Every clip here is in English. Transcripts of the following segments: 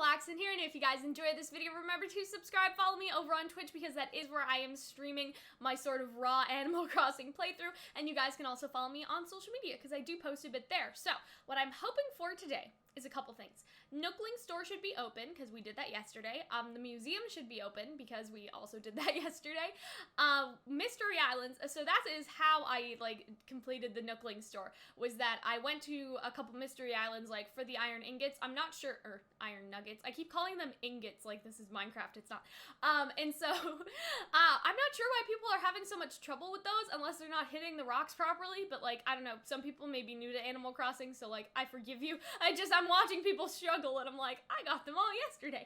Calxiyn here, and if you guys enjoyed this video, remember to subscribe, follow me over on Twitch, because that is where I am streaming my sort of raw Animal Crossing playthrough, and you guys can also follow me on social media, because I do post a bit there. So, what I'm hoping for today is a couple things. Nookling store should be open, because we did that yesterday. The museum should be open, because we also did that yesterday. Mystery Islands, so that is how I, completed the Nookling store, was that I went to a couple Mystery Islands, for the iron ingots. I'm not sure, or iron nuggets. I keep calling them ingots, like this is Minecraft, it's not. And so, I'm not sure why people are having so much trouble with those, unless they're not hitting the rocks properly, but, I don't know, some people may be new to Animal Crossing, so, I forgive you. I'm watching people struggle, and I'm like, I got them all yesterday.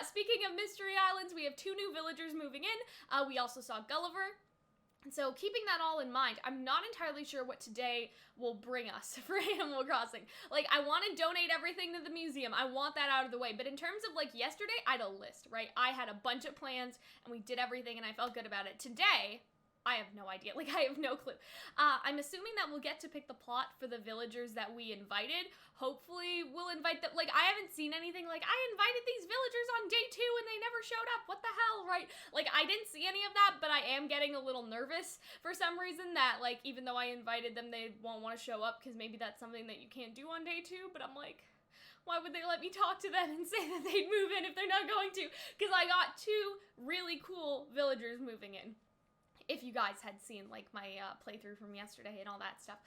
Speaking of Mystery Islands, we have 2 new villagers moving in. We also saw Gulliver. And so, keeping that all in mind, I'm not entirely sure what today will bring us for Animal Crossing. I want to donate everything to the museum. I want that out of the way. But in terms of, yesterday, I had a list, right? I had a bunch of plans, and we did everything, and I felt good about it. Today, I have no idea. I have no clue. I'm assuming that we'll get to pick the plot for the villagers that we invited. Hopefully, we'll invite them. I haven't seen anything. I invited these villagers on day 2 and they never showed up. What the hell, right? I didn't see any of that, but I am getting a little nervous for some reason that, even though I invited them, they won't want to show up because maybe that's something that you can't do on day 2, but I'm like, why would they let me talk to them and say that they'd move in if they're not going to? Because I got 2 really cool villagers moving in. If you guys had seen, my playthrough from yesterday and all that stuff.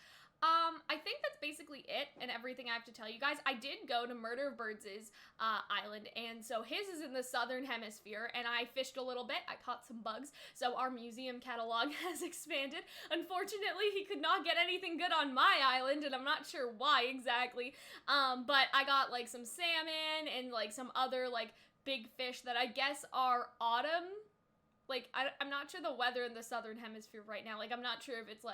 I think that's basically it and everything I have to tell you guys. I did go to Murder of Birds' island, and so his is in the southern hemisphere, and I fished a little bit. I caught some bugs, so our museum catalog has expanded. Unfortunately, he could not get anything good on my island, and I'm not sure why exactly, but I got, some salmon and, some other, big fish that I guess are autumn. I'm not sure the weather in the southern hemisphere right now. I'm not sure if it's,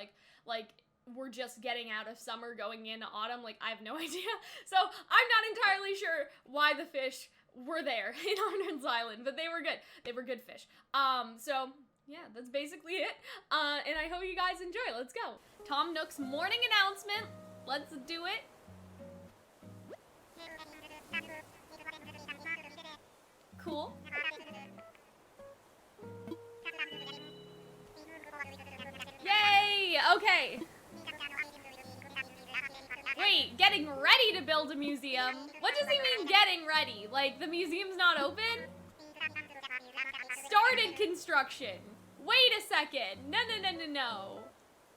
we're just getting out of summer going into autumn. I have no idea. So, I'm not entirely sure why the fish were there in Arnold's Island, but they were good. They were good fish. So, yeah, that's basically it. And I hope you guys enjoy. Let's go. Tom Nook's morning announcement. Let's do it. Cool. Yay! Okay. Wait, getting ready to build a museum? What does he mean getting ready? The museum's not open? Started construction. Wait a second. No, no, no, no, no.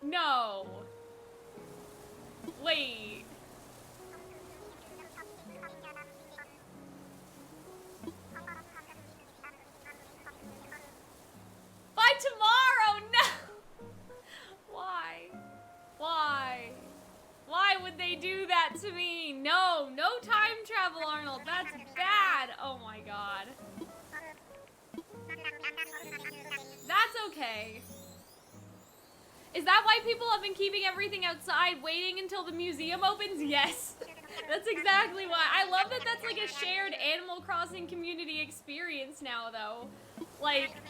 No. Wait. By tomorrow, no! Why? Why? Why would they do that to me? No, no time travel, Arnold. That's bad. Oh my god. That's okay. Is that why people have been keeping everything outside, waiting until the museum opens? Yes. That's exactly why. I love that that's a shared Animal Crossing community experience now, though.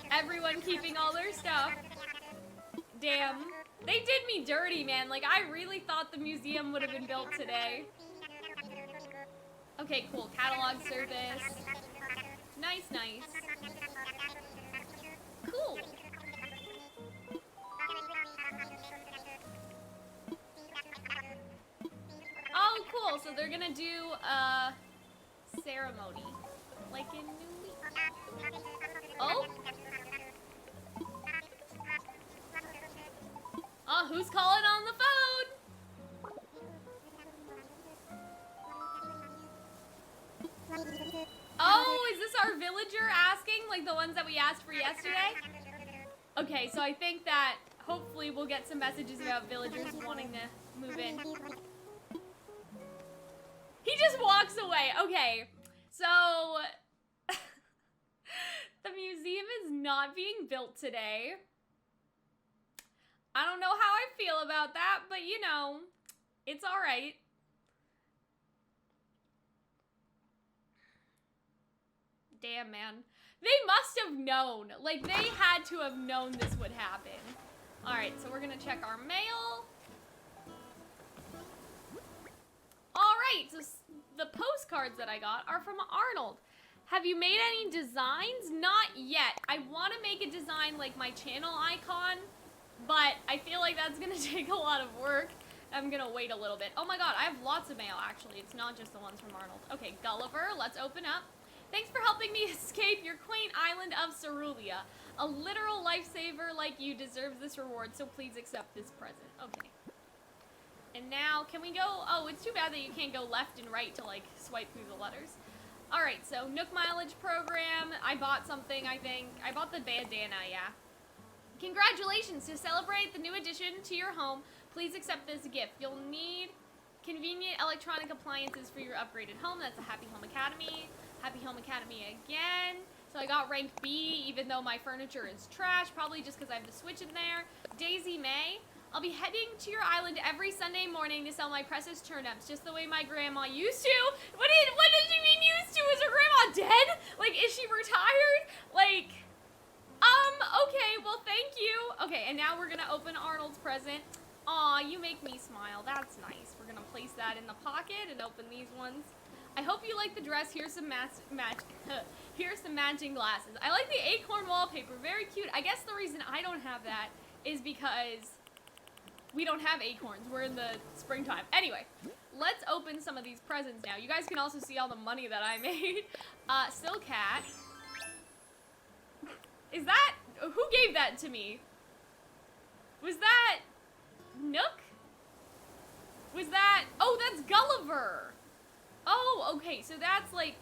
Everyone keeping all their stuff. Damn. They did me dirty, man. I really thought the museum would have been built today. Okay, cool. Catalog service. Nice, nice. Cool. Oh, cool. So they're gonna do a ceremony. In New Week. Oh? Oh, who's calling on the phone? Oh, is this our villager asking? The ones that we asked for yesterday? Okay, so I think that hopefully we'll get some messages about villagers wanting to move in. He just walks away. Okay, so the museum is not being built today. I don't know how I feel about that, but it's alright. Damn, man. They must have known. They had to have known this would happen. Alright, so we're gonna check our mail. Alright, so the postcards that I got are from Arnold. Have you made any designs? Not yet. I want to make a design like my channel icon, but I feel like that's gonna take a lot of work. I'm gonna wait a little bit. Oh my god, I have lots of mail actually. It's not just the ones from Arnold. Okay, Gulliver, let's open up. Thanks for helping me escape your quaint island of Cerulean. A literal lifesaver like you deserves this reward, so please accept this present. Okay. And now, can we go? Oh, it's too bad that you can't go left and right to like swipe through the letters. Alright, so Nook Mileage Program. I bought something, I think. I bought the bandana, yeah. Congratulations! To celebrate the new addition to your home, please accept this gift. You'll need convenient electronic appliances for your upgraded home. That's a Happy Home Academy. Happy Home Academy again. So I got rank B, even though my furniture is trash, probably just because I have the Switch in there. Daisy May. I'll be heading to your island every Sunday morning to sell my precious turnips, just the way my grandma used to. What does she mean used to? Is her grandma dead? Like, is she retired? Like, okay, well, thank you. Okay, and now we're gonna open Arnold's present. Aw, you make me smile. That's nice. We're gonna place that in the pocket and open these ones. I hope you like the dress. Here's some here's some matching glasses. I like the acorn wallpaper. Very cute. I guess the reason I don't have that is because we don't have acorns. We're in the springtime. Anyway, let's open some of these presents now. You guys can also see all the money that I made. Still Cat. Is that... Who gave that to me? Was that... Nook? Was that... Oh, that's Gulliver! Oh, okay, so that's like...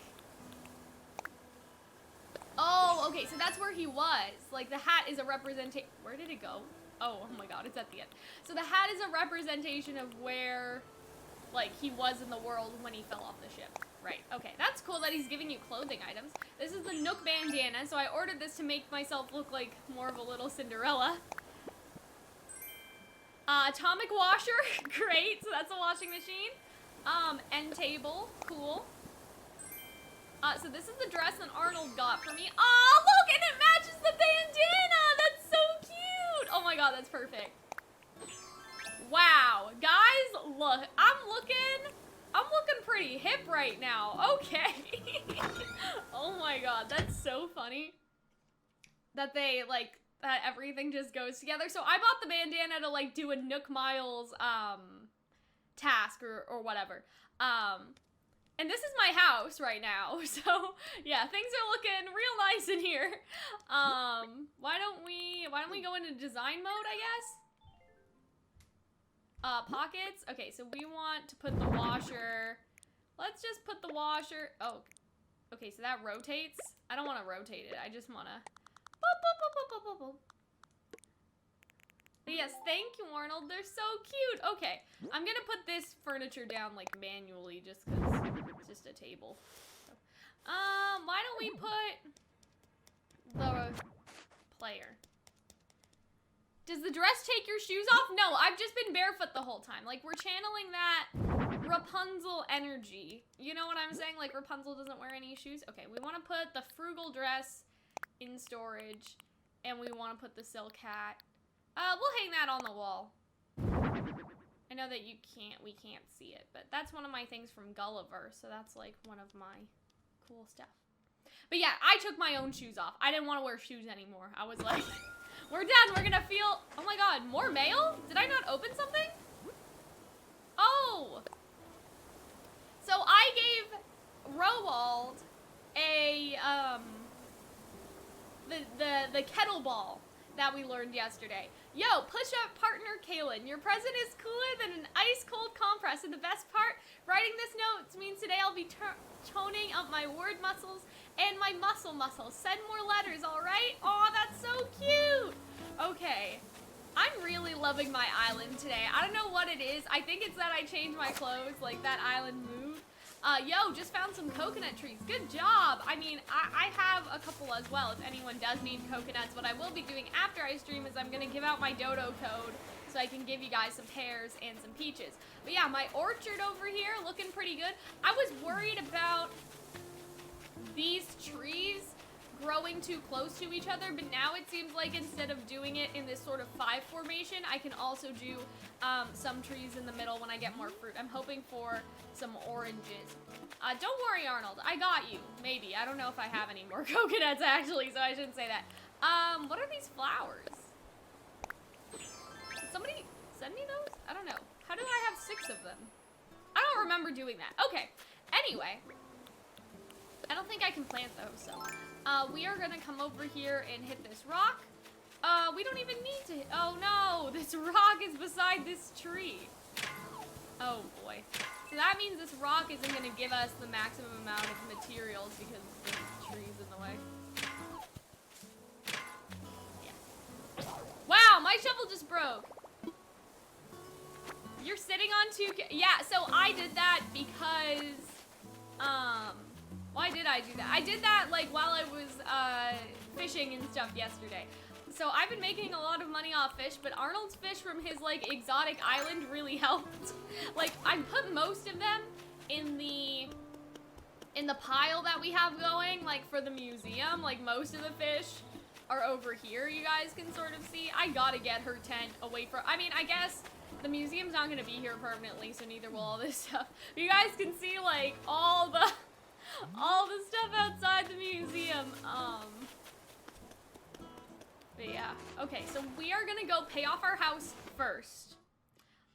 Oh, okay, so that's where he was. Like, the hat is a representation... Where did it go? Oh my god, it's at the end. So the hat is a representation of where, like, he was in the world when he fell off the ship. Right, okay. That's cool that he's giving you clothing items. This is the Nook bandana, so I ordered this to make myself look like more of a little Cinderella. Atomic washer, great, so that's a washing machine. End table, cool. So this is the dress that Arnold got for me. Oh, look, and it matches the bandana! That's so cute! Oh my god, that's perfect. Wow, guys, look, I'm looking pretty hip right now. Okay. Oh my god, that's so funny. That they, like, that everything just goes together. So I bought the bandana to, like, do a Nook Miles, task or whatever. And this is my house right now, so yeah, things are looking real nice in here. Why don't we go into design mode, I guess? Pockets. Okay, so we want to put the washer. Let's just put the washer. Oh, okay, so that rotates. I don't want to rotate it. I just want to. But yes, thank you, Arnold. They're so cute. Okay, I'm gonna put this furniture down like manually, just because it's just a table. So, why don't we put the player? Does the dress take your shoes off? No, I've just been barefoot the whole time. Like, we're channeling that Rapunzel energy. You know what I'm saying? Like, Rapunzel doesn't wear any shoes. Okay, we want to put the frugal dress in storage, and we want to put the silk hat. We'll hang that on the wall. I know that we can't see it, but that's one of my things from Gulliver, so that's like one of my cool stuff. But yeah, I took my own shoes off. I didn't want to wear shoes anymore. I was like, we're done. We're gonna feel, oh my god, more mail? Did I not open something? Oh! So I gave Rowald a, the kettlebell that we learned yesterday. Yo, push-up partner Kaylin, your present is cooler than an ice-cold compress, and the best part, writing this note means today I'll be toning up my word muscles and my muscles. Send more letters, alright? Aw, that's so cute! Okay, I'm really loving my island today. I don't know what it is. I think it's that I changed my clothes, like that island moved. Yo, just found some coconut trees. Good job. I mean, I have a couple as well if anyone does need coconuts. What I will be doing after I stream is I'm going to give out my dodo code so I can give you guys some pears and some peaches. But yeah, my orchard over here looking pretty good. I was worried about these trees growing too close to each other, but now it seems like instead of doing it in this sort of 5 formation, I can also do some trees in the middle when I get more fruit. I'm hoping for some oranges. Don't worry, Arnold. I got you. Maybe. I don't know if I have any more coconuts, actually, so I shouldn't say that. What are these flowers? Did somebody send me those? I don't know. How did I have 6 of them? I don't remember doing that. Okay. Anyway. I don't think I can plant those, so. We are gonna come over here and hit this rock. We don't even need to hit. Oh no! This rock is beside this tree. Oh boy. So that means this rock isn't gonna give us the maximum amount of materials because the tree's in the way. Yeah. Wow, my shovel just broke. You're sitting on 2. Yeah, so I did that because, why did I do that? I did that, like, while I was, fishing and stuff yesterday. So I've been making a lot of money off fish, but Arnold's fish from his, like, exotic island really helped. Like, I put most of them in the pile that we have going, like, for the museum. Like, most of the fish are over here, you guys can sort of see. I gotta get her tent away from, I mean, I guess the museum's not gonna be here permanently, so neither will all this stuff. But you guys can see, like, all the stuff outside the museum. But yeah. Okay, so we are gonna go pay off our house first.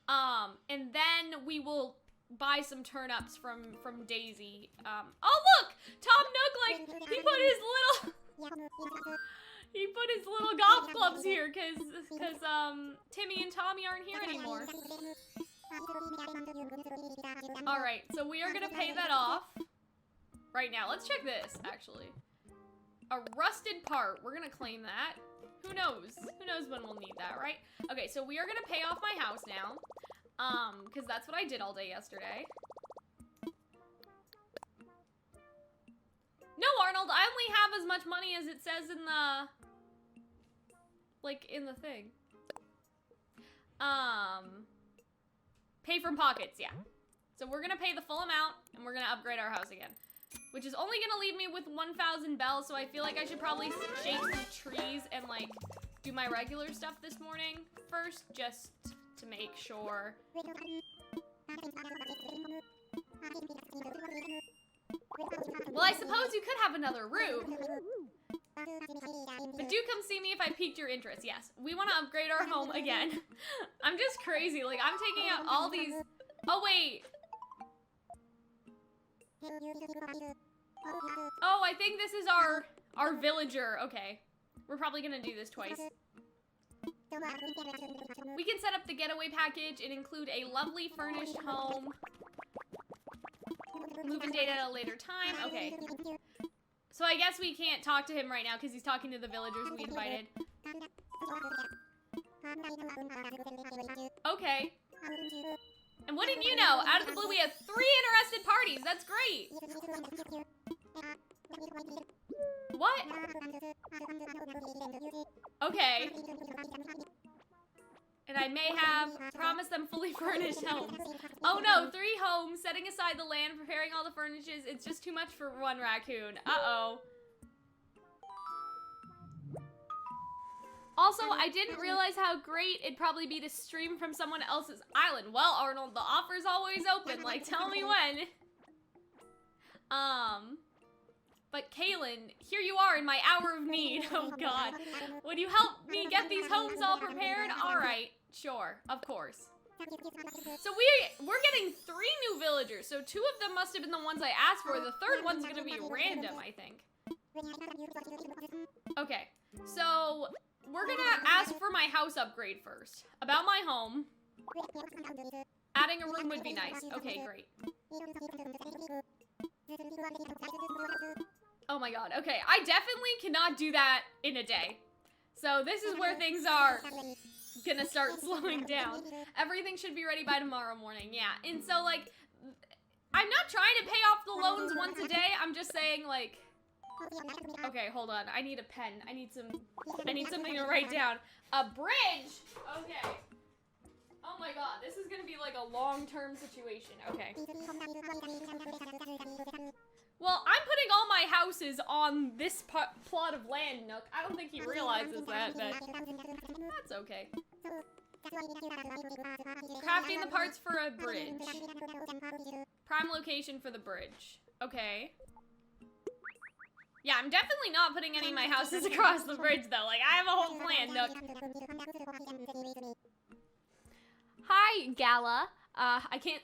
And then we will buy some turnips from Daisy. Oh look! Tom Nook, like, he put his little golf clubs here cause Timmy and Tommy aren't here anymore. Alright, so we are gonna pay that off right now. Let's check this, actually. A rusted part. We're gonna claim that. Who knows? Who knows when we'll need that, right? Okay, so we are gonna pay off my house now. Because that's what I did all day yesterday. No, Arnold, I only have as much money as it says in the... like, in the thing. Pay from pockets, yeah. So we're gonna pay the full amount, and we're gonna upgrade our house again. Which is only gonna leave me with 1,000 bells, so I feel like I should probably shake some trees and, like, do my regular stuff this morning first, just to make sure. Well, I suppose you could have another room. But do come see me if I piqued your interest. Yes, we want to upgrade our home again. I'm just crazy. Like, I'm taking out all these... Oh, wait. Oh, I think this is our villager. Okay. We're probably gonna do this twice. We can set up the getaway package and include a lovely furnished home. Move-in date at a later time. Okay. So I guess we can't talk to him right now because he's talking to the villagers we invited. Okay. And wouldn't you know, out of the blue we have 3 interested parties. That's great. What? Okay. And I may have promised them fully furnished homes. Oh no, 3 homes, setting aside the land, preparing all the furnishes. It's just too much for 1 raccoon. Uh-oh. Also, I didn't realize how great it'd probably be to stream from someone else's island. Well, Arnold, the offer's always open. Like, tell me when. But Calxiyn, here you are in my hour of need. Oh god. Would you help me get these homes all prepared? Alright, sure, of course. So we're getting 3 new villagers. So 2 of them must have been the ones I asked for. The 3rd one's gonna be random, I think. Okay, so we're gonna ask for my house upgrade first. About my home. Adding a room would be nice. Okay, great. Oh my god, okay. I definitely cannot do that in a day. So this is where things are gonna start slowing down. Everything should be ready by tomorrow morning, yeah. And so, like, I'm not trying to pay off the loans once a day. I'm just saying, like... Okay, hold on. I need a pen. I need something to write down. A bridge? Okay. Oh my god, this is gonna be like a long-term situation. Okay. Well, I'm putting all my houses on this plot of land, Nook. I don't think he realizes that, but that's okay. Crafting the parts for a bridge. Prime location for the bridge. Okay. Yeah, I'm definitely not putting any of my houses across the bridge, though. Like, I have a whole plan, Nook. Hi, Gala. I can't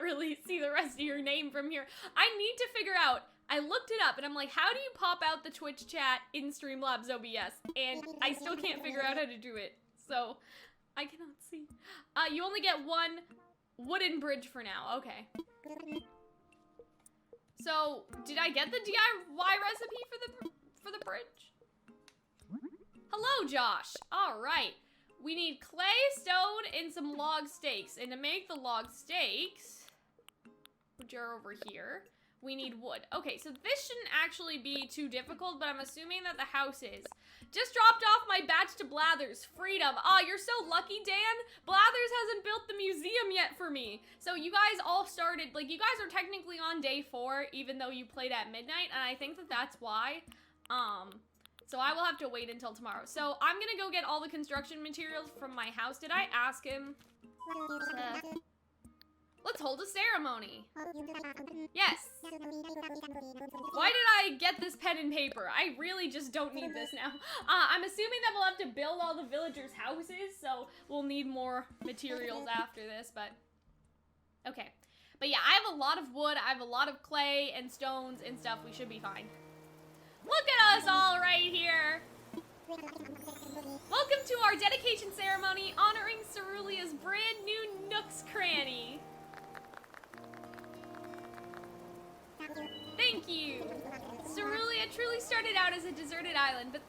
really see the rest of your name from here. I need to figure out, I looked it up and I'm like, how do you pop out the Twitch chat in Streamlabs OBS? And I still can't figure out how to do it. So, I cannot see. You only get one wooden bridge for now. Okay. So, did I get the DIY recipe for the bridge? Hello, Josh. All right. We need clay, stone, and some log stakes. And to make the log stakes, which are over here, we need wood. Okay, so this shouldn't actually be too difficult, but I'm assuming that the house is. Just dropped off my batch to Blathers. Freedom. Oh, you're so lucky, Dan. Blathers hasn't built the museum yet for me. So you guys all started, like, you guys are technically on day 4, even though you played at midnight, and I think that that's why. So I will have to wait until tomorrow. So I'm gonna go get all the construction materials from my house. Did I ask him? Let's hold a ceremony. Yes. Why did I get this pen and paper? I really just don't need this now. I'm assuming that we'll have to build all the villagers' houses, so we'll need more materials after this, but okay. But yeah, I have a lot of wood, I have a lot of clay and stones and stuff. We should be fine. Look at us all right here. Welcome to our dedication ceremony honoring Cerulea's brand new Nook's Cranny. Thank you. Cerulia truly started out as a deserted island, but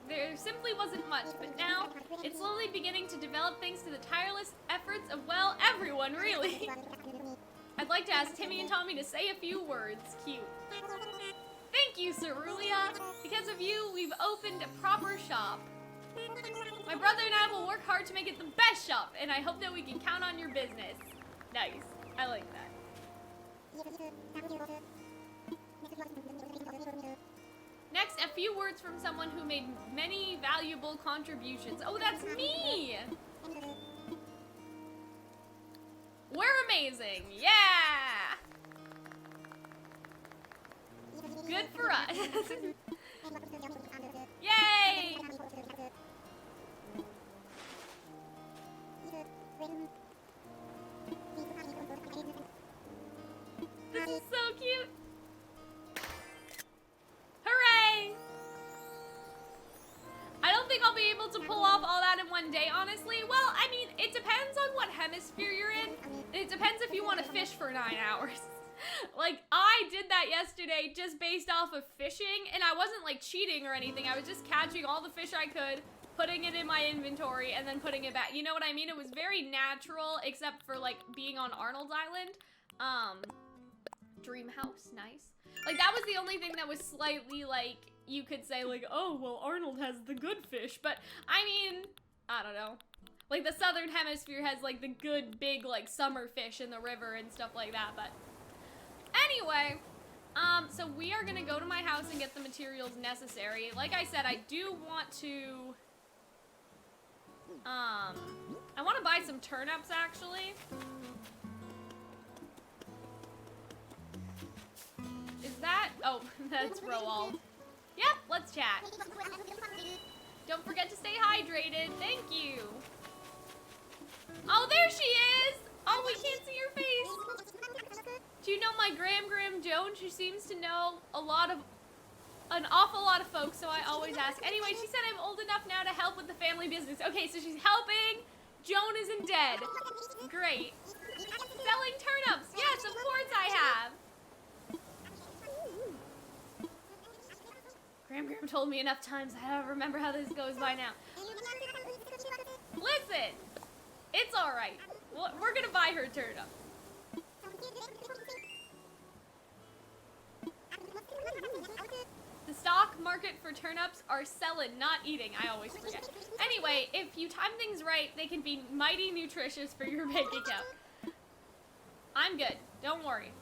there simply wasn't much. But now, it's slowly beginning to develop thanks to the tireless efforts of, well, everyone, really. I'd like to ask Timmy and Tommy to say a few words. Cute. Thank you, Cerulia. Because of you, we've opened a proper shop. My brother and I will work hard to make it the best shop, and I hope that we can count on your business. Nice. I like that. Next, a few words from someone who made many valuable contributions. Oh, that's me! We're amazing! Yeah! Good for us. Yay! This is so cute. Hooray! I don't think I'll be able to pull off all that in one day, honestly. Well, I mean, it depends on what hemisphere you're in. It depends if you want to fish for 9 hours. Like, I did that yesterday just based off of fishing, and I wasn't, like, cheating or anything. I was just catching all the fish I could, putting it in my inventory, and then putting it back. You know what I mean? It was very natural, except for, like, being on Arnold's Island. Dream house, nice. Like, that was the only thing that was slightly, like, you could say, like, oh, well, Arnold has the good fish. But, I mean, I don't know. Like, the southern hemisphere has, like, the good, big, like, summer fish in the river and stuff like that, but... Anyway, so we are gonna go to my house and get the materials necessary. Like I said, I do want to, I want to buy some turnips, actually. Is that, oh, that's Roald. Yep, let's chat. Don't forget to stay hydrated, thank you. Oh, there she is! Oh, we can't see your face. Do you know my Graham Jones? She seems to know an awful lot of folks, so I always ask. Anyway, she said I'm old enough now to help with the family business. Okay, so she's helping. Joan isn't dead. Great. Selling turnips. Yes, of course I have. Graham told me enough times I don't remember how this goes by now. Listen, it's all right. We're gonna buy her turnip. The stock market for turnips are selling, not eating. I always forget. Anyway, if you time things right, they can be mighty nutritious for your bank account. I'm good. Don't worry.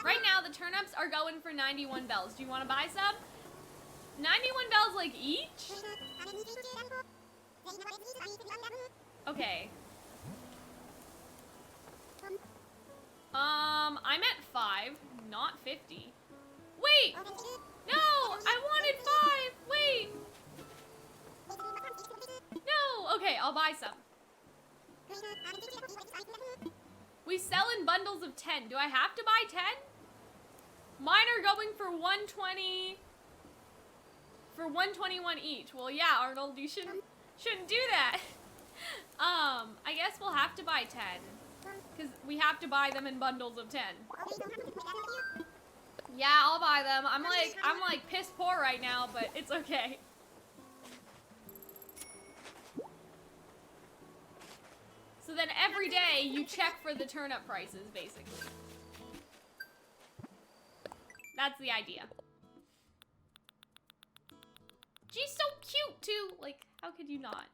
Right turnips are going for 91 bells. Do you want to buy some? 91 bells, like, each? Okay. I'm at 5, not 50. Wait! No! I wanted 5! Wait! No! Okay, I'll buy some. We sell in bundles of 10. Do I have to buy 10? Mine are going for 120... For 121 each. Well, yeah, Arnold, you shouldn't do that. I guess we'll have to buy 10. Because we have to buy them in bundles of 10. Yeah, I'll buy them. I'm like piss poor right now, but it's okay. So then every day you check for the turnip prices, basically. That's the idea. She's so cute too. Like, how could you not?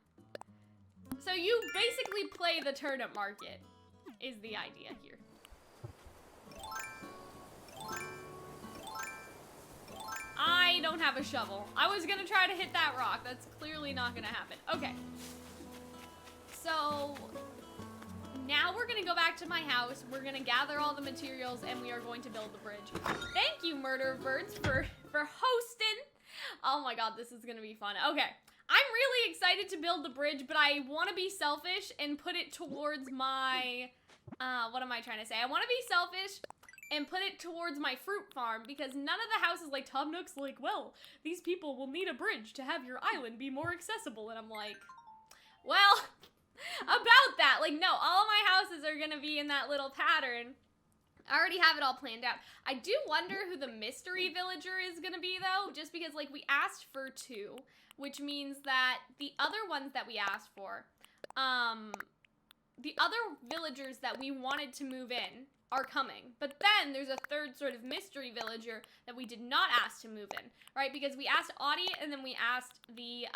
So you basically play the turnip market, is the idea here. I don't have a shovel. I was gonna try to hit that rock. That's clearly not gonna happen. Okay. So now we're gonna go back to my house. We're gonna gather all the materials and we are going to build the bridge. Thank you, Murder of Birds, for hosting. Oh my god, this is gonna be fun. Okay. I'm really excited to build the bridge, but I want to be selfish and put it towards my, what am I trying to say? I want to be selfish and put it towards my fruit farm because none of the houses, like Tom Nook's like, well, these people will need a bridge to have your island be more accessible. And I'm like, well, about that, like, no, all of my houses are going to be in that little pattern. I already have it all planned out. I do wonder who the mystery villager is going to be, though, just because, like, we asked for 2. Which means that the other ones that we asked for, the other villagers that we wanted to move in are coming. But then there's a third sort of mystery villager that we did not ask to move in, right? Because we asked Audie and then we asked the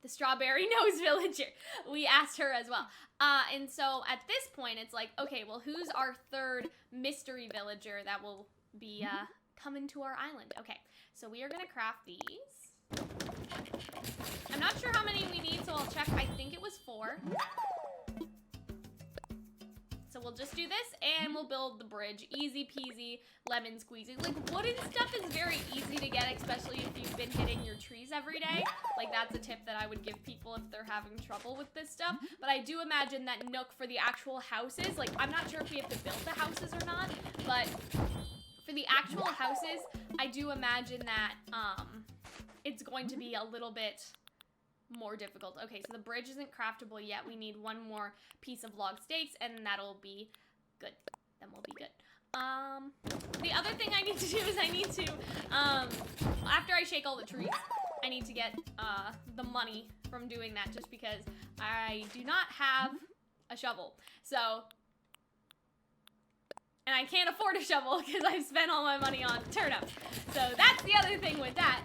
strawberry nose villager. We asked her as well. And so at this point, it's like, okay, well, who's our third mystery villager that will be coming to our island? Okay, so we are going to craft these. I'm not sure how many we need, so I'll check. I think it was 4. So we'll just do this, and we'll build the bridge. Easy peasy, lemon squeezy. Like, wooden stuff is very easy to get, especially if you've been hitting your trees every day. Like, that's a tip that I would give people if they're having trouble with this stuff. But I do imagine that Nook, for the actual houses, like, I'm not sure if we have to build the houses or not, but for the actual houses, I do imagine that, it's going to be a little bit more difficult. Okay, so the bridge isn't craftable yet. We need 1 more piece of log stakes, and that'll be good. Then we'll be good. The other thing I need to do is I need to, after I shake all the trees, I need to get the money from doing that just because I do not have a shovel. So, and I can't afford a shovel because I've spent all my money on turnips. So that's the other thing with that.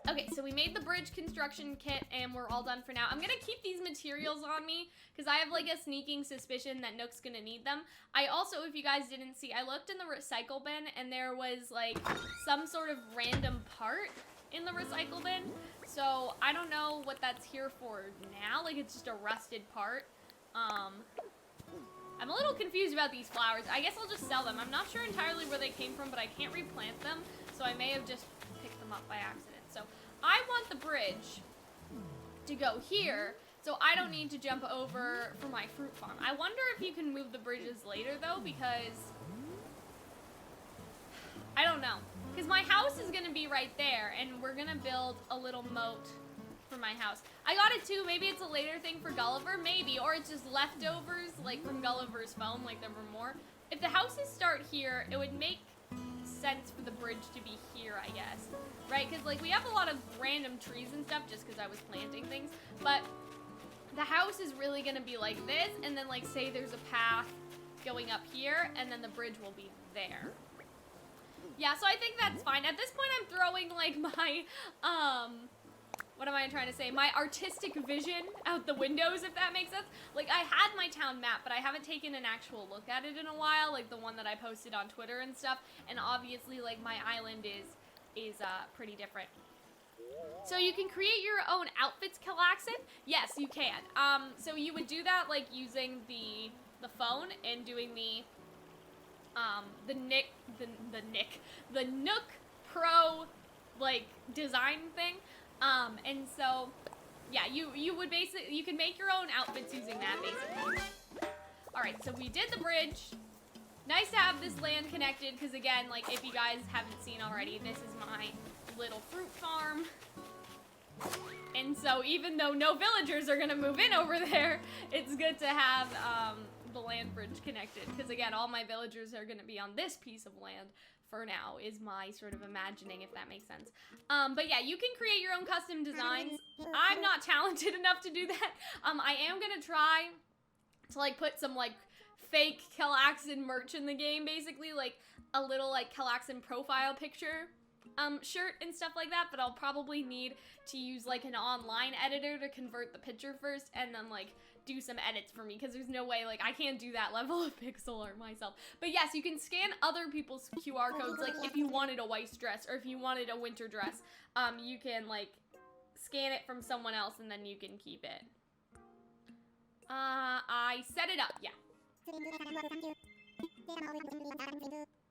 Okay, so we made the bridge construction kit and we're all done for now. I'm gonna keep these materials on me because I have like a sneaking suspicion that Nook's gonna need them. I also, if you guys didn't see, I looked in the recycle bin and there was like some sort of random part in the recycle bin. So I don't know what that's here for now. Like, it's just a rusted part. I'm a little confused about these flowers. I guess I'll just sell them. I'm not sure entirely where they came from, but I can't replant them, so I may have just picked them up by accident. So I want the bridge to go here, so I don't need to jump over for my fruit farm. I wonder if you can move the bridges later, though, because I don't know. Because my house is going to be right there, and we're going to build a little moat for my house. I got it too. Maybe it's a later thing for Gulliver, maybe, or it's just leftovers, like from Gulliver's phone, like there were more. If the houses start here, it would make sense for the bridge to be here, I guess, right? Because like we have a lot of random trees and stuff just because I was planting things, but the house is really gonna be like this, and then like say there's a path going up here, and then the bridge will be there. Yeah, so I think that's fine. At this point, I'm throwing like my what am I trying to say? My artistic vision out the windows, if that makes sense. Like, I had my town map, but I haven't taken an actual look at it in a while, like the one that I posted on Twitter and stuff. And obviously, like, my island is pretty different. So you can create your own outfits, Calxiyn? Yes, you can. So you would do that, like, using the phone and doing the Nook Pro, like, design thing. And so, yeah, you would basically, you can make your own outfits using that, basically. Alright, so we did the bridge. Nice to have this land connected, because again, like, if you guys haven't seen already, this is my little fruit farm. And so, even though no villagers are gonna move in over there, it's good to have, the land bridge connected, because again, all my villagers are gonna be on this piece of land for now, is my sort of imagining, if that makes sense. But yeah, you can create your own custom designs. I'm not talented enough to do that. I am gonna try to, like, put some, like, fake Calxiyn merch in the game, basically, like, a little, like, Calxiyn profile picture shirt and stuff like that, but I'll probably need to use, like, an online editor to convert the picture first, and then, like, do some edits for me, because there's no way, like, I can't do that level of pixel art myself. But yes, you can scan other people's QR codes, like, if you wanted a white dress, or if you wanted a winter dress, you can, like, scan it from someone else, and then you can keep it. I set it up, yeah.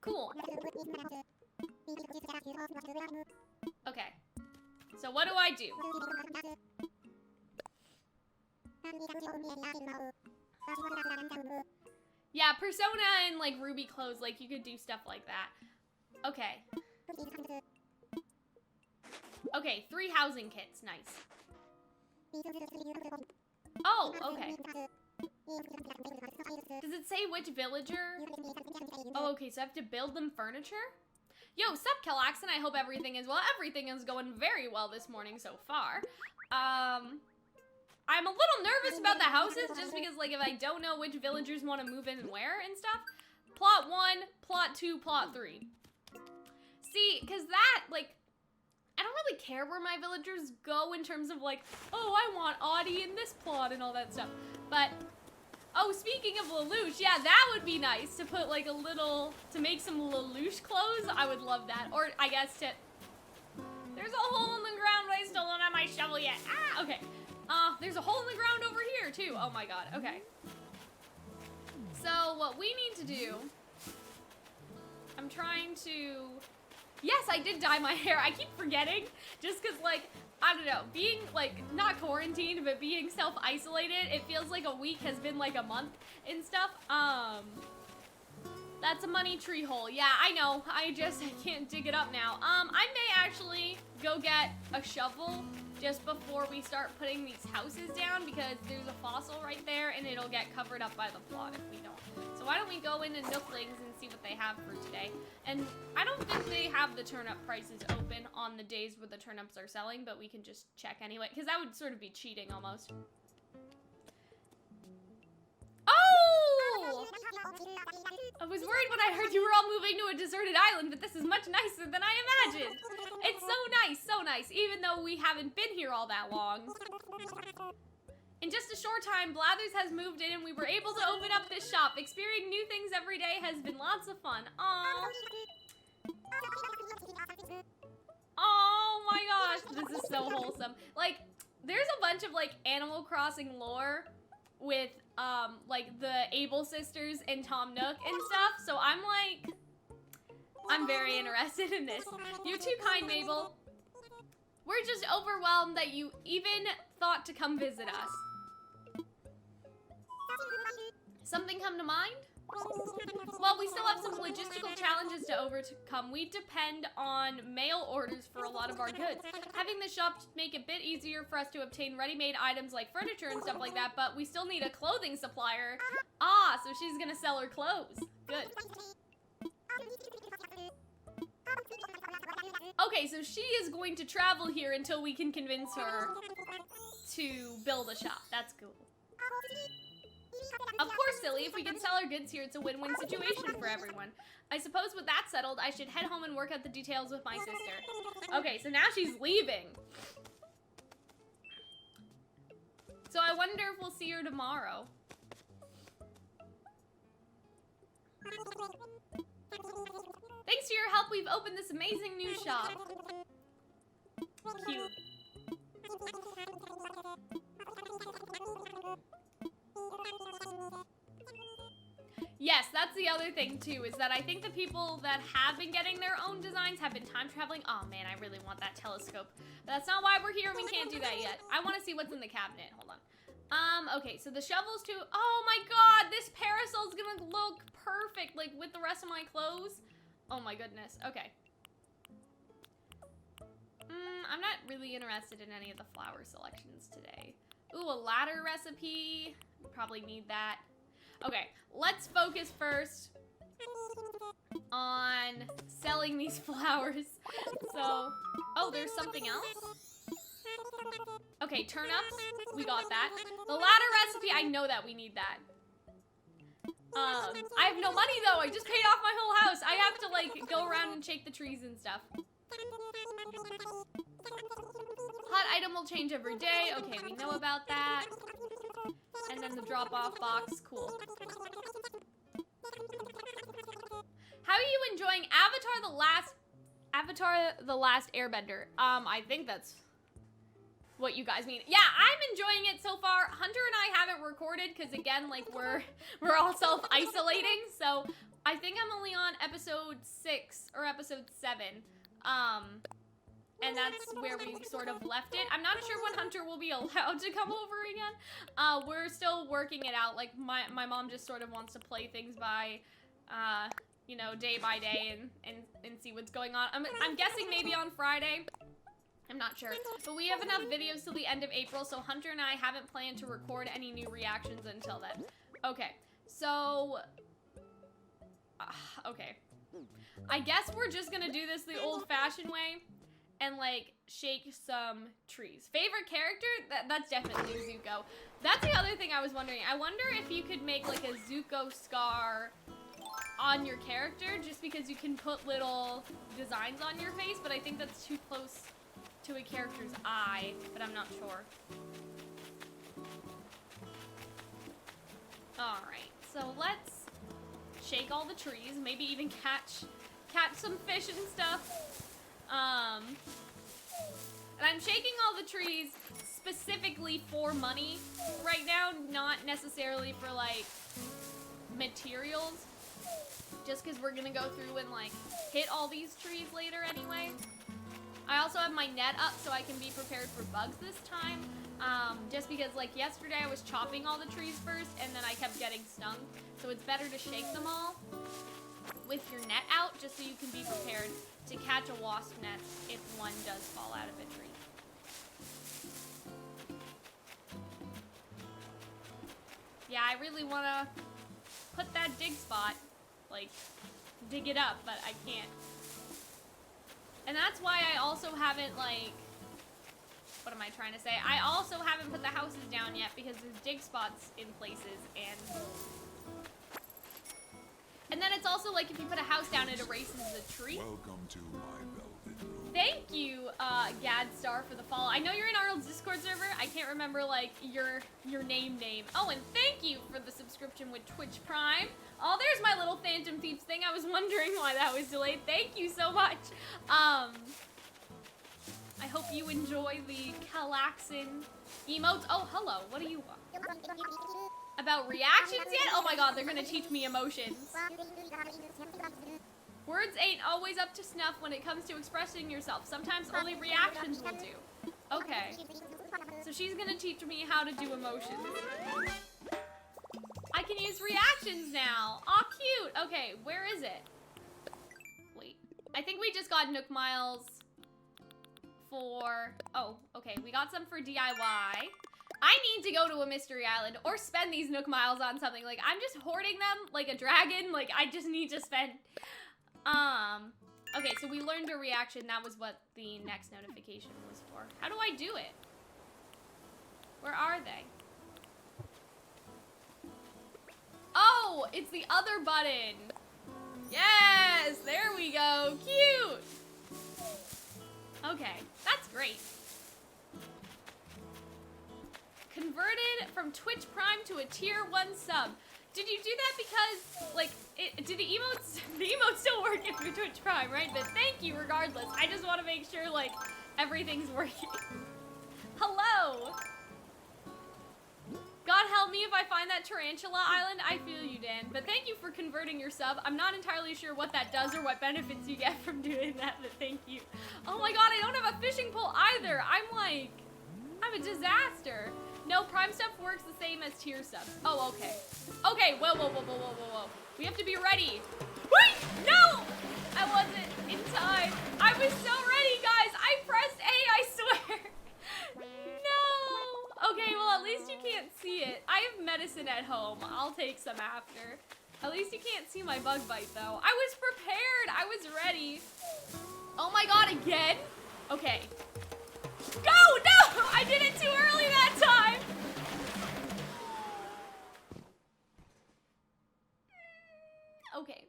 Cool. Okay. So what do I do? Yeah, Persona and, like, Ruby clothes, like, you could do stuff like that. Okay. Okay, 3 housing kits. Nice. Oh, okay. Does it say which villager? Oh, okay, so I have to build them furniture? Yo, sup, Calxiyn? I hope everything is well. Everything is going very well this morning so far. I'm a little nervous about the houses, just because, like, if I don't know which villagers want to move in and where and stuff. Plot 1, plot 2, plot 3. See, because that, like, I don't really care where my villagers go in terms of, like, oh, I want Audie in this plot and all that stuff. But, oh, speaking of Lelouch, yeah, that would be nice to put, like, a little, to make some Lelouch clothes. I would love that. Or, I guess, to, there's a hole in the ground, but I still don't have my shovel yet. Ah, okay. There's a hole in the ground over here, too. Oh, my God. Okay. So, what we need to do, I'm trying to, yes, I did dye my hair. I keep forgetting, just because, like, I don't know, being, like, not quarantined, but being self-isolated, it feels like a week has been, like, a month and stuff. That's a money tree hole. Yeah, I know. I can't dig it up now. I may actually go get a shovel just before we start putting these houses down, because there's a fossil right there, and it'll get covered up by the plot if we don't. So why don't we go into Nooklings and see what they have for today. And I don't think they have the turnip prices open on the days where the turnips are selling, but we can just check anyway, because that would sort of be cheating almost. Oh! I was worried when I heard you were all moving to a deserted island, but this is much nicer than I imagined. It's so nice, even though we haven't been here all that long. In just a short time, Blathers has moved in and we were able to open up this shop. Experiencing new things every day has been lots of fun. Aww. Oh my gosh, this is so wholesome. Like, there's a bunch of, like, Animal Crossing lore with, like, the Able sisters and Tom Nook and stuff, so I'm, like, I'm very interested in this. You're too kind, Mabel. We're just overwhelmed that you even thought to come visit us. Something come to mind? Well, we still have some logistical challenges to overcome. We depend on mail orders for a lot of our goods. Having the shop make it a bit easier for us to obtain ready-made items like furniture and stuff like that, but we still need a clothing supplier. Ah, so she's gonna sell her clothes. Good. Okay, so she is going to travel here until we can convince her to build a shop. That's cool. Of course, silly. If we can sell our goods here, it's a win-win situation for everyone. I suppose with that settled, I should head home and work out the details with my sister. Okay, so now she's leaving. So I wonder if we'll see her tomorrow. Thanks to your help, we've opened this amazing new shop. Cute. Yes, that's the other thing too, is that I think the people that have been getting their own designs have been time traveling. Oh man, I really want that telescope. But that's not why we're here and we can't do that yet. I want to see what's in the cabinet. Hold on. Okay, so the shovels too. Oh my god, this parasol's gonna look perfect, like with the rest of my clothes. Oh my goodness, okay. I'm not really interested in any of the flower selections today. Ooh, a ladder recipe. Probably need that. Okay, let's focus first on selling these flowers. So, oh, there's something else? Okay, turnips, we got that. The ladder recipe, I know that we need that. I have no money though, I just paid off my whole house. I have to like go around and shake the trees and stuff. Hot item will change every day. Okay, we know about that. And then the drop-off box, cool. How are you enjoying Avatar the Last Airbender? I think that's what you guys mean. Yeah, I'm enjoying it so far. Hunter and I haven't recorded because again, like we're all self-isolating. So I think I'm only on episode 6 or episode 7. And that's where we sort of left it. I'm not sure when Hunter will be allowed to come over again. We're still working it out. Like my mom just sort of wants to play things by, you know, day by day and see what's going on. I'm guessing maybe on Friday. I'm not sure. But we have enough videos till the end of April, so Hunter and I haven't planned to record any new reactions until then. Okay, so... okay. I guess we're just gonna do this the old-fashioned way and, like, shake some trees. Favorite character? That's definitely Zuko. That's the other thing I was wondering. I wonder if you could make, like, a Zuko scar on your character, just because you can put little designs on your face, but I think that's too close to a character's eye, but I'm not sure. Alright, so let's shake all the trees, maybe even catch some fish and stuff. And I'm shaking all the trees specifically for money right now, not necessarily for, like, materials. Just because we're gonna go through and, like, hit all these trees later anyway. I also have my net up so I can be prepared for bugs this time. Just because, like, yesterday I was chopping all the trees first and then I kept getting stung. So it's better to shake them all with your net out just so you can be prepared to catch a wasp nest if one does fall out of a tree. Yeah, I really want to put that dig spot, like, dig it up, but I can't. And that's why I also haven't, like, what am I trying to say? I also haven't put the houses down yet because there's dig spots in places, and then it's also like if you put a house down, it erases the tree. Welcome to my velvet room. Thank you, Gadstar, for the follow. I know you're in Arnold's Discord server. I can't remember, like, your name. Oh, and thank you for the subscription with Twitch Prime. Oh, there's my little Phantom Thieves thing. I was wondering why that was delayed. Thank you so much. I hope you enjoy the Calxiyn emotes. Oh, hello. What do you want? About reactions yet? Oh my god, they're gonna teach me emotions. Words ain't always up to snuff when it comes to expressing yourself. Sometimes only reactions will do. Okay. So she's gonna teach me how to do emotions. I can use reactions now. Aw, cute. Okay, where is it? Wait. I think we just got Nook Miles for... oh, okay. We got some for DIY. I need to go to a mystery island or spend these Nook Miles on something. Like, I'm just hoarding them like a dragon. Like, I just need to spend... okay, so we learned a reaction. That was what the next notification was for. How do I do it? Where are they? Oh, it's the other button. Yes, there we go. Cute. Okay, that's great. converted from Twitch Prime to a tier 1 sub. Did you do that because, like, do the emotes still work if you're Twitch Prime, right? But thank you regardless. I just want to make sure, like, everything's working. Hello! God help me if I find that Tarantula Island. I feel you, Dan. But thank you for converting your sub. I'm not entirely sure what that does or what benefits you get from doing that, but thank you. Oh my god, I don't have a fishing pole either. I'm a disaster. No, Prime stuff works the same as tier subs. Oh, okay. Okay, whoa. We have to be ready. Wait, no! I wasn't in time. I was so ready, guys. I pressed A, I swear. No. Okay, well, at least you can't see it. I have medicine at home. I'll take some after. At least you can't see my bug bite, though. I was prepared. I was ready. Oh my god, again? Okay. Go! No! I did it too early that time! Okay.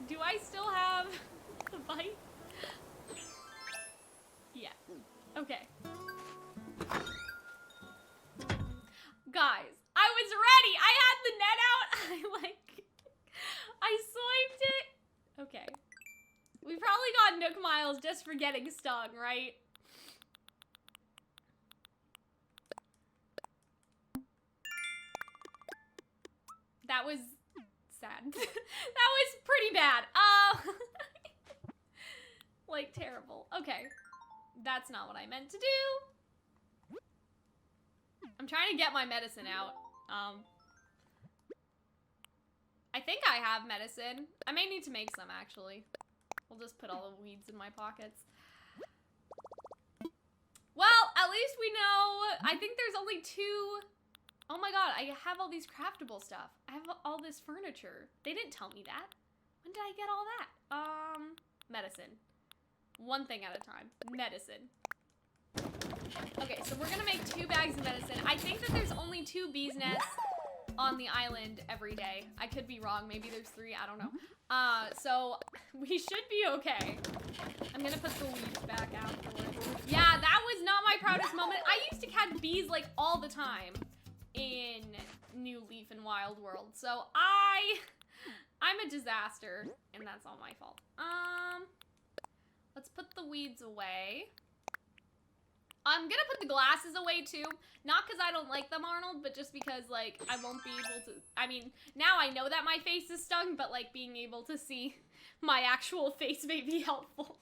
Do I still have the bite? Yeah. Okay. Guys, I was ready! I had the net out! I swiped it! Okay. We probably got Nook Miles just for getting stung, right? That was sad. That was pretty bad. Like, terrible. Okay. That's not what I meant to do. I'm trying to get my medicine out. I think I have medicine. I may need to make some, actually. We'll just put all the weeds in my pockets. Well, at least we know. I think there's only 2. Oh my god, I have all these craftable stuff. I have all this furniture. They didn't tell me that. When did I get all that? Medicine. One thing at a time. Medicine. Okay, so we're gonna make 2 bags of medicine. I think that there's only 2 bees nests on the island every day. I could be wrong. Maybe there's 3. I don't know. So we should be okay. I'm gonna put the leaves back afterwards. Yeah, that was not my proudest moment. I used to catch bees like all the time in New Leaf and Wild World. So I'm a disaster, and that's all my fault. Let's put the weeds away. I'm gonna put the glasses away too. Not because I don't like them, Arnold, but just because, like, I won't be able to... I mean, now I know that my face is stung, but, like, being able to see my actual face may be helpful.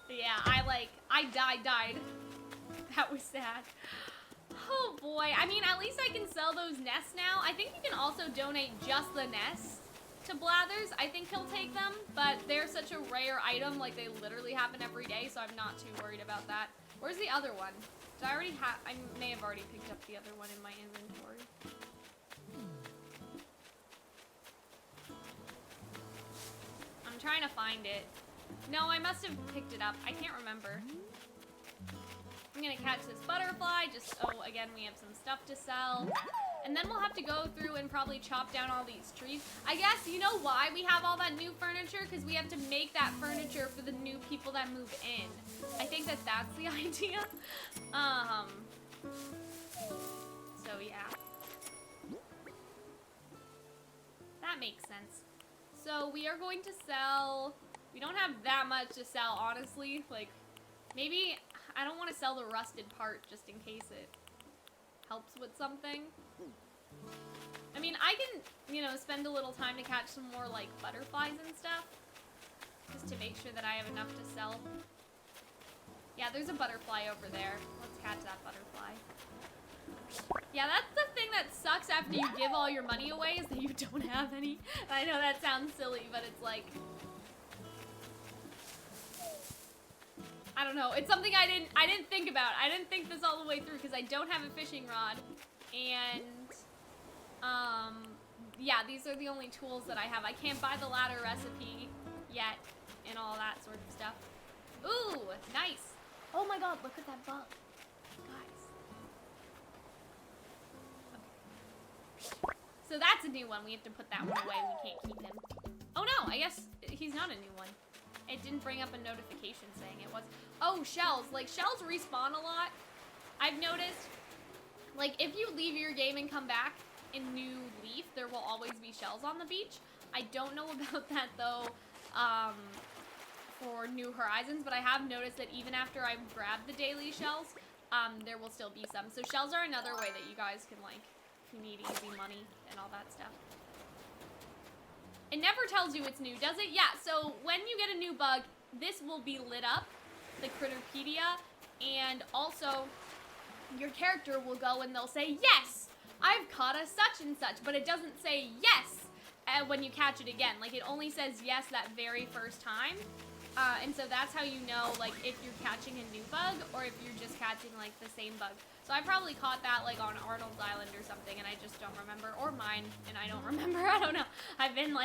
Yeah, I died. That was sad. Oh, boy. I mean, at least I can sell those nests now. I think you can also donate just the nests to Blathers. I think he'll take them, but they're such a rare item. Like, they literally happen every day, so I'm not too worried about that. Where's the other one? Did I already have... I may have already picked up the other one in my inventory. I'm trying to find it. No, I must have picked it up. I can't remember. I'm gonna catch this butterfly. Just, oh, again, we have some stuff to sell. And then we'll have to go through and probably chop down all these trees. I guess, you know why we have all that new furniture? Because we have to make that furniture for the new people that move in. I think that that's the idea. So, yeah. That makes sense. So, we are going to sell... We don't have that much to sell, honestly. Like, maybe... I don't want to sell the rusted part just in case it helps with something. I mean, I can, you know, spend a little time to catch some more, like, butterflies and stuff. Just to make sure that I have enough to sell. Yeah, there's a butterfly over there. Let's catch that butterfly. Yeah, that's the thing that sucks after you give all your money away is that you don't have any. I know that sounds silly, but it's like... I don't know. It's something I didn't think about. I didn't think this all the way through because I don't have a fishing rod. And, yeah, these are the only tools that I have. I can't buy the ladder recipe yet and all that sort of stuff. Ooh, nice. Oh my god, look at that bug. Guys. Okay. So that's a new one. We have to put that one away. We can't keep him. Oh no, I guess he's not a new one. It didn't bring up a notification saying it was. Oh, shells. Like, shells respawn a lot. I've noticed, like, if you leave your game and come back in New Leaf, there will always be shells on the beach. I don't know about that, though, for New Horizons, but I have noticed that even after I've grabbed the daily shells, there will still be some. So shells are another way that you guys can, like, if you need easy money and all that stuff. It never tells you it's new, does it? Yeah, so when you get a new bug, this will be lit up, the Critterpedia, and also your character will go and they'll say, yes, I've caught a such and such, but it doesn't say yes when you catch it again. Like, it only says yes that very first time. And so that's how you know, like, if you're catching a new bug or if you're just catching, like, the same bug. So I probably caught that, like, on Arnold's Island or something, and I just don't remember. Or mine, and I don't remember. I don't know. I've been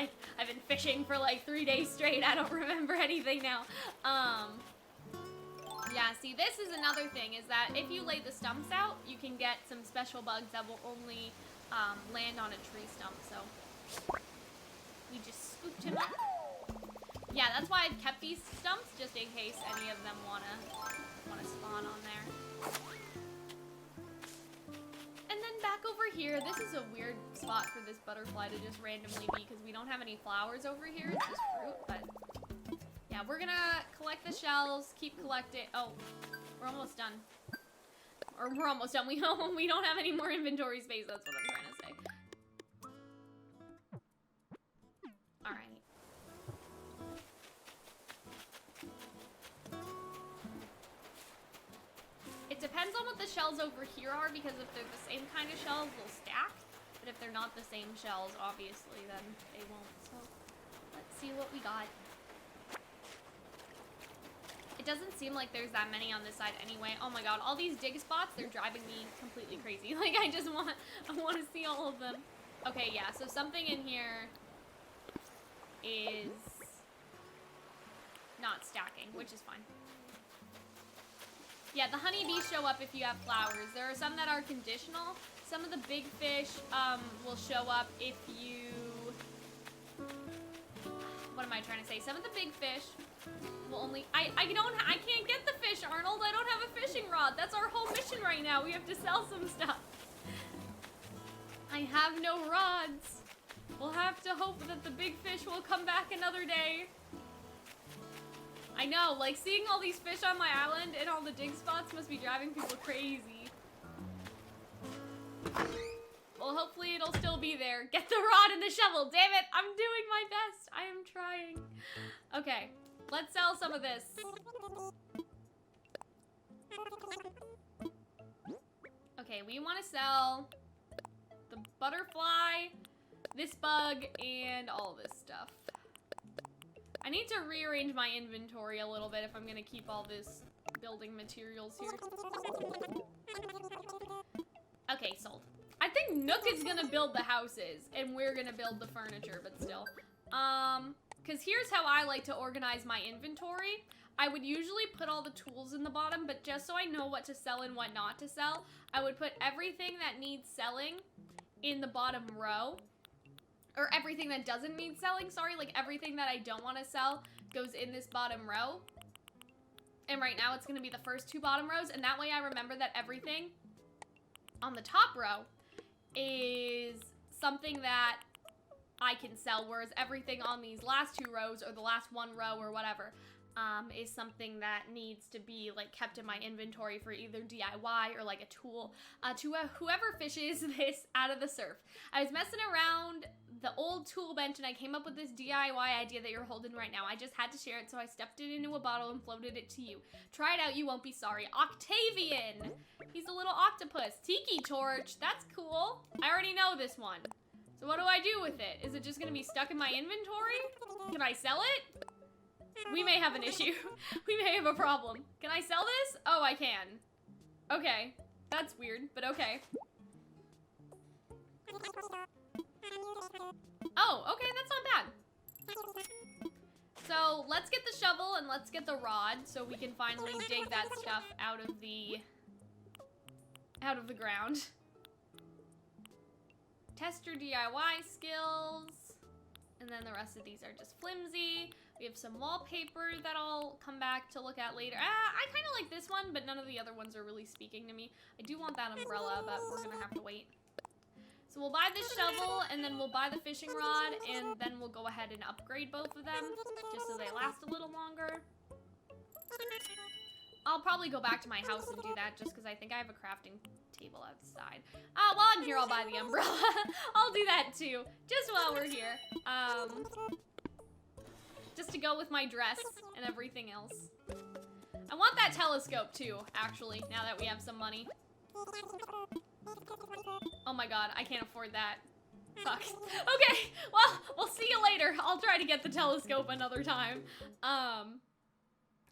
fishing for, like, 3 days straight. I don't remember anything now. Yeah, see, this is another thing, is that if you lay the stumps out, you can get some special bugs that will only land on a tree stump, so we just scooped him up. Yeah, that's why I've kept these stumps, just in case any of them wanna spawn on there. And then back over here, this is a weird spot for this butterfly to just randomly be, because we don't have any flowers over here, it's just fruit, but yeah, we're gonna collect the shells, keep collecting. Oh, we're almost done. Or we're almost done. We don't have any more inventory space, that's what I'm trying to say. Alright. It depends on what the shells over here are, because if they're the same kind of shells, they'll stack. But if they're not the same shells, obviously, then they won't. So, let's see what we got. It doesn't seem like there's that many on this side anyway. Oh my god, all these dig spots, they're driving me completely crazy. Like, I want to see all of them. Okay, yeah, so something in here is not stacking, which is fine. Yeah, the honeybees show up if you have flowers. There are some that are conditional. Some of the big fish will show up if you... What am I trying to say? Some of the big fish will only... I can't get the fish, Arnold. I don't have a fishing rod. That's our whole mission right now. We have to sell some stuff. I have no rods. We'll have to hope that the big fish will come back another day. I know, like, seeing all these fish on my island and all the dig spots must be driving people crazy. Well, hopefully it'll still be there. Get the rod and the shovel, damn it! I'm doing my best. I am trying. Okay, let's sell some of this. Okay, we want to sell the butterfly, this bug, and all this stuff. I need to rearrange my inventory a little bit if I'm gonna keep all this building materials here. Okay, sold. I think Nook is gonna build the houses, and we're gonna build the furniture, but still. Because here's how I like to organize my inventory. I would usually put all the tools in the bottom, but just so I know what to sell and what not to sell, I would put everything that needs selling in the bottom row. Or everything that doesn't need selling, sorry, like everything that I don't want to sell goes in this bottom row. And right now it's going to be the first two bottom rows, and that way I remember that everything on the top row is something that I can sell, whereas everything on these last two rows, or the last one row, or whatever, is something that needs to be, like, kept in my inventory for either DIY or, like, a tool to whoever fishes this out of the surf. I was messing around the old tool bench, and I came up with this DIY idea that you're holding right now. I just had to share it, so I stuffed it into a bottle and floated it to you. Try it out, you won't be sorry. Octavian! He's a little octopus. Tiki torch, that's cool. I already know this one. So what do I do with it? Is it just gonna be stuck in my inventory? Can I sell it? We may have an issue. We may have a problem. Can I sell this? Oh, I can. Okay. That's weird, but okay. Oh, okay, that's not bad. So, let's get the shovel and let's get the rod so we can finally dig that stuff out of the ground. Test your DIY skills. And then the rest of these are just flimsy. We have some wallpaper that I'll come back to look at later. I kind of like this one, but none of the other ones are really speaking to me. I do want that umbrella, but we're gonna have to wait. So we'll buy this shovel, and then we'll buy the fishing rod, and then we'll go ahead and upgrade both of them, just so they last a little longer. I'll probably go back to my house and do that, just because I think I have a crafting table outside. While I'm here, I'll buy the umbrella. I'll do that too, just while we're here. Just to go with my dress and everything else. I want that telescope too, actually, now that we have some money. Oh my god, I can't afford that. Fuck. Okay, well, we'll see you later. I'll try to get the telescope another time.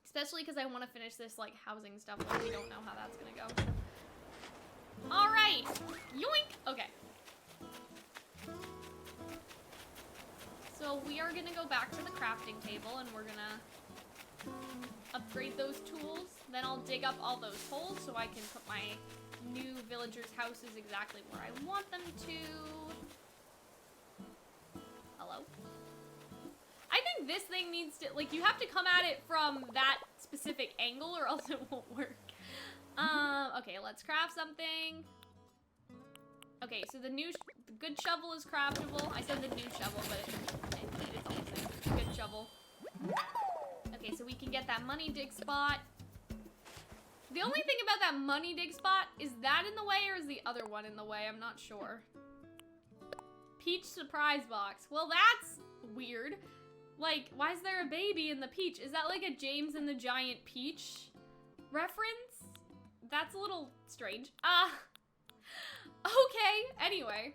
Especially because I want to finish this, like, housing stuff. Like, we don't know how that's gonna go. Alright. Yoink! Okay. So we are gonna go back to the crafting table, and we're gonna upgrade those tools. Then I'll dig up all those holes so I can put my new villagers' houses exactly where I want them to. Hello? I think this thing needs to, like, you have to come at it from that specific angle or else it won't work. Okay, let's craft something. Okay, so the good shovel is craftable. I said the new shovel, but it is all the same. Good shovel. Okay, so we can get that money dig spot. The only thing about that money dig spot, is that in the way or is the other one in the way? I'm not sure. Peach surprise box. Well, that's weird. Like, why is there a baby in the peach? Is that like a James and the Giant Peach reference? That's a little strange. Okay, anyway.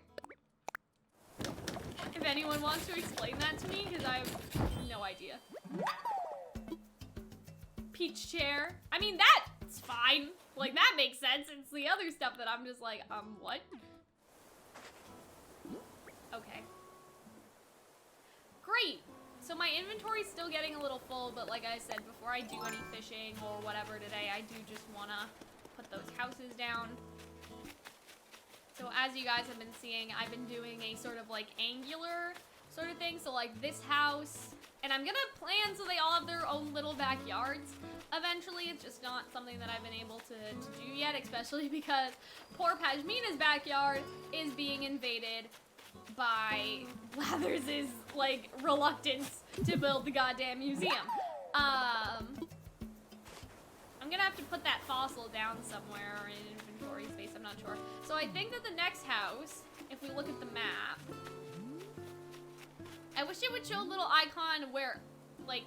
If anyone wants to explain that to me, because I have no idea. Peach chair. I mean, that's fine. Like, that makes sense. It's the other stuff that I'm just like, what? Okay. Great. So my inventory's still getting a little full, but like I said, before I do any fishing or whatever today, I do just want to put those houses down. So as you guys have been seeing, I've been doing a sort of like angular sort of thing. So like this house, and I'm gonna plan so they all have their own little backyards eventually. It's just not something that I've been able to do yet, especially because poor Pashmina's backyard is being invaded by Lathers's, like, reluctance to build the goddamn museum. I'm gonna have to put that fossil down somewhere or in inventory space, I'm not sure. So I think that the next house, if we look at the map, I wish it would show a little icon where, like,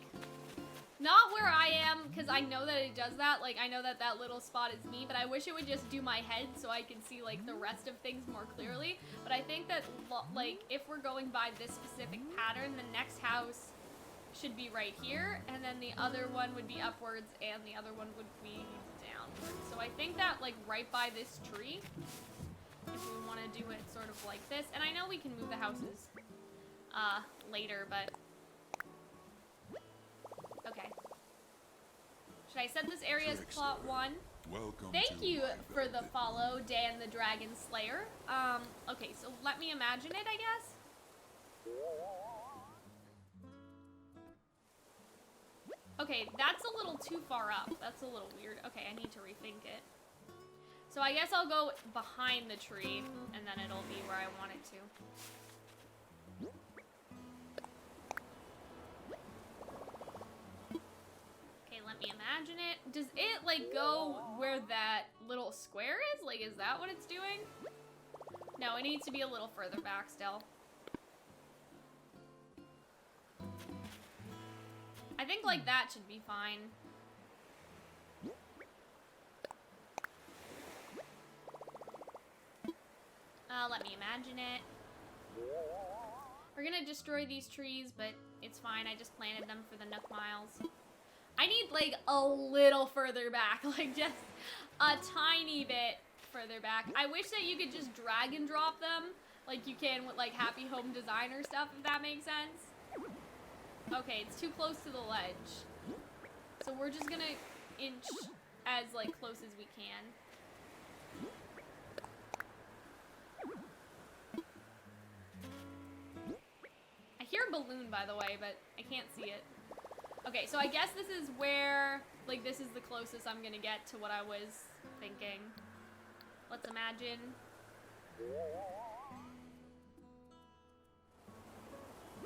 not where I am, because I know that it does that. Like, I know that that little spot is me, but I wish it would just do my head so I can see, like, the rest of things more clearly. But I think that, like, if we're going by this specific pattern, the next house should be right here, and then the other one would be upwards, and the other one would be downwards. So I think that, like, right by this tree, if we want to do it sort of like this, and I know we can move the houses later, but okay. Should I set this area as plot 1? Welcome. Thank you for the follow, Dan the Dragon Slayer. Okay, so let me imagine it, I guess. Okay, that's a little too far up. That's a little weird. Okay, I need to rethink it. So I guess I'll go behind the tree, and then it'll be where I want it to. Let me imagine it. Does it, like, go where that little square is? Like, is that what it's doing? No, it needs to be a little further back still. I think, like, that should be fine. Let me imagine it. We're gonna destroy these trees, but it's fine. I just planted them for the Nook Miles. I need, like, a little further back, like, just a tiny bit further back. I wish that you could just drag and drop them, like you can with, like, Happy Home Designer stuff, if that makes sense. Okay, it's too close to the ledge. So we're just gonna inch as, like, close as we can. I hear balloon, by the way, but I can't see it. Okay, so I guess this is where, like, this is the closest I'm gonna get to what I was thinking. Let's imagine.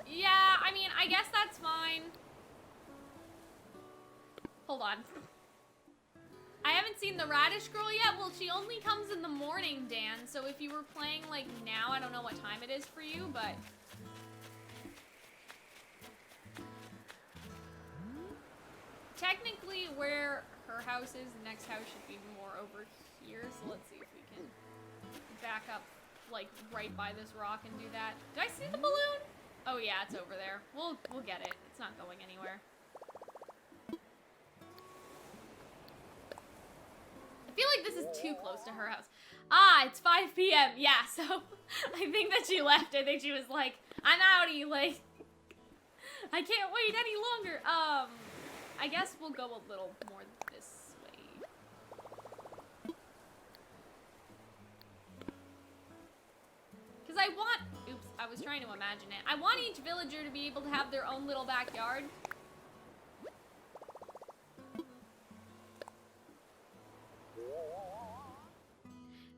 Yeah, I mean, I guess that's fine. Hold on. I haven't seen the Radish Girl yet. Well, she only comes in the morning, Dan. So if you were playing, like, now, I don't know what time it is for you, but... Technically, where her house is, the next house should be more over here. So let's see if we can back up, like, right by this rock and do that. Did I see the balloon? Oh, yeah, it's over there. We'll get it. It's not going anywhere. I feel like this is too close to her house. Ah, it's 5 p.m. Yeah, so I think that she left. I think she was like, I'm outie, like, I can't wait any longer. I guess we'll go a little more this way. Because I want, oops, I was trying to imagine it. I want each villager to be able to have their own little backyard.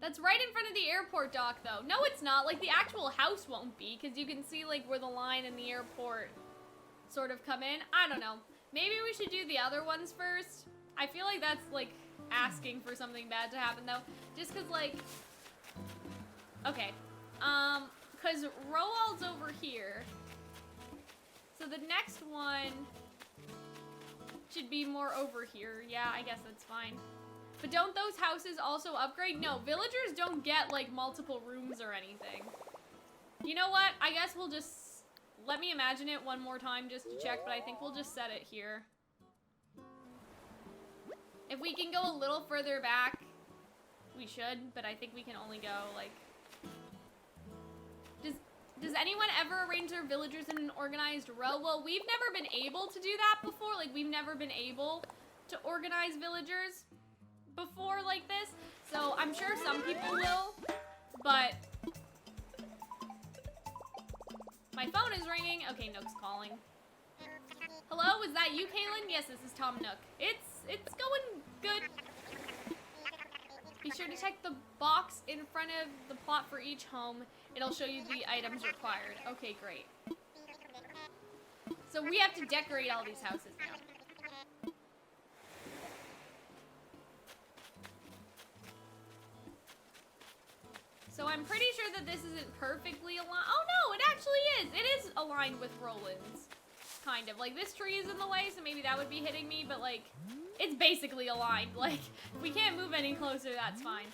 That's right in front of the airport dock, though. No, it's not. Like, the actual house won't be, because you can see, like, where the line and the airport sort of come in. I don't know. Maybe we should do the other ones first. I feel like that's, like, asking for something bad to happen, though. Just because, like... Okay. Because Roald's over here. So the next one should be more over here. Yeah, I guess that's fine. But don't those houses also upgrade? No, villagers don't get, like, multiple rooms or anything. You know what? I guess we'll just... Let me imagine it one more time just to check, but I think we'll just set it here. If we can go a little further back, we should, but I think we can only go, like... Does anyone ever arrange their villagers in an organized row? Well, we've never been able to do that before. Like, we've never been able to organize villagers before like this, so I'm sure some people will, but my phone is ringing. Okay, Nook's calling. Hello, is that you, Kaylin? Yes, this is Tom Nook. It's going good. Be sure to check the box in front of the plot for each home. It'll show you the items required. Okay, great. So we have to decorate all these houses now. So I'm pretty sure that this isn't perfectly aligned. Oh no, it actually is. It is aligned with Roland's. Kind of. Like, this tree is in the way, so maybe that would be hitting me, but, like, it's basically aligned. Like, if we can't move any closer, that's fine.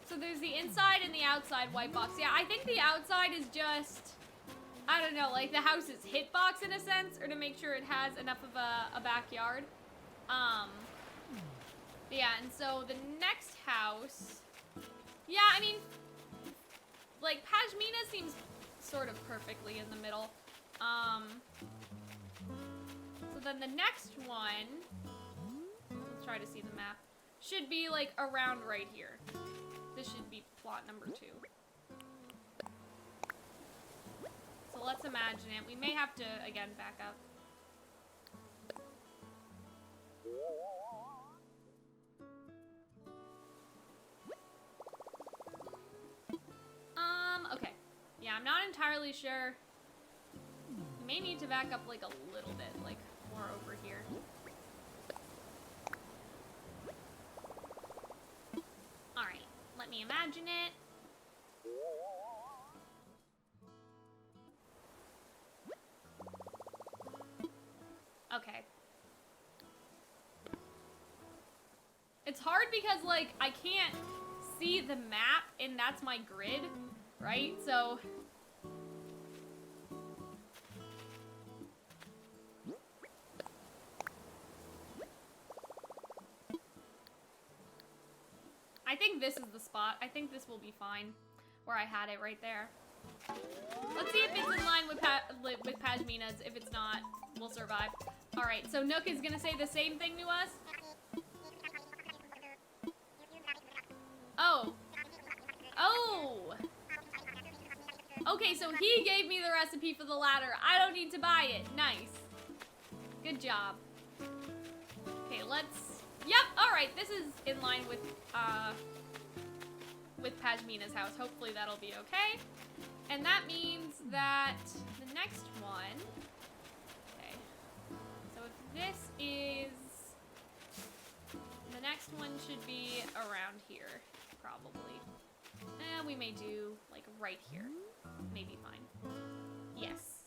So there's the inside and the outside white box. Yeah, I think the outside is just, I don't know, like, the house's hitbox in a sense, or to make sure it has enough of a backyard. Yeah, and so the next house, yeah, I mean, like, Pashmina seems sort of perfectly in the middle. So then the next one, let's try to see the map, should be, like, around right here. This should be plot number 2. So let's imagine it. We may have to, again, back up. Okay. Yeah, I'm not entirely sure. We may need to back up, like, a little bit, like, more over here. Alright, let me imagine it. Okay. It's hard because, like, I can't see the map, and that's my grid, right? So... I think this is the spot. I think this will be fine, where I had it right there. Let's see if it's in line with Pashmina's. If it's not, we'll survive. Alright, so Nook is gonna say the same thing to us. Oh. Oh! Okay, Okay, so he gave me the recipe for the ladder. I don't need to buy it. Nice. Good job. Okay, let's... Yep, alright, this is in line with Pashmina's house. Hopefully that'll be okay. And that means that the next one... Okay. So if this is... The next one should be around here, probably. And we may do, like, right here. Maybe fine. Yes.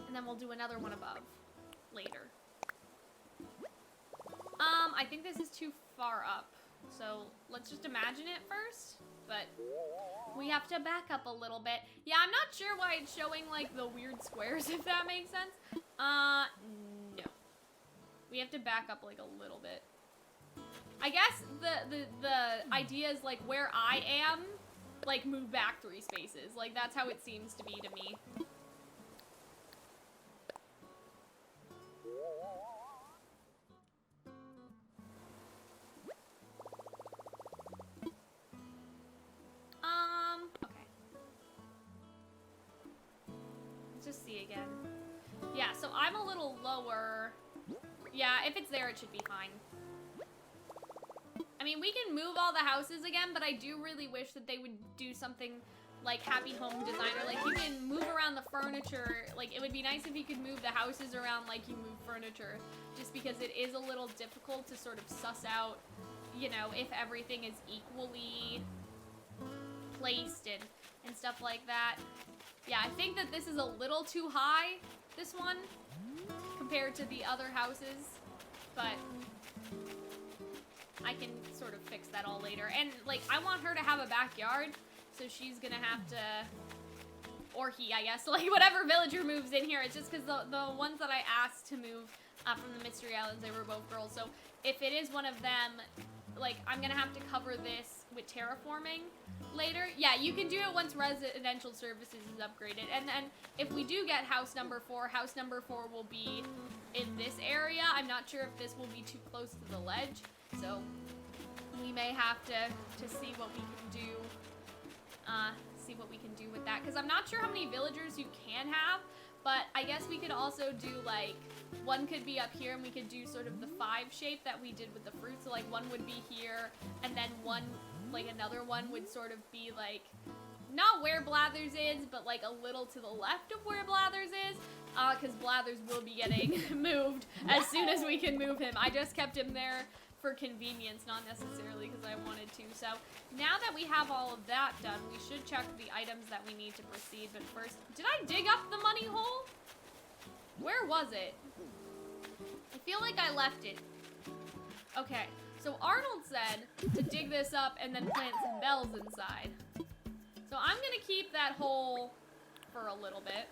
And then we'll do another one above later. I think this is too far up. So let's just imagine it first. But we have to back up a little bit. Yeah, I'm not sure why it's showing, like, the weird squares, if that makes sense. No. We have to back up, like, a little bit. I guess the idea is, like, where I am, like, move back 3 spaces. Like, that's how it seems to be to me. Okay. Let's just see again. Yeah, so I'm a little lower. Yeah, if it's there, it should be fine. I mean, we can move all the houses again, but I do really wish that they would do something like Happy Home Designer. Like, you can move around the furniture. Like, it would be nice if you could move the houses around like you move furniture. Just because it is a little difficult to sort of suss out, you know, if everything is equally placed and stuff like that. Yeah, I think that this is a little too high, this one, compared to the other houses. But I can sort of fix that all later. And, like, I want her to have a backyard, so she's gonna have to, or he, I guess, like, whatever villager moves in here. It's just because the ones that I asked to move from the Mystery Islands, they were both girls. So if it is one of them, like, I'm gonna have to cover this with terraforming later. Yeah, you can do it once residential services is upgraded. And then if we do get house number 4 will be in this area. I'm not sure if this will be too close to the ledge. So we may have to see what we can do. See what we can do with that. Because I'm not sure how many villagers you can have. But I guess we could also do, like, one could be up here and we could do sort of the 5 shape that we did with the fruit. So, like, one would be here and then one, like, another one would sort of be, like, not where Blathers is, but, like, a little to the left of where Blathers is. Because Blathers will be getting moved as soon as we can move him. I just kept him there for convenience, not necessarily because I wanted to. So now that we have all of that done, we should check the items that we need to proceed. But first, did I dig up the money hole? Where was it? I feel like I left it. Okay, so Arnold said to dig this up and then plant some bells inside. So I'm gonna keep that hole for a little bit.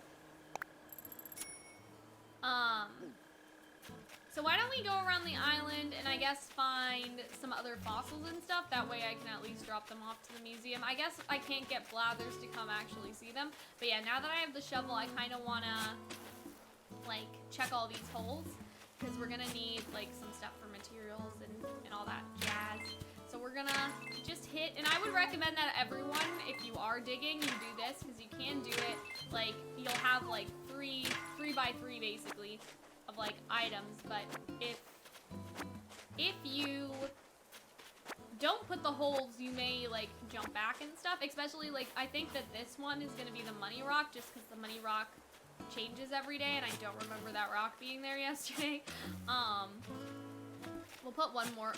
So why don't we go around the island and I guess find some other fossils and stuff. That way I can at least drop them off to the museum. I guess I can't get Blathers to come actually see them. But yeah, now that I have the shovel, I kind of want to, like, check all these holes. Because we're going to need, like, some stuff for materials and all that jazz. So we're going to just hit, and I would recommend that everyone, if you are digging, you do this. Because you can do it, like, you'll have, like, 3 by 3 basically of, like, items. But if you don't put the holes, you may, like, jump back and stuff. Especially, like, I think that this one is going to be the money rock, just because the money rock changes every day, and I don't remember that rock being there yesterday. We'll put one more.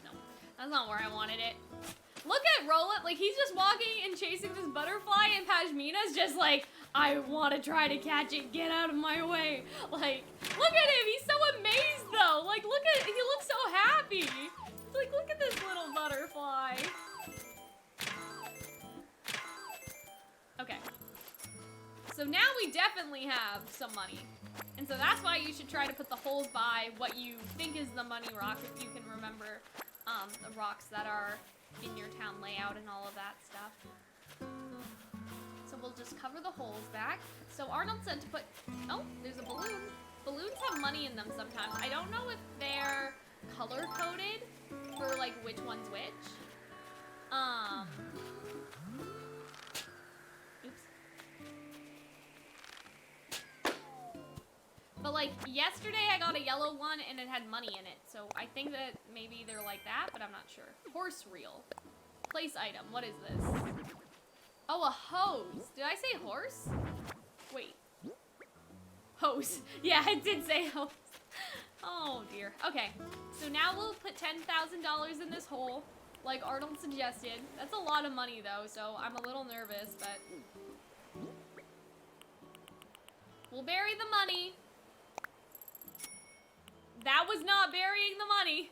No, that's not where I wanted it. Look at Roland, like, he's just walking and chasing this butterfly, and Pashmina's just like, I want to try to catch it, get out of my way. Like, look at him, he's so amazed, though. Like, look at, he looks so happy. Like, look at this little butterfly. Okay. So now we definitely have some money. And so that's why you should try to put the holes by what you think is the money rock, if you can remember the rocks that are in your town layout and all of that stuff. So we'll just cover the holes back. So Arnold said to put, oh, there's a balloon. Balloons have money in them sometimes. I don't know if they're color-coded for, like, which one's which. Oops. But like yesterday I got a yellow one and it had money in it. So I think that maybe they're like that, but I'm not sure. Horse reel. Place item. What is this? Oh, a hose. Did I say horse? Wait. Hose. Yeah, I did say hose. Oh dear. Okay. So now we'll put $10,000 in this hole, like Arnold suggested. That's a lot of money though, so I'm a little nervous, but we'll bury the money. That was not burying the money.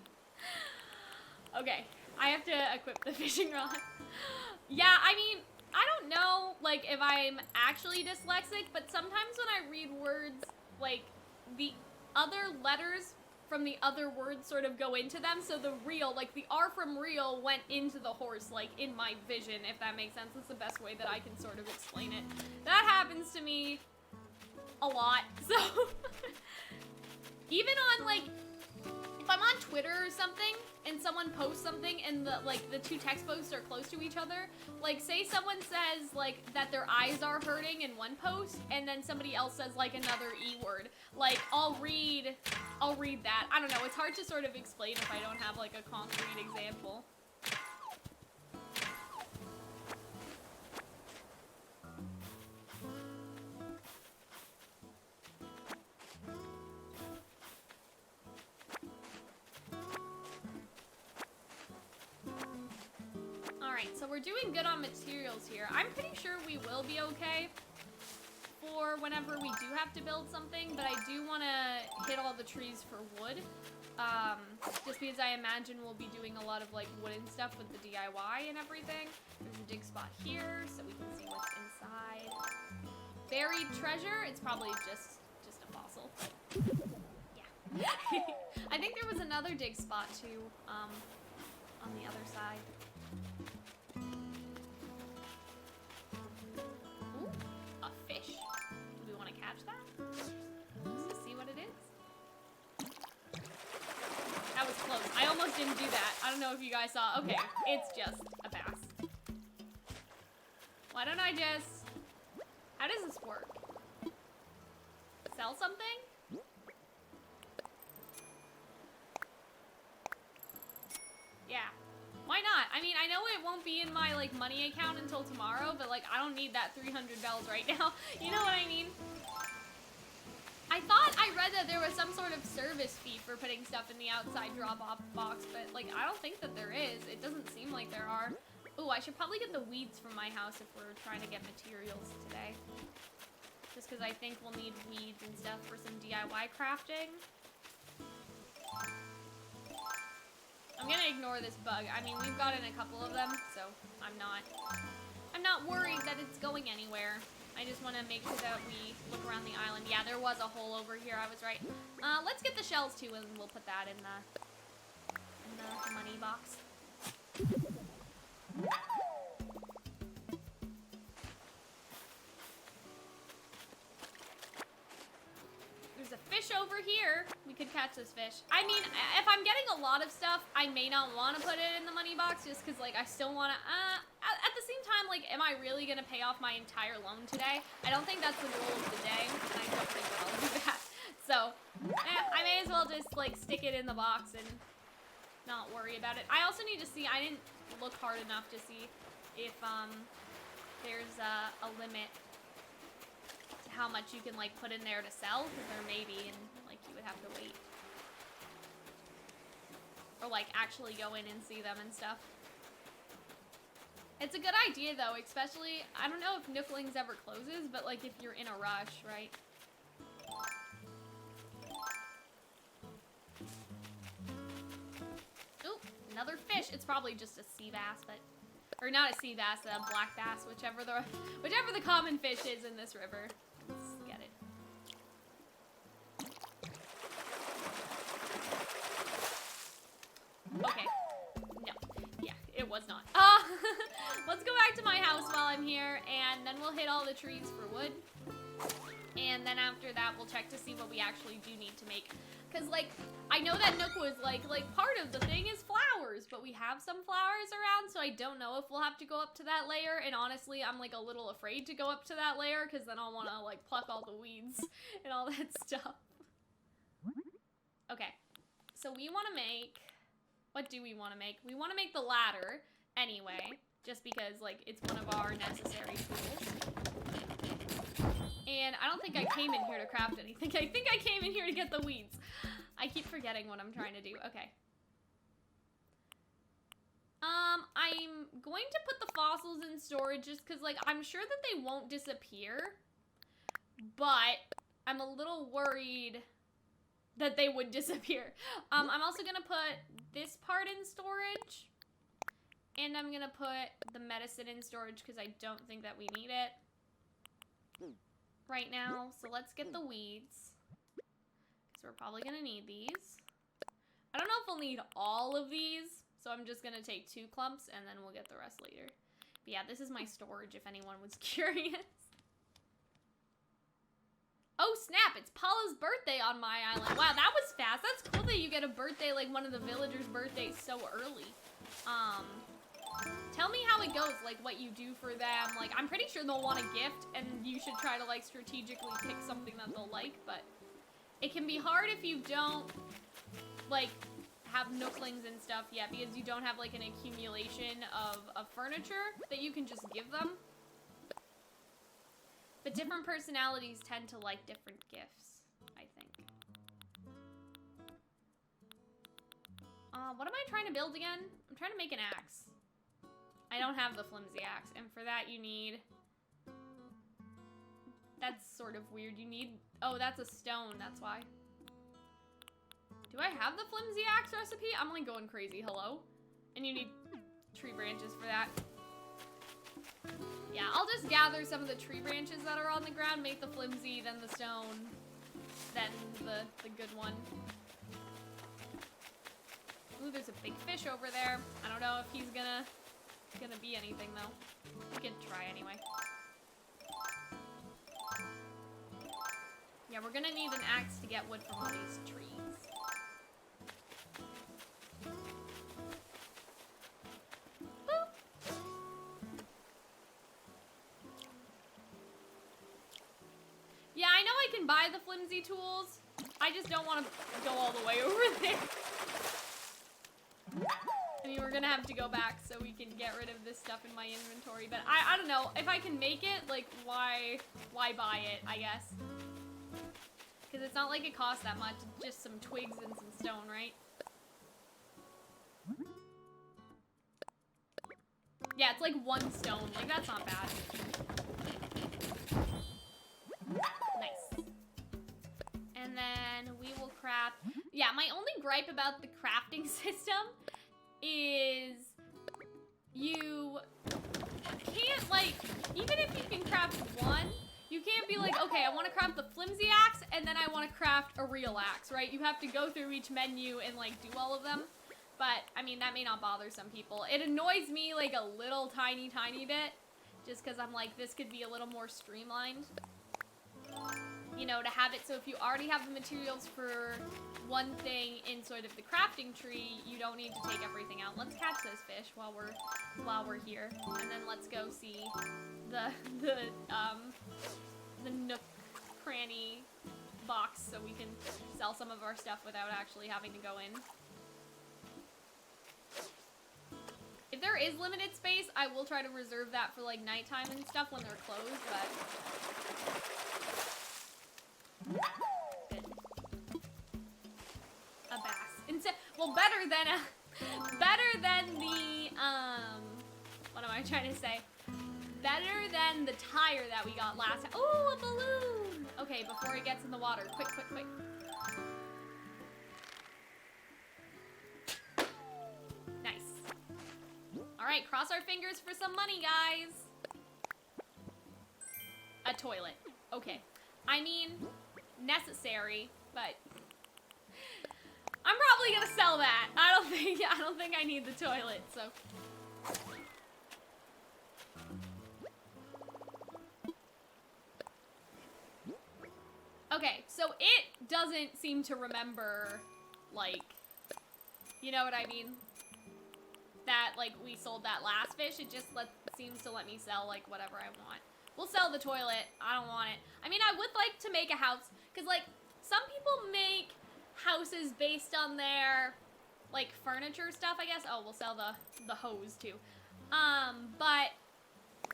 Okay, I have to equip the fishing rod. Yeah, I mean, I don't know, like, if I'm actually dyslexic, but sometimes when I read words, like, the other letters from the other words sort of go into them, so the real, like, the R from real went into the horse, like, in my vision, if that makes sense. That's the best way that I can sort of explain it. That happens to me a lot, so... Even on, like, if I'm on Twitter or something, and someone posts something, and the two text posts are close to each other, like, say someone says, like, that their eyes are hurting in one post, and then somebody else says, like, another E word. Like, I'll read that. I don't know, it's hard to sort of explain if I don't have, like, a concrete example. Alright, so we're doing good on materials here. I'm pretty sure we will be okay for whenever we do have to build something, but I do want to hit all the trees for wood. Just because I imagine we'll be doing a lot of like wooden stuff with the DIY and everything. There's a dig spot here so we can see what's inside. Buried treasure, it's probably just a fossil. Yeah. I think there was another dig spot too, on the other side. Ooh, a fish. Do we want to catch that? Just to see what it is? That was close. I almost didn't do that. I don't know if you guys saw. Okay, it's just a bass. Why don't I just... How does this work? Sell something? Yeah. Why not? I mean, I know it won't be in my, like, money account until tomorrow, but, like, I don't need that 300 bells right now. You know what I mean? I thought I read that there was some sort of service fee for putting stuff in the outside drop-off box, but, like, I don't think that there is. It doesn't seem like there are. Ooh, I should probably get the weeds from my house if we're trying to get materials today. Just because I think we'll need weeds and stuff for some DIY crafting. I'm gonna ignore this bug. I mean, we've gotten a couple of them, so I'm not worried that it's going anywhere. I just want to make sure that we look around the island. Yeah, there was a hole over here. I was right. Let's get the shells too, and we'll put that in the money box. There's a fish over here. We could catch this fish. I mean, if I'm getting a lot of stuff, I may not want to put it in the money box just because, like, I still want to, at the same time, like, am I really going to pay off my entire loan today? I don't think that's the goal of the day, and I don't think that I'll do that. So, I may as well just, like, stick it in the box and not worry about it. I also need to see, I didn't look hard enough to see if, there's a limit to how much you can, like, put in there to sell, because there may be, and, like, you would have to wait. Or, like, actually go in and see them and stuff. It's a good idea, though, especially, I don't know if Nooklings ever closes, but, like, if you're in a rush, right? Ooh, another fish. It's probably just a sea bass, but... Or not a sea bass, a black bass, whichever the common fish is in this river. Let's get it. Okay. No. Yeah, it was not. Let's go back to my house while I'm here, and then we'll hit all the trees for wood. And then after that, we'll check to see what we actually do need to make. Because, like, I know that Nook was, like, part of the thing is flowers, but we have some flowers around, so I don't know if we'll have to go up to that layer. And honestly, I'm, like, a little afraid to go up to that layer, because then I'll want to, like, pluck all the weeds and all that stuff. Okay. So we want to make... What do we want to make? We want to make the ladder anyway. Just because, like, it's one of our necessary tools. And I don't think I came in here to craft anything. I think I came in here to get the weeds. I keep forgetting what I'm trying to do. Okay. I'm going to put the fossils in storage just because, like, I'm sure that they won't disappear. But I'm a little worried that they would disappear. I'm also going to put this part in storage. And I'm going to put the medicine in storage because I don't think that we need it right now. So let's get the weeds. Because we're probably going to need these. I don't know if we'll need all of these. So I'm just going to take 2 clumps and then we'll get the rest later. But yeah, this is my storage if anyone was curious. Oh snap, it's Paula's birthday on my island. Wow, that was fast. That's cool that you get a birthday, like one of the villagers' birthdays so early. Tell me how it goes, like what you do for them. Like, I'm pretty sure they'll want a gift and you should try to like strategically pick something that they'll like, but it can be hard if you don't like have nooklings and stuff yet because you don't have like an accumulation of furniture that you can just give them. But different personalities tend to like different gifts, I think. What am I trying to build again? I'm trying to make an axe. I don't have the flimsy axe, and for that you need... That's sort of weird. You need... Oh, that's a stone, that's why. Do I have the flimsy axe recipe? I'm like going crazy, hello? And you need tree branches for that. Yeah, I'll just gather some of the tree branches that are on the ground, make the flimsy, then the stone, then the good one. Ooh, there's a big fish over there. I don't know if he's gonna be anything though. We can try anyway. Yeah, we're gonna need an axe to get wood from all these trees. Yeah, I know I can buy the flimsy tools. I just don't want to go all the way over there. I mean, we're gonna have to go back so we can get rid of this stuff in my inventory. But I don't know. If I can make it, like, why buy it, I guess? Because it's not like it costs that much. It's just some twigs and some stone, right? Yeah, it's like 1 stone. Like, that's not bad. Nice. And then we will craft... Yeah, my only gripe about the crafting system is you can't, like, even if you can craft 1, you can't be like, okay, I want to craft the flimsy axe, and then I want to craft a real axe, right? You have to go through each menu and, like, do all of them. But, I mean, that may not bother some people. It annoys me, like, a little tiny bit, just because I'm like, this could be a little more streamlined. You know, to have it so if you already have the materials for one thing in sort of the crafting tree, you don't need to take everything out. Let's catch those fish while we're here, and then let's go see the nook cranny box so we can sell some of our stuff without actually having to go in. If there is limited space, I will try to reserve that for like nighttime and stuff when they're closed, but good. A bass. Well, better than the, what am I trying to say? Better than the tire that we got last time. Oh, a balloon! Okay, before it gets in the water. Quick. Nice. Alright, cross our fingers for some money, guys. A toilet. Okay. I mean, necessary, but I'm probably gonna sell that. I don't think I need the toilet, so. Okay, so it doesn't seem to remember, like, you know what I mean? That, like, we sold that last fish, it just seems to let me sell, like, whatever I want. We'll sell the toilet. I don't want it. I mean, I would like to make a house, because, like, some people make houses based on their, like, furniture stuff, I guess. Oh, we'll sell the hose, too. But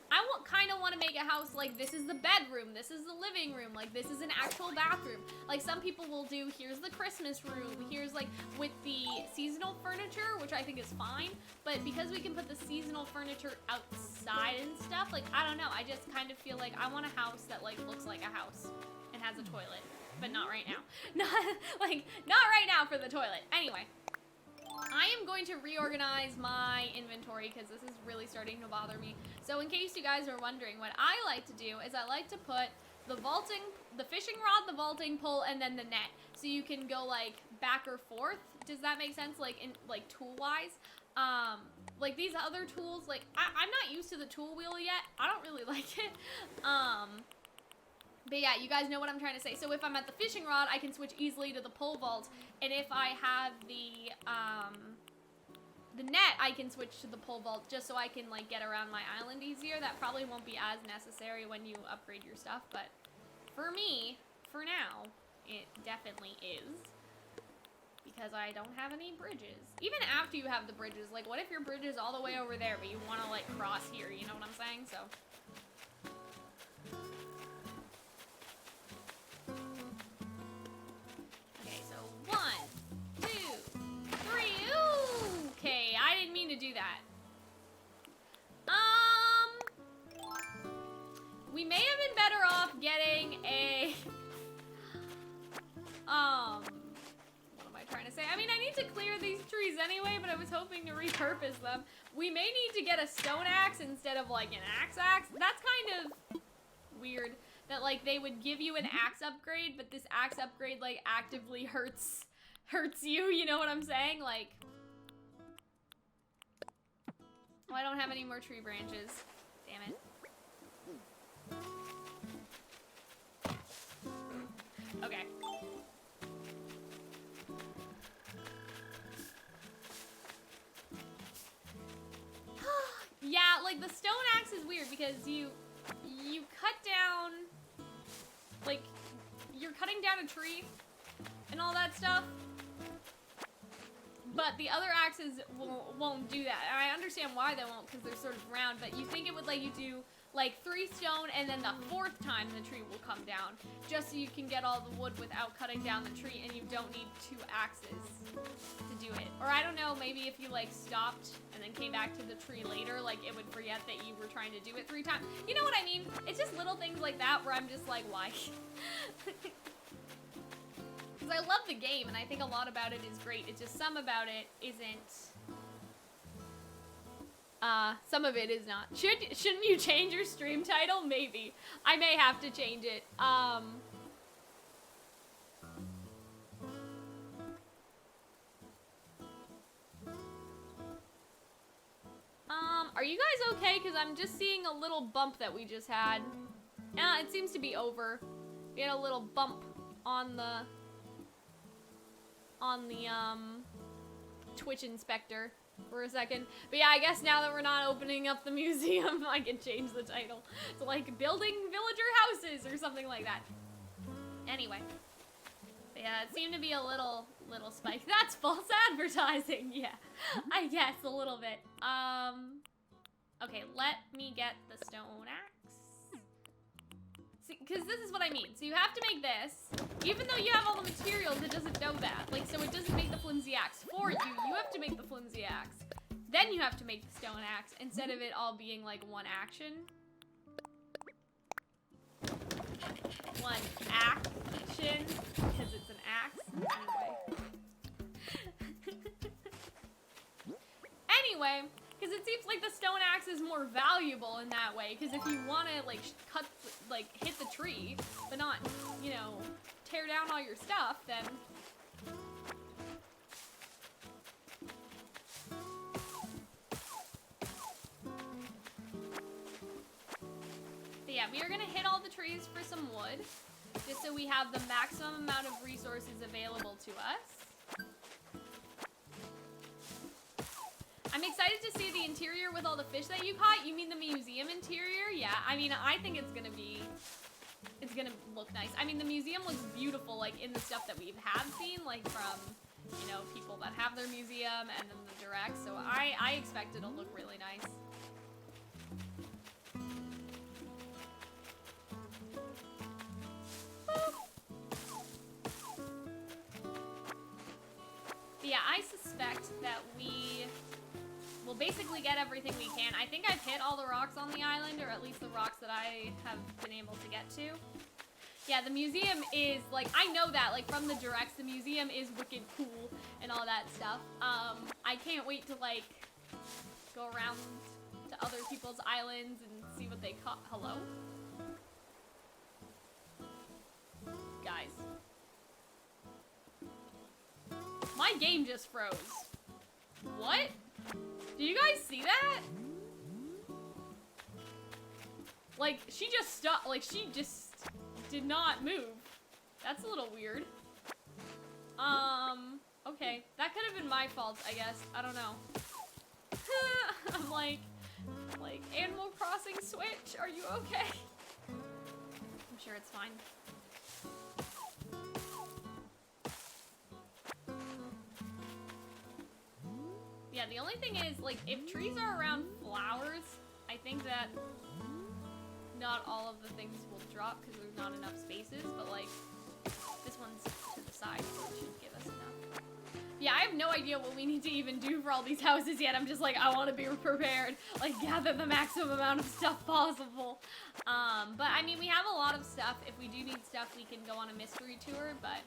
I kind of want to make a house like this is the bedroom, this is the living room, like this is an actual bathroom. Like some people will do, here's the Christmas room, here's like with the seasonal furniture, which I think is fine. But because we can put the seasonal furniture outside and stuff, like I don't know, I just kind of feel like I want a house that like looks like a house and has a toilet, but not right now. Not right now for the toilet. Anyway. I am going to reorganize my inventory because this is really starting to bother me. So in case you guys are wondering, what I like to do is I like to put the fishing rod, the vaulting pole, and then the net. So you can go like back or forth. Does that make sense? Like in tool-wise? Like these other tools, like I'm not used to the tool wheel yet. I don't really like it. But yeah, you guys know what I'm trying to say. So if I'm at the fishing rod, I can switch easily to the pole vault. And if I have the net, I can switch to the pole vault just so I can like get around my island easier. That probably won't be as necessary when you upgrade your stuff. But for me, for now, it definitely is. Because I don't have any bridges. Even after you have the bridges, like what if your bridge is all the way over there, but you want to like cross here, you know what I'm saying? So... to do that. We may have been better off getting a what am I trying to say? I mean, I need to clear these trees anyway, but I was hoping to repurpose them. We may need to get a stone axe instead of like an axe. That's kind of weird that like they would give you an axe upgrade, but this axe upgrade like actively hurts you, you know what I'm saying? Like, oh, I don't have any more tree branches. Damn it. Okay. Yeah, like the stone axe is weird because you cut down, like, you're cutting down a tree and all that stuff. But the other axes won't do that. And I understand why they won't, because they're sort of round, but you think it would let you do like 3 stone and then the 4th time the tree will come down, just so you can get all the wood without cutting down the tree and you don't need 2 axes to do it. Or I don't know, maybe if you like stopped and then came back to the tree later, like it would forget that you were trying to do it 3 times. You know what I mean? It's just little things like that where I'm just like, why? Because I love the game, and I think a lot about it is great. It's just some about it isn't. Some of it is not. Shouldn't you change your stream title? Maybe. I may have to change it. Are you guys okay? Because I'm just seeing a little bump that we just had. It seems to be over. We had a little bump on the Twitch inspector for a second. But yeah, I guess now that we're not opening up the museum, I can change the title to like building villager houses or something like that. Anyway. But yeah, it seemed to be a little spike. That's false advertising. Yeah, I guess a little bit. Okay, let me get the stone axe. Because this is what I mean. So you have to make this. Even though you have all the materials, it doesn't know that. Like, so it doesn't make the flimsy axe for you. You have to make the flimsy axe. Then you have to make the stone axe, instead of it all being, like, one action. One action. Because it's an axe. Anyway. Because it seems like the stone axe is more valuable in that way. Because if you want to, like, hit the tree, but not, you know, tear down all your stuff, then... But yeah, we are going to hit all the trees for some wood. Just so we have the maximum amount of resources available to us. I'm excited to see the interior with all the fish that you caught. You mean the museum interior? Yeah, I mean, I think it's gonna be it's gonna look nice. I mean, the museum looks beautiful, like, in the stuff that we have seen, like, from, you know, people that have their museum and then the direct, so I expect it'll look really nice. But yeah, I suspect that we will basically get everything we can. I think I've hit all the rocks on the island, or at least the rocks that I have been able to get to. Yeah, the museum is, like, I know that, like, from the directs, the museum is wicked cool and all that stuff. I can't wait to, like, go around to other people's islands and see what they caught. Hello? Guys. My game just froze. What? Did you guys see that? Like, she just stopped, like, she just did not move. That's a little weird. Okay. That could have been my fault, I guess. I don't know. I'm like, Animal Crossing Switch, are you okay? I'm sure it's fine. Yeah, the only thing is, like, if trees are around flowers, I think that not all of the things will drop because there's not enough spaces, but, like, this one's to the side, so it should give us enough. Yeah, I have no idea what we need to even do for all these houses yet. I'm just like, I want to be prepared. Like, gather the maximum amount of stuff possible. But, I mean, we have a lot of stuff. If we do need stuff, we can go on a mystery tour, but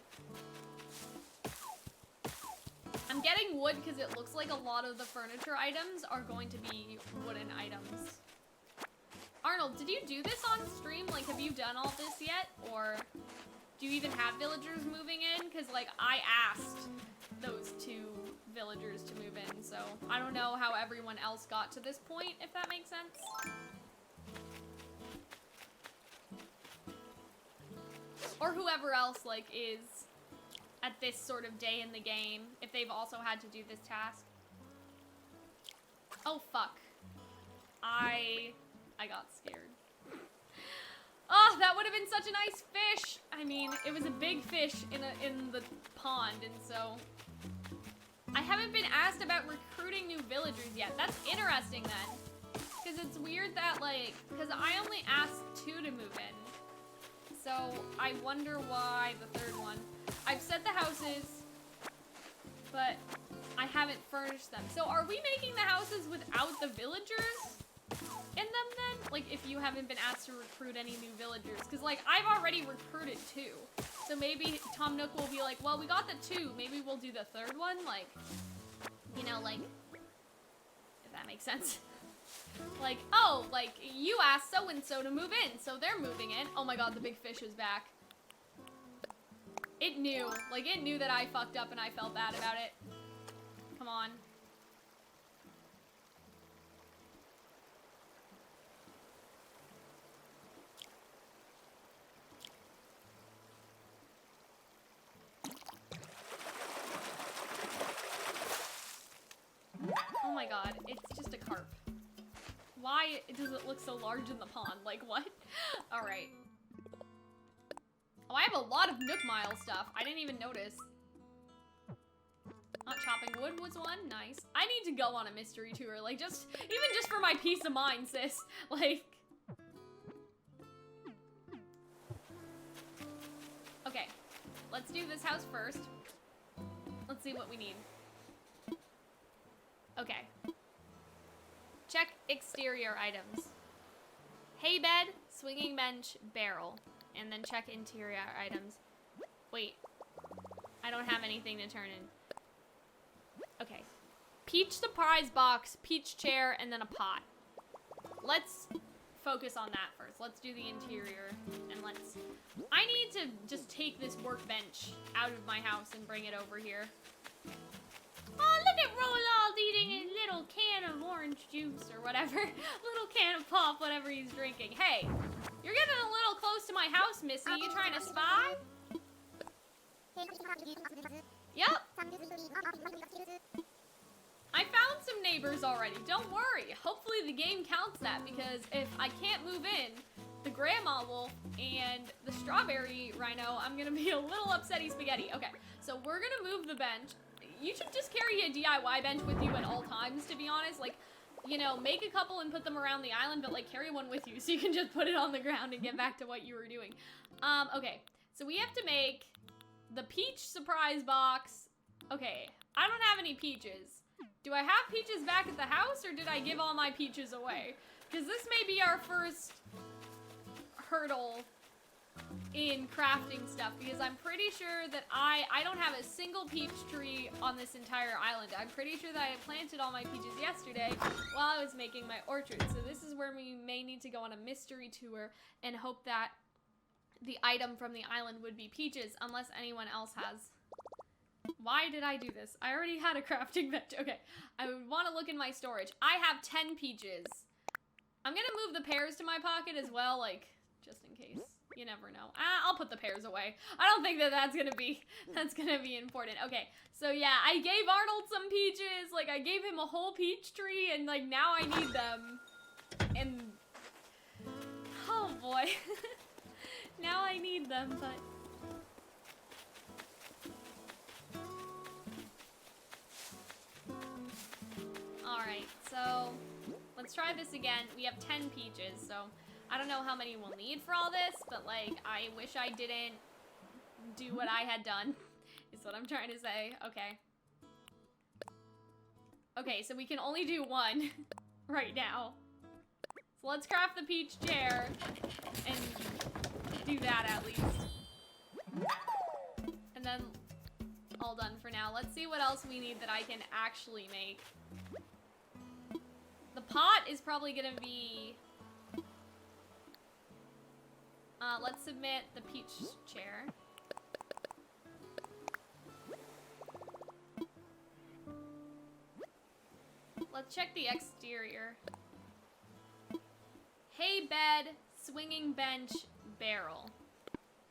I'm getting wood because it looks like a lot of the furniture items are going to be wooden items. Arnold, did you do this on stream? Like, have you done all this yet? Or do you even have villagers moving in? Because, like, I asked those 2 villagers to move in, so I don't know how everyone else got to this point, if that makes sense. Or whoever else, like, is at this sort of day in the game, if they've also had to do this task. Oh, fuck. I got scared. Oh, that would have been such a nice fish. I mean, it was a big fish in the pond, and so I haven't been asked about recruiting new villagers yet. That's interesting then, because it's weird that, like, because I only asked 2 to move in, so I wonder why the 3rd one. I've set the houses, but I haven't furnished them. So are we making the houses without the villagers in them then? Like, if you haven't been asked to recruit any new villagers. Because, like, I've already recruited 2. So maybe Tom Nook will be like, well, we got the 2. Maybe we'll do the 3rd one. Like, you know, like, if that makes sense. Like, oh, like, you asked so-and-so to move in, so they're moving in. Oh my god, the big fish is back. It knew. Like, it knew that I fucked up and I felt bad about it. Come on. Oh my god, it's just a carp. Why does it look so large in the pond? Like, what? Alright. Oh, I have a lot of Nook Mile stuff. I didn't even notice. Not chopping wood was one. Nice. I need to go on a mystery tour. Like, just, even just for my peace of mind, sis. Like. Okay. Let's do this house first. Let's see what we need. Okay. Check exterior items. Hay bed, swinging bench, barrel. And then check interior items. Wait. I don't have anything to turn in. Okay. Peach surprise box, peach chair, and then a pot. Let's focus on that first. Let's do the interior. And let's... I need to just take this workbench out of my house and bring it over here. Oh, look at Roland eating a little can of orange juice or whatever. Little can of pop, whatever he's drinking. Hey, you're getting a little close to my house, Missy. You trying to spy? Yep. I found some neighbors already. Don't worry. Hopefully the game counts that, because if I can't move in, the grandma wolf and the strawberry rhino, I'm gonna be a little upsetty spaghetti. Okay, so we're gonna move the bench. You should just carry a DIY bench with you at all times, to be honest. Like, you know, make a couple and put them around the island, but like carry one with you so you can just put it on the ground and get back to what you were doing. Okay, so we have to make the peach surprise box. Okay, I don't have any peaches. Do I have peaches back at the house, or did I give all my peaches away? Because this may be our first hurdle in crafting stuff, because I'm pretty sure that I don't have a single peach tree on this entire island. I'm pretty sure that I planted all my peaches yesterday while I was making my orchard. So this is where we may need to go on a mystery tour and hope that the item from the island would be peaches, unless anyone else has. Why did I do this? I already had a crafting bench. Okay, I would want to look in my storage. I have 10 peaches. I'm gonna move the pears to my pocket as well, like, just in case. You never know. I'll put the pears away. I don't think that that's gonna be important. Okay, so yeah, I gave Arnold some peaches. Like, I gave him a whole peach tree, and like, now I need them. And, oh boy. Now I need them, but... Alright, so let's try this again. We have 10 peaches, so I don't know how many we'll need for all this, but like, I wish I didn't do what I had done, is what I'm trying to say. Okay. Okay, so we can only do one right now. So let's craft the peach chair and do that at least. And then all done for now. Let's see what else we need that I can actually make. The pot is probably gonna be... let's submit the peach chair. Let's check the exterior. Hay bed, swinging bench, barrel.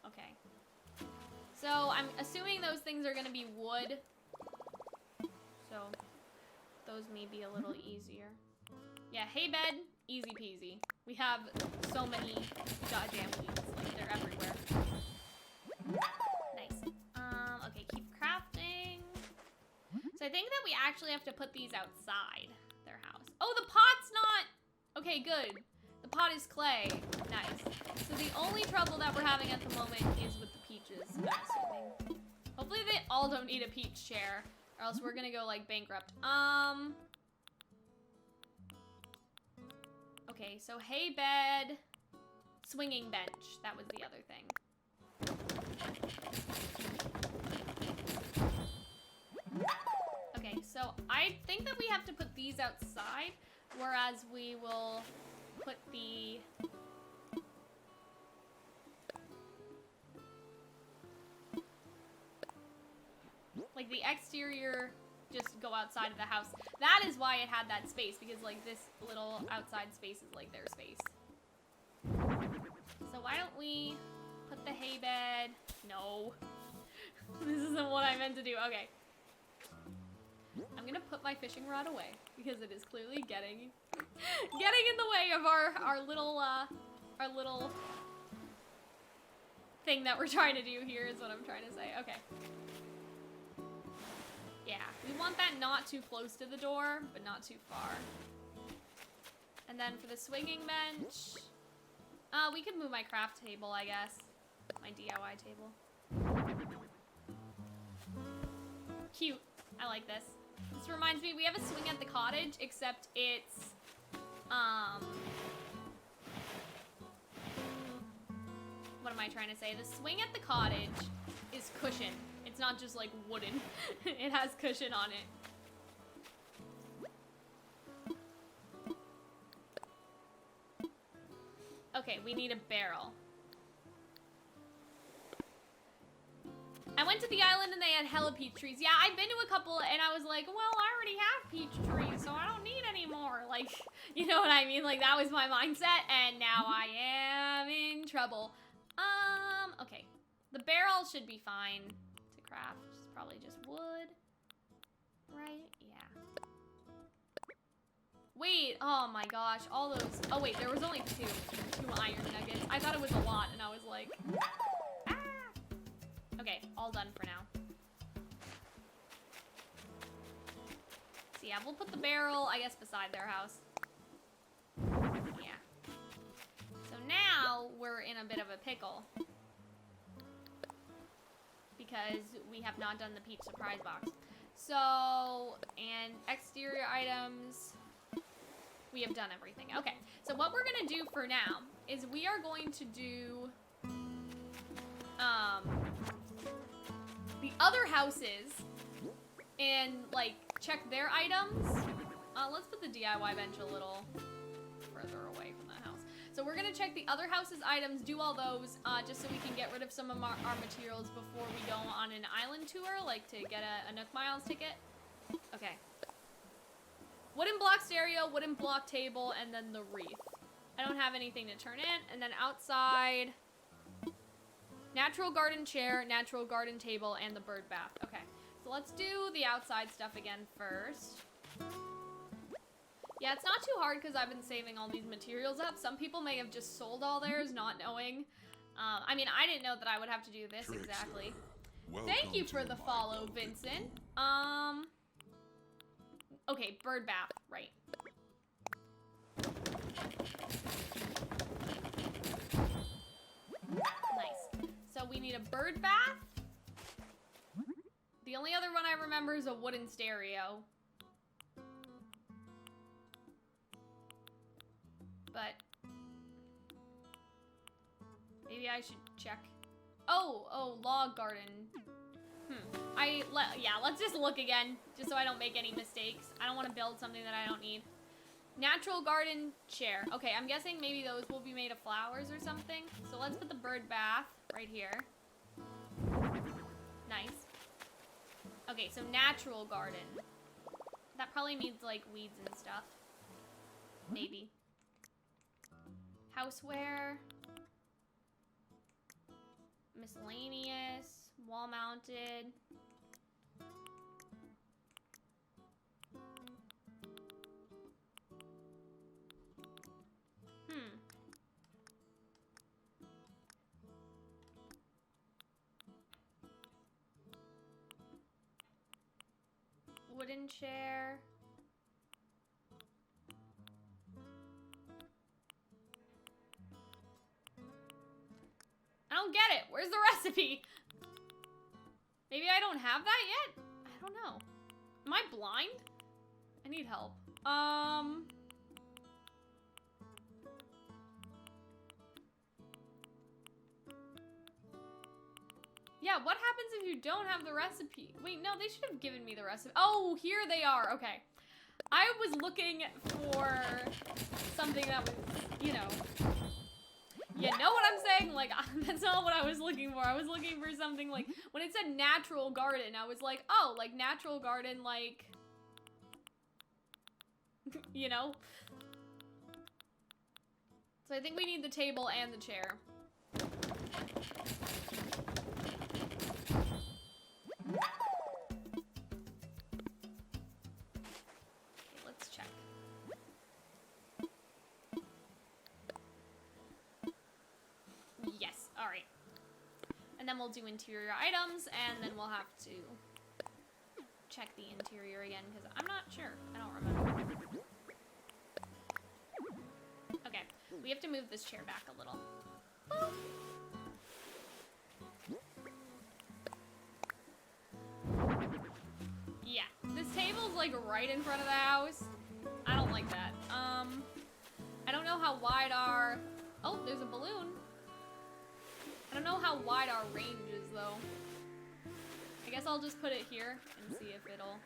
Okay. So I'm assuming those things are gonna be wood. So those may be a little easier. Yeah, hay bed, easy peasy. We have so many goddamn weeds, like they're everywhere. Nice. Okay, keep crafting. So I think that we actually have to put these outside their house. Oh, the pot's not... Okay, good. The pot is clay. Nice. So the only trouble that we're having at the moment is with the peaches, I'm assuming. Hopefully they all don't need a peach chair, or else we're gonna go, like, bankrupt. Okay, so hay bed, swinging bench. That was the other thing. Okay, so I think that we have to put these outside, whereas we will put the... like the exterior just go outside of the house. That is why it had that space, because like this little outside space is like their space. So why don't we put the hay bed? No. This isn't what I meant to do. Okay. I'm gonna put my fishing rod away because it is clearly getting in the way of our little thing that we're trying to do here, is what I'm trying to say. Okay. Yeah, we want that not too close to the door, but not too far. And then for the swinging bench, we could move my craft table, I guess. My DIY table. Cute. I like this. This reminds me, we have a swing at the cottage, except it's, what am I trying to say? The swing at the cottage is cushion. It's not just like wooden. It has cushion on it. Okay, we need a barrel. I went to the island and they had hella peach trees. Yeah, I've been to a couple and I was like, well, I already have peach trees, so I don't need any more. Like, you know what I mean? Like, that was my mindset, and now I am in trouble. Okay. The barrel should be fine to craft. It's probably just wood. Right? Yeah. Wait, oh my gosh, all those... Oh wait, there was only two iron nuggets. I thought it was a lot, and I was like, ah. Okay, all done for now. So yeah, we'll put the barrel, I guess, beside their house. Yeah. So now we're in a bit of a pickle. Because we have not done the peach surprise box. So, and exterior items, we have done everything. Okay, so what we're gonna do for now is we are going to do the other houses and like check their items. Let's put the DIY bench a little further away from the house. So we're gonna check the other house's items, do all those, just so we can get rid of some of our materials before we go on an island tour, like to get a Nook Miles ticket. Okay. Wooden block stereo, wooden block table, and then the wreath. I don't have anything to turn in. And then outside, natural garden chair, natural garden table, and the bird bath. Okay, so let's do the outside stuff again first. Yeah, it's not too hard because I've been saving all these materials up. Some people may have just sold all theirs, not knowing. I mean, I didn't know that I would have to do this exactly. Thank you for the follow, Vincent. Okay, bird bath, right. Nice. So we need a bird bath. The only other one I remember is a wooden stereo. But maybe I should check. Oh, log garden. Yeah, let's just look again, just so I don't make any mistakes. I don't want to build something that I don't need. Natural garden chair. Okay, I'm guessing maybe those will be made of flowers or something. So let's put the bird bath right here. Nice. Okay, so natural garden. That probably means like weeds and stuff. Maybe. Houseware. Miscellaneous. Wall mounted. Wooden chair. I don't get it. Where's the recipe? Maybe I don't have that yet? I don't know. Am I blind? I need help. Yeah, what happens if you don't have the recipe? Wait, no, they should have given me the recipe. Oh, here they are. Okay. I was looking for something that was, you know what I'm saying? Like, that's not what I was looking for. I was looking for something like, when it said natural garden, I was like, oh, like natural garden, like, you know? So I think we need the table and the chair. Okay, let's check. Yes, all right. And then we'll do interior items, and then we'll have to check the interior again, because I'm not sure. I don't remember. Okay, we have to move this chair back a little. Boop. Yeah, this table's like right in front of the house. I don't like that. I don't know how wide our... Oh, there's a balloon. I don't know how wide our range is, though. I guess I'll just put it here and see if it'll...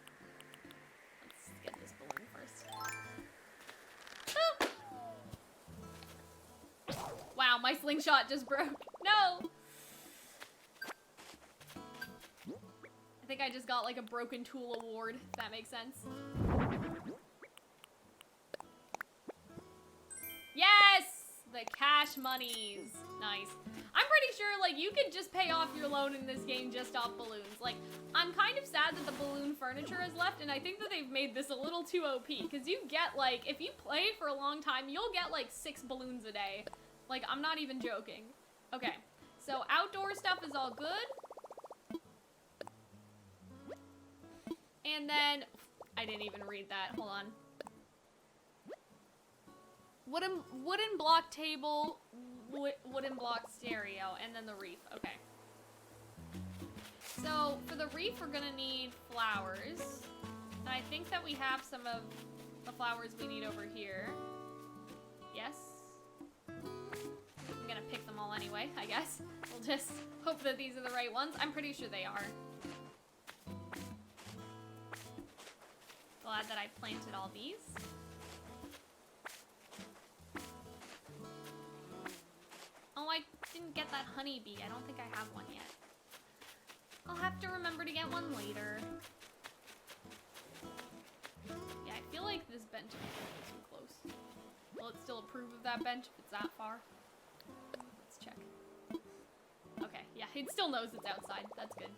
Let's get this balloon first. Ah! Wow, my slingshot just broke. No! I think I just got like a broken tool award, if that makes sense. Yes! The cash monies. Nice. I'm pretty sure, like, you could just pay off your loan in this game just off balloons. Like, I'm kind of sad that the balloon furniture is left, and I think that they've made this a little too OP. Because you get, like, if you play for a long time, you'll get, like, 6 balloons a day. Like, I'm not even joking. Okay, so outdoor stuff is all good. And then, I didn't even read that, hold on. Wooden block table, wooden block stereo, and then the reef, okay. So, for the reef, we're gonna need flowers. And I think that we have some of the flowers we need over here. Yes? I'm gonna pick them all anyway, I guess. We'll just hope that these are the right ones. I'm pretty sure they are. Glad that I planted all these. Oh, I didn't get that honeybee. I don't think I have one yet. I'll have to remember to get one later. Yeah, I feel like this bench might be too close. Will it still approve of that bench if it's that far? Let's check. Okay, yeah, it still knows it's outside. That's good.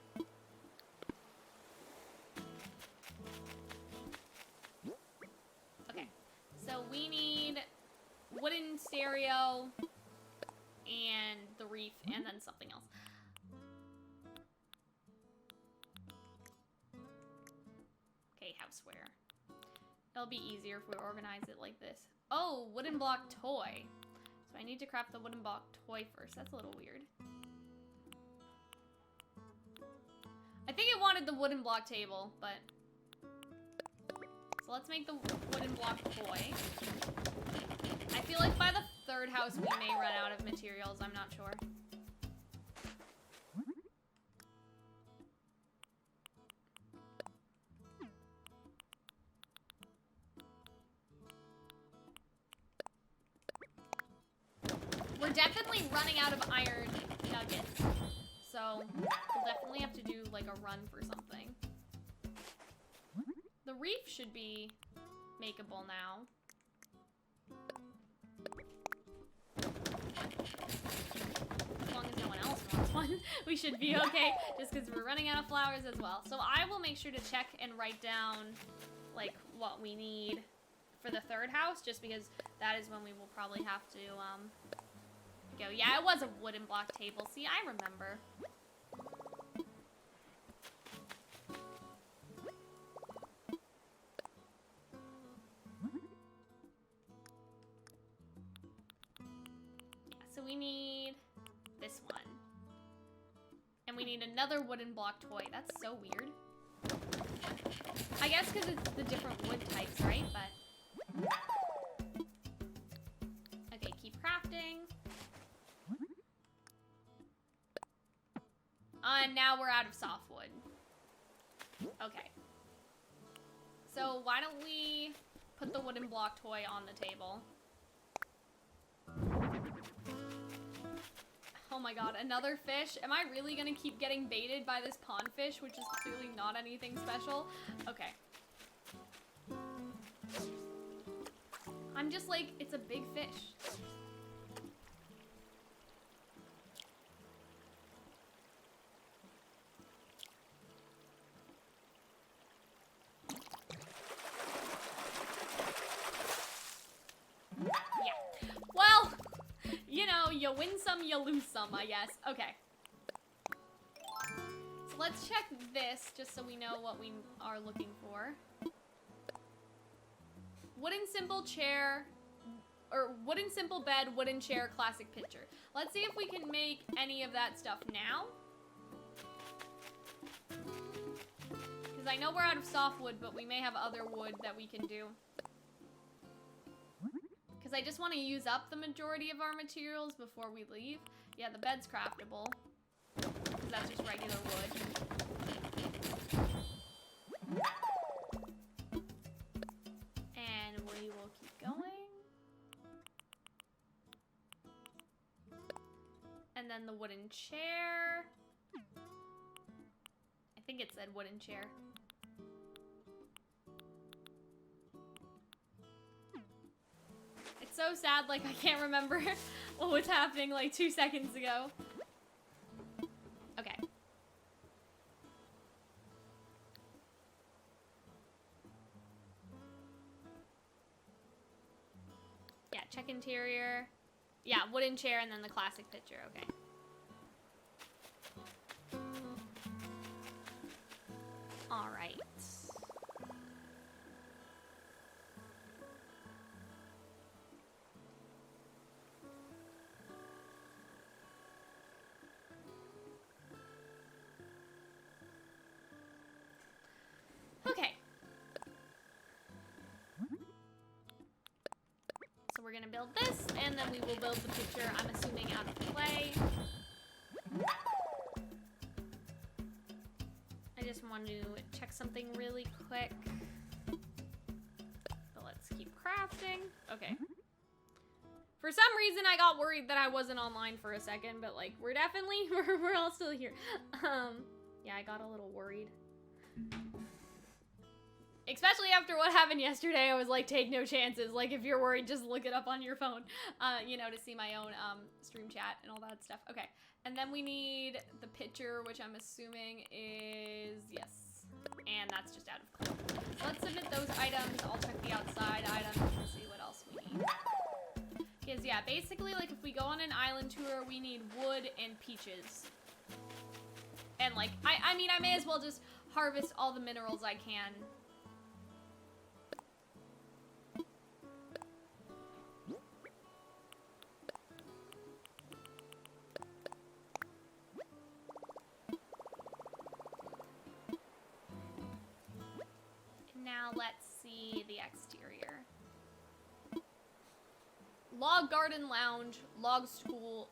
Okay, so we need wooden stereo and the reef and then something else. Okay, houseware. It'll be easier if we organize it like this. Oh, wooden block toy. So I need to craft the wooden block toy first. That's a little weird. I think it wanted the wooden block table, but... So let's make the wooden block toy. I feel like by the third house we may run out of materials. I'm not sure. We're definitely running out of iron nuggets. So we'll definitely have to do like a run for something. The reef should be makeable now. As long as no one else wants one, we should be okay, just because we're running out of flowers as well. So I will make sure to check and write down, like, what we need for the third house, just because that is when we will probably have to, go. Yeah, it was a wooden block table. See, I remember. So we need this one. And we need another wooden block toy. That's so weird. I guess because it's the different wood types, right? But... Okay, keep crafting. And now we're out of softwood. Okay. So why don't we put the wooden block toy on the table? Oh my god, another fish? Am I really gonna keep getting baited by this pond fish, which is clearly not anything special? Okay. I'm just like, it's a big fish. Yeah. Well, you know, you win some, you lose some, I guess. Okay. So let's check this, just so we know what we are looking for. Wooden simple chair, or wooden simple bed, wooden chair, classic picture. Let's see if we can make any of that stuff now. Because I know we're out of softwood, but we may have other wood that we can do. Because I just want to use up the majority of our materials before we leave. Yeah, the bed's craftable. Because that's just regular wood. And we will keep going. And then the wooden chair. I think it said wooden chair. It's so sad, like I can't remember what was happening like 2 seconds ago. Okay. Yeah, check interior. Yeah, wooden chair and then the classic picture. Okay. All right. Okay. So we're gonna build this, and then we will build the picture, I'm assuming, out of clay. I just want to check something really quick. But let's keep crafting. Okay. For some reason, I got worried that I wasn't online for a second, but like, we're definitely, we're all still here. Yeah, I got a little worried. Especially after what happened yesterday, I was like, take no chances. Like, if you're worried, just look it up on your phone, you know, to see my own stream chat and all that stuff. Okay, and then we need the picture, which I'm assuming is, yes. And that's just out of clay. So let's submit those items. I'll check the outside items and see what else we need. Because, yeah, basically, like, if we go on an island tour, we need wood and peaches. And, like, I mean, I may as well just harvest all the minerals I can. Now let's see the exterior. Log garden lounge, log stool,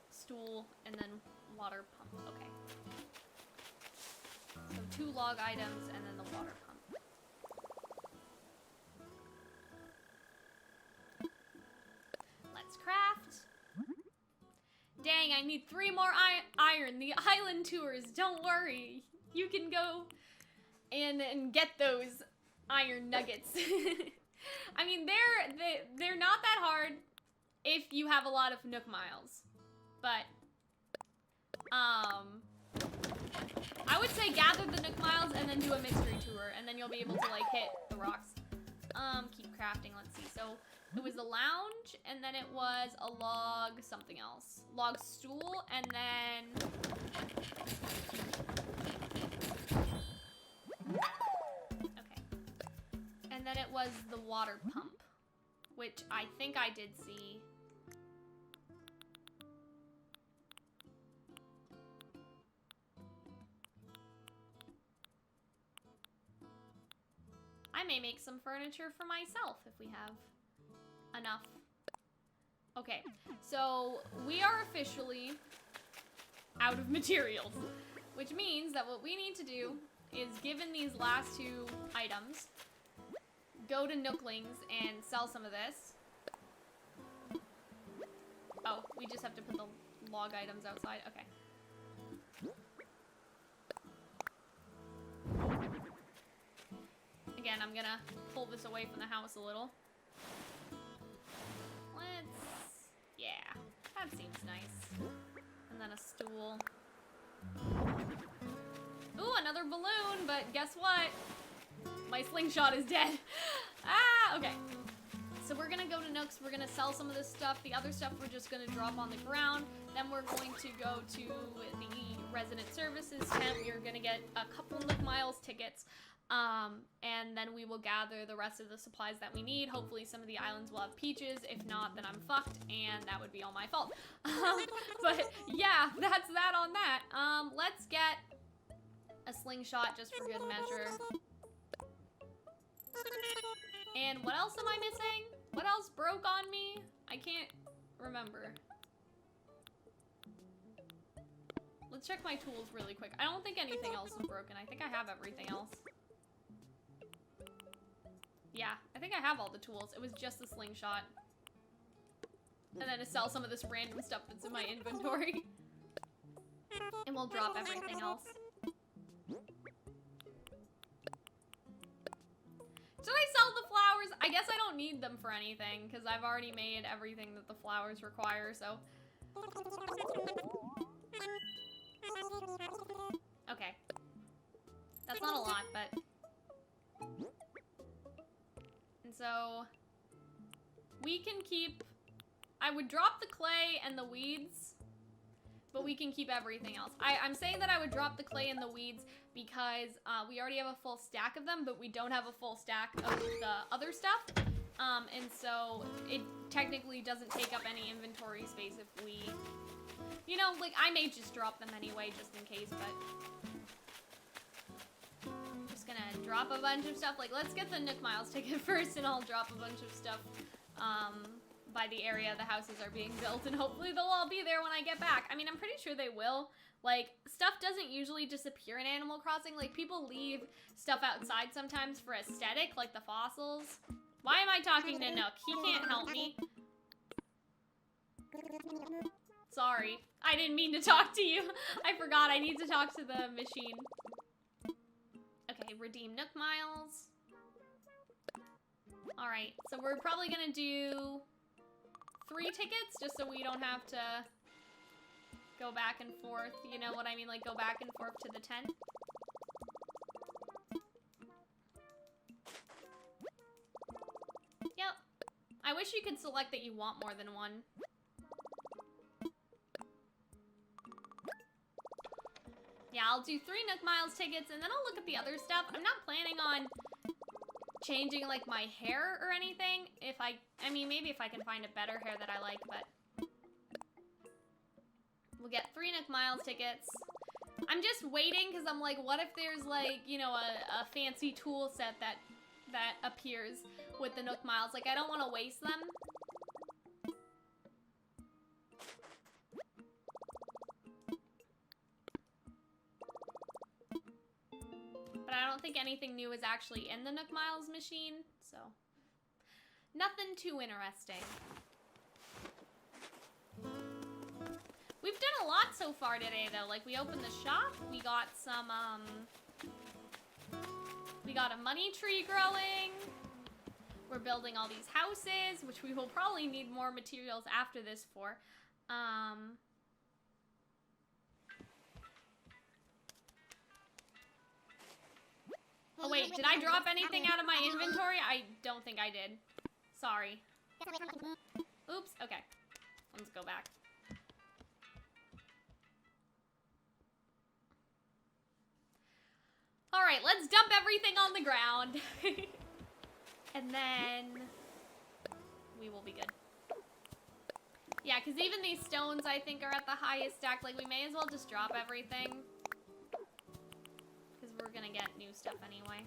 and then water pump. Okay. So 2 log items and then the water pump. Let's craft. Dang, I need 3 more iron. The island tours, don't worry. You can go and get those iron nuggets. I mean, they're not that hard if you have a lot of Nook miles, but I would say gather the Nook miles and then do a mystery tour, and then you'll be able to like hit the rocks. Keep crafting. Let's see. So it was a lounge, and then it was a log something else, log stool, and then and then it was the water pump, which I think I did see. I may make some furniture for myself if we have enough. Okay, so we are officially out of materials, which means that what we need to do is, given these last 2 items, go to Nooklings and sell some of this. Oh, we just have to put the log items outside. Okay. Again, I'm gonna pull this away from the house a little. Yeah, that seems nice. And then a stool. Ooh, another balloon, but guess what? My slingshot is dead. Ah, okay. So we're gonna go to Nooks, we're gonna sell some of this stuff. The other stuff we're just gonna drop on the ground. Then we're going to go to the resident services tent. You're gonna get a couple Nook Miles tickets. And then we will gather the rest of the supplies that we need. Hopefully some of the islands will have peaches. If not, then I'm fucked, and that would be all my fault. But yeah, that's that on that. Let's get a slingshot just for good measure. And what else am I missing? What else broke on me? I can't remember. Let's check my tools really quick. I don't think anything else is broken. I think I have everything else. Yeah, I think I have all the tools. It was just the slingshot. And then to sell some of this random stuff that's in my inventory. And we'll drop everything else. Should I sell the flowers? I guess I don't need them for anything, because I've already made everything that the flowers require, so. Okay. That's not a lot, but. And so we can keep I would drop the clay and the weeds, but we can keep everything else. I'm saying that I would drop the clay and the weeds because we already have a full stack of them, but we don't have a full stack of the other stuff. And so it technically doesn't take up any inventory space if we, you know, like I may just drop them anyway just in case, but I'm just gonna drop a bunch of stuff. Like, let's get the Nook Miles ticket first and I'll drop a bunch of stuff by the area the houses are being built, and hopefully they'll all be there when I get back. I mean, I'm pretty sure they will. Like, stuff doesn't usually disappear in Animal Crossing. Like, people leave stuff outside sometimes for aesthetic, like the fossils. Why am I talking to Nook? He can't help me. Sorry. I didn't mean to talk to you. I forgot I need to talk to the machine. Okay, redeem Nook Miles. Alright, so we're probably gonna do 3 tickets just so we don't have to go back and forth. You know what I mean? Like, go back and forth to the tent. Yep. I wish you could select that you want more than one. Yeah, I'll do 3 Nook Miles tickets, and then I'll look at the other stuff. I'm not planning on changing, like, my hair or anything. I mean, maybe if I can find a better hair that I like, but we'll get 3 Nook Miles tickets. I'm just waiting, because I'm like, what if there's, like, you know, a fancy tool set that appears with the Nook Miles? Like, I don't want to waste them. But I don't think anything new is actually in the Nook Miles machine, so nothing too interesting. We've done a lot so far today, though. Like, we opened the shop, we got some, we got a money tree growing. We're building all these houses, which we will probably need more materials after this for. Oh wait, did I drop anything out of my inventory? I don't think I did. Sorry. Oops, okay. Let's go back. Alright, let's dump everything on the ground. And then we will be good. Yeah, because even these stones, I think, are at the highest stack. Like, we may as well just drop everything. Because we're gonna get new stuff anyway.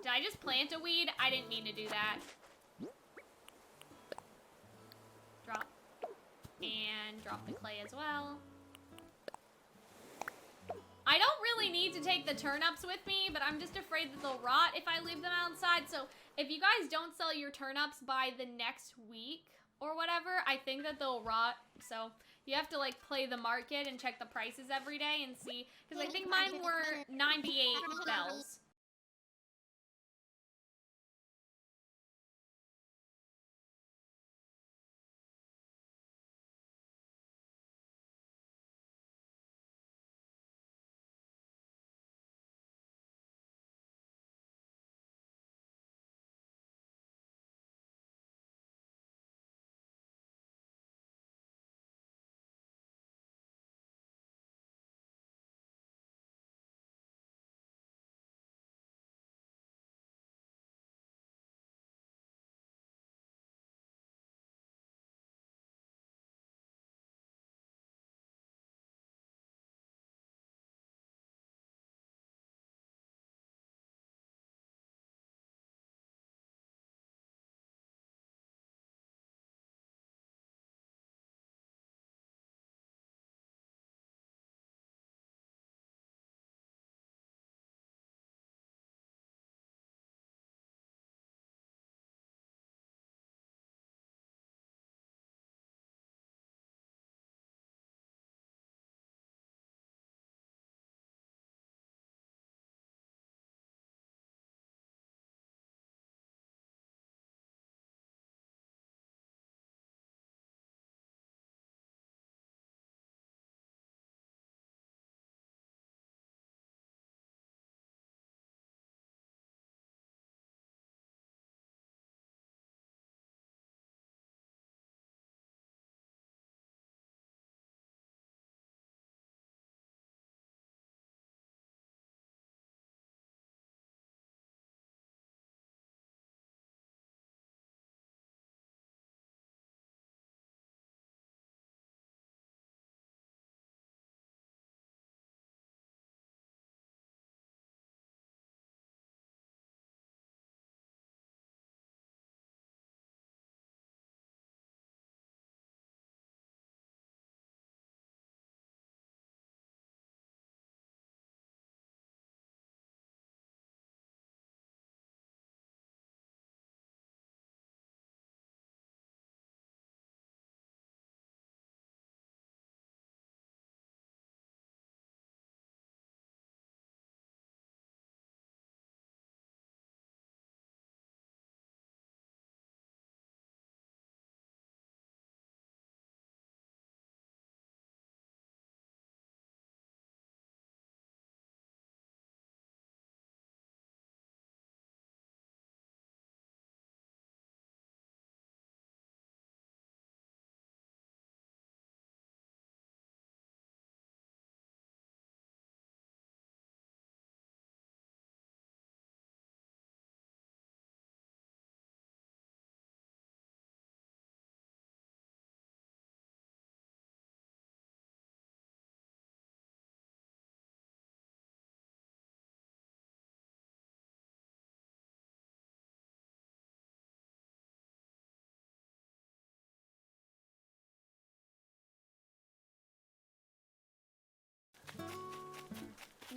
Did I just plant a weed? I didn't mean to do that. Drop. And drop the clay as well. I don't really need to take the turnips with me, but I'm just afraid that they'll rot if I leave them outside. So if you guys don't sell your turnips by the next week or whatever, I think that they'll rot. So you have to, like, play the market and check the prices every day and see. Because I think mine were 98 bells.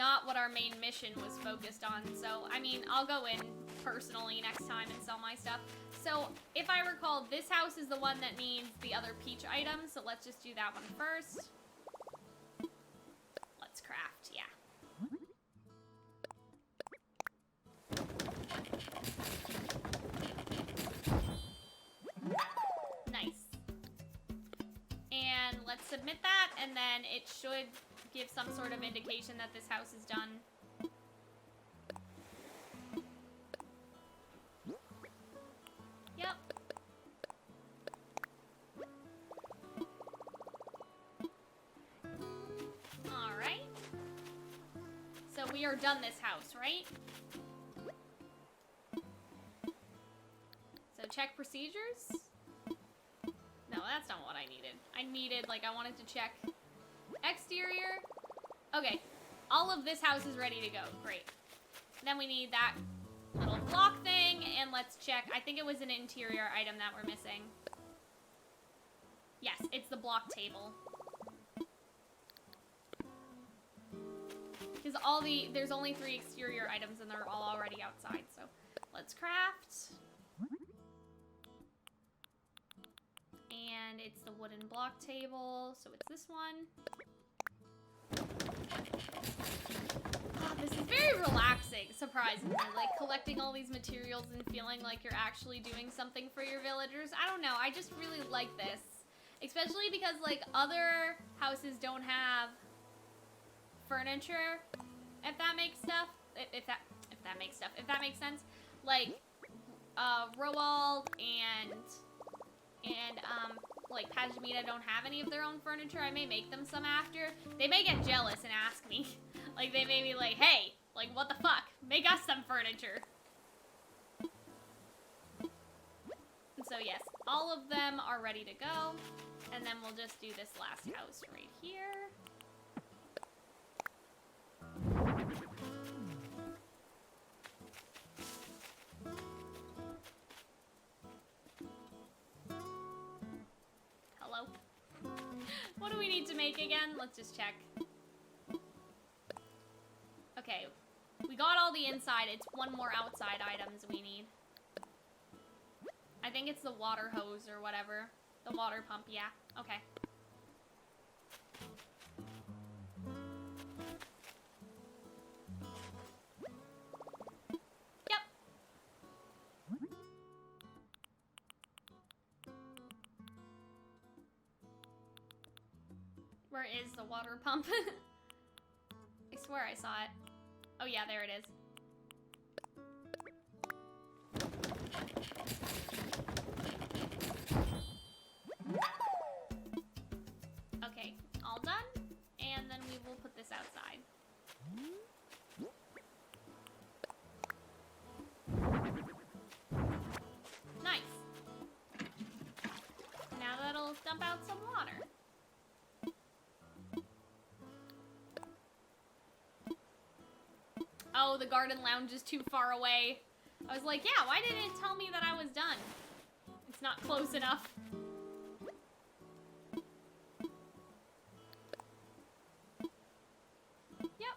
not what our main mission was focused on. So, I mean, I'll go in personally next time and sell my stuff. So, if I recall, this house is the one that needs the other peach items. So, let's just do that one first. Let's craft, yeah. Nice. And let's submit that, and then it should give some sort of indication that this house is done. Yep. Alright. So we are done this house, right? So check procedures? No, that's not what I needed. I needed, like, I wanted to check exterior. Okay, all of this house is ready to go. Great. Then we need that little block thing, and let's check. I think it was an interior item that we're missing. Yes, it's the block table. Because there's only 3 exterior items, and they're all already outside, so let's craft. And it's the wooden block table, so it's this one. Oh, this is very relaxing, surprisingly. Like, collecting all these materials and feeling like you're actually doing something for your villagers. I don't know, I just really like this. Especially because, like, other houses don't have furniture, if that makes stuff. If that makes sense. Like, Roald and like, Pajamita don't have any of their own furniture. I may make them some after. They may get jealous and ask me. Like, they may be like, hey, like, what the fuck? Make us some furniture. And so, yes, all of them are ready to go. And then we'll just do this last house right here. Hello? What do we need to make again? Let's just check. Okay, we got all the inside. It's one more outside items we need. I think it's the water hose or whatever. The water pump, yeah. Okay. Yep. Where is the water pump? I swear I saw it. Oh yeah, there it is. Okay, all done. And then we will put this outside. Nice. Now that'll dump out some water. Oh, the garden lounge is too far away. I was like, yeah, why didn't it tell me that I was done? It's not close enough. Yep.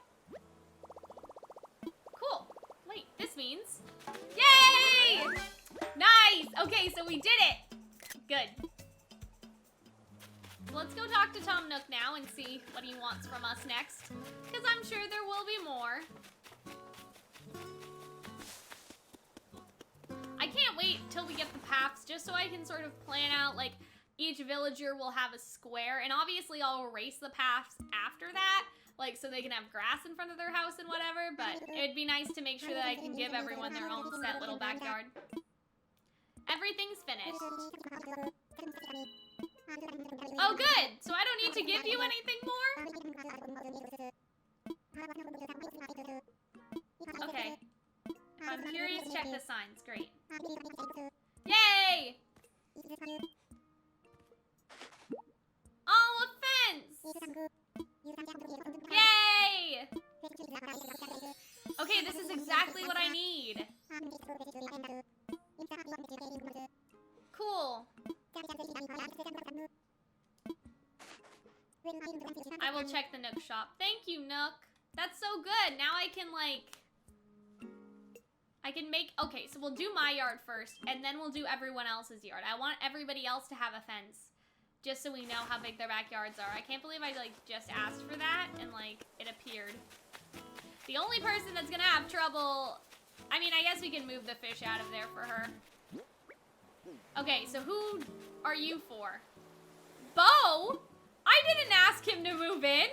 Cool. Wait, this means... Yay! Nice! Okay, so we did it! Good. Let's go talk to Tom Nook now and see what he wants from us next. Because I'm sure there will be more. I can't wait till we get the paths, just so I can sort of plan out, like, each villager will have a square, and obviously I'll erase the paths after that, like, so they can have grass in front of their house and whatever, but it'd be nice to make sure that I can give everyone their own set little backyard. Everything's finished. Oh, good! So I don't need to give you anything more? Okay. I'm curious, check the signs. Great. Yay! Oh, a fence! Yay! Okay, this is exactly what I need. Cool. I will check the Nook shop. Thank you, Nook. That's so good. Now I can, like... I can make... Okay, so we'll do my yard first, and then we'll do everyone else's yard. I want everybody else to have a fence, just so we know how big their backyards are. I can't believe I, like, just asked for that, and, like, it appeared. The only person that's gonna have trouble... I mean, I guess we can move the fish out of there for her. Okay, so who are you for? Bo? I didn't ask him to move in.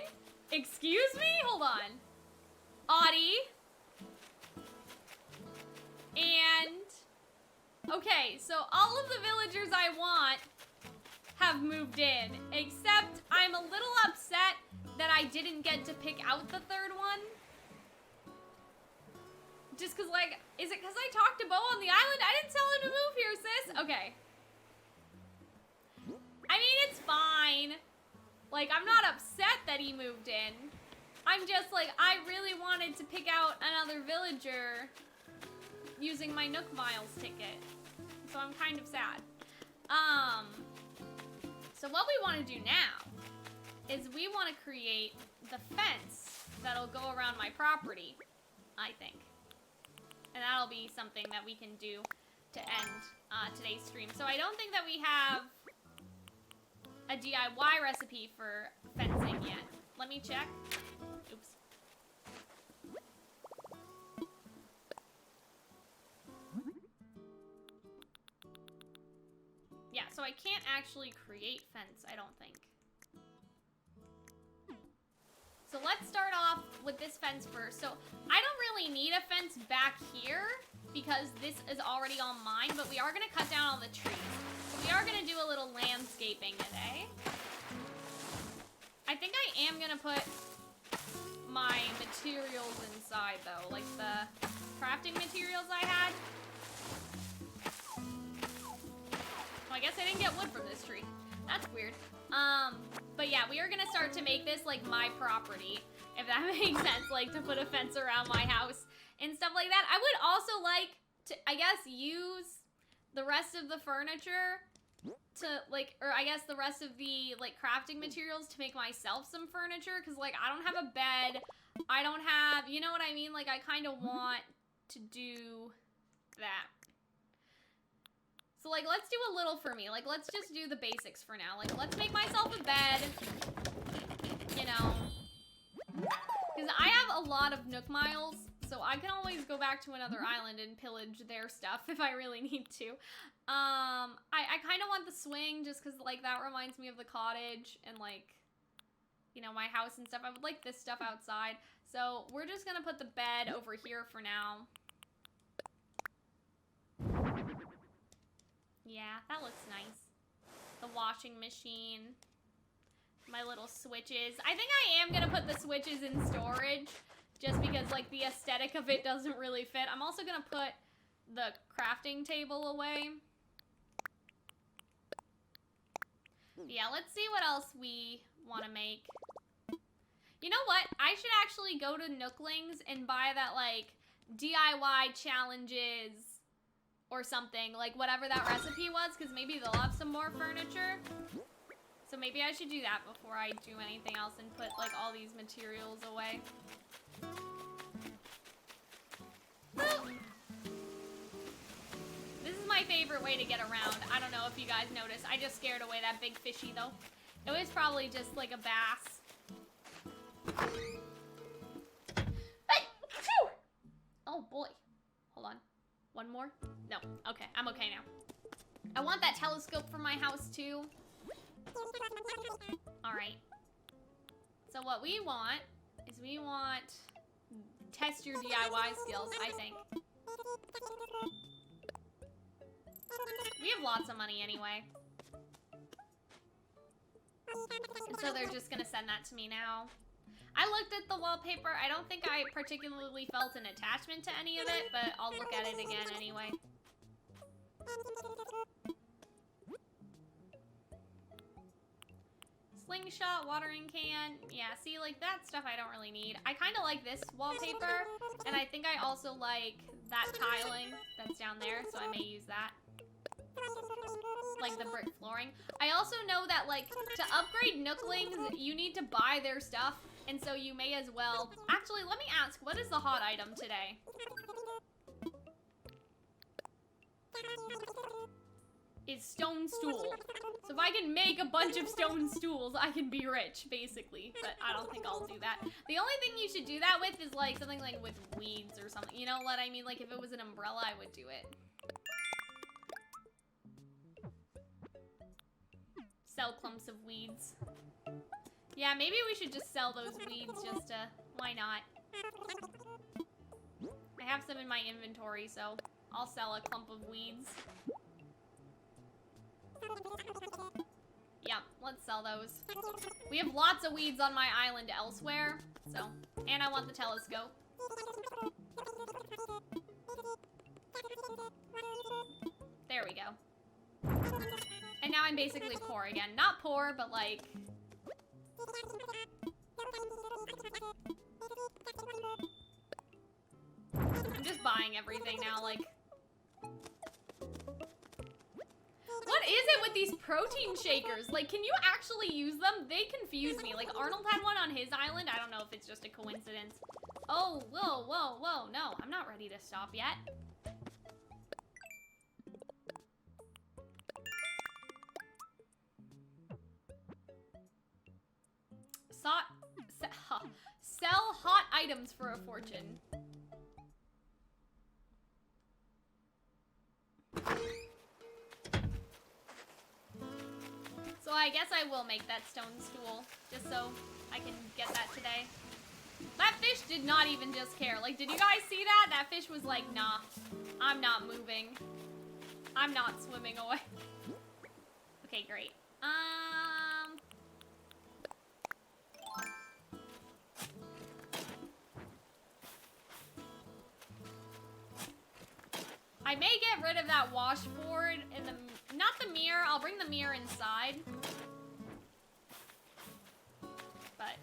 Excuse me? Hold on. Audie. And... Okay, so all of the villagers I want have moved in. Except I'm a little upset that I didn't get to pick out the third one. Just cause, like, is it cause I talked to Bo on the island? I didn't tell him to move here, sis. Okay. I mean, it's fine. Like, I'm not upset that he moved in. I'm just like, I really wanted to pick out another villager using my Nook Miles ticket. So I'm kind of sad. So what we want to do now is we want to create the fence that'll go around my property, I think. And that'll be something that we can do to end today's stream. So I don't think that we have a DIY recipe for fencing yet. Let me check. Oops. Yeah, so I can't actually create fence, I don't think. So let's start off with this fence first. So I don't really need a fence back here because this is already on mine, but we are gonna cut down all the trees. So we are gonna do a little landscaping today. I think I am gonna put my materials inside though, like the crafting materials I had. Well, I guess I didn't get wood from this tree. That's weird. But yeah, we are gonna start to make this like my property, if that makes sense, like to put a fence around my house and stuff like that. I would also like to, I guess, use the rest of the furniture to like, or I guess the rest of the like crafting materials to make myself some furniture, because like I don't have a bed, I don't have, you know what I mean? Like I kind of want to do that. So, like, let's do a little for me. Like, let's just do the basics for now. Like, let's make myself a bed. You know. Because I have a lot of Nook Miles, so I can always go back to another island and pillage their stuff if I really need to. I kind of want the swing just because, like, that reminds me of the cottage and, like, you know, my house and stuff. I would like this stuff outside. So, we're just going to put the bed over here for now. Yeah, that looks nice. The washing machine. My little switches. I think I am gonna put the switches in storage just because, like, the aesthetic of it doesn't really fit. I'm also gonna put the crafting table away. Yeah, let's see what else we want to make. You know what? I should actually go to Nooklings and buy that, like, DIY challenges or something, like whatever that recipe was, because maybe they'll have some more furniture. So maybe I should do that before I do anything else and put like all these materials away. Woo! This is my favorite way to get around. I don't know if you guys noticed. I just scared away that big fishy though. It was probably just like a bass. Hey! Oh boy. Hold on. One more? No. Okay, I'm okay now. I want that telescope for my house too. Alright. So what we want is we want test your DIY skills, I think. We have lots of money anyway. And so they're just gonna send that to me now. I looked at the wallpaper. I don't think I particularly felt an attachment to any of it, but I'll look at it again anyway. Slingshot, watering can. Yeah, see, like, that stuff I don't really need. I kind of like this wallpaper, and I think I also like that tiling that's down there, so I may use that. Like the brick flooring. I also know that, like, to upgrade Nooklings, you need to buy their stuff. And so you may as well... Actually, let me ask, what is the hot item today? Is stone stool. So if I can make a bunch of stone stools, I can be rich, basically. But I don't think I'll do that. The only thing you should do that with is like something like with weeds or something. You know what I mean? Like if it was an umbrella, I would do it. Sell clumps of weeds. Yeah, maybe we should just sell those weeds just to... Why not? I have some in my inventory, so I'll sell a clump of weeds. Yeah, let's sell those. We have lots of weeds on my island elsewhere, so... And I want the telescope. There we go. And now I'm basically poor again. Not poor, but like... I'm just buying everything now, like... What is it with these protein shakers? Like, can you actually use them? They confuse me. Like, Arnold had one on his island. I don't know if it's just a coincidence. Oh, whoa, whoa, whoa. No, I'm not ready to stop yet. Sell hot items for a fortune. So I guess I will make that stone stool, just so I can get that today. That fish did not even just care. Like, did you guys see that? That fish was like, nah, I'm not moving. I'm not swimming away. Okay, great. I may get rid of that washboard in the... Not the mirror. I'll bring the mirror inside. But...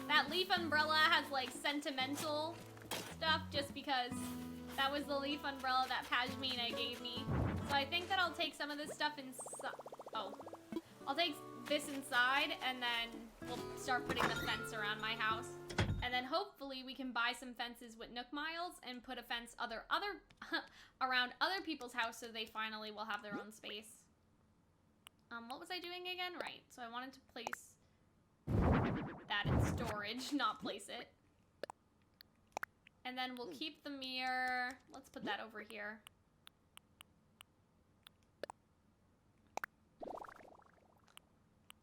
That leaf umbrella has, like, sentimental stuff just because that was the leaf umbrella that Pashmina gave me. So I think that I'll take some of this stuff inside. Oh. I'll take this inside and then we'll start putting the fence around my house. And then hopefully we can buy some fences with Nook Miles and put a fence around other people's house so they finally will have their own space. What was I doing again? Right, so I wanted to place that in storage, not place it. And then we'll keep the mirror. Let's put that over here.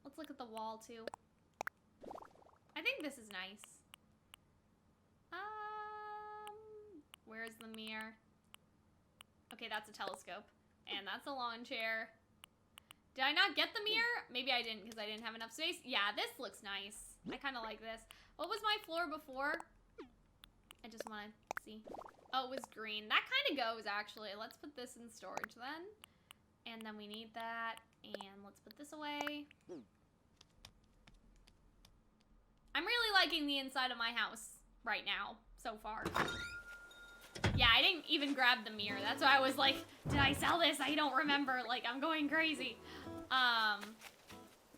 Let's look at the wall too. I think this is nice. Where's the mirror? Okay, that's a telescope. And that's a lawn chair. Did I not get the mirror? Maybe I didn't because I didn't have enough space. Yeah, this looks nice. I kind of like this. What was my floor before? I just want to see. Oh, it was green. That kind of goes, actually. Let's put this in storage then. And then we need that. And let's put this away. I'm really liking the inside of my house right now, so far. Yeah, I didn't even grab the mirror. That's why I was like, did I sell this? I don't remember. Like, I'm going crazy.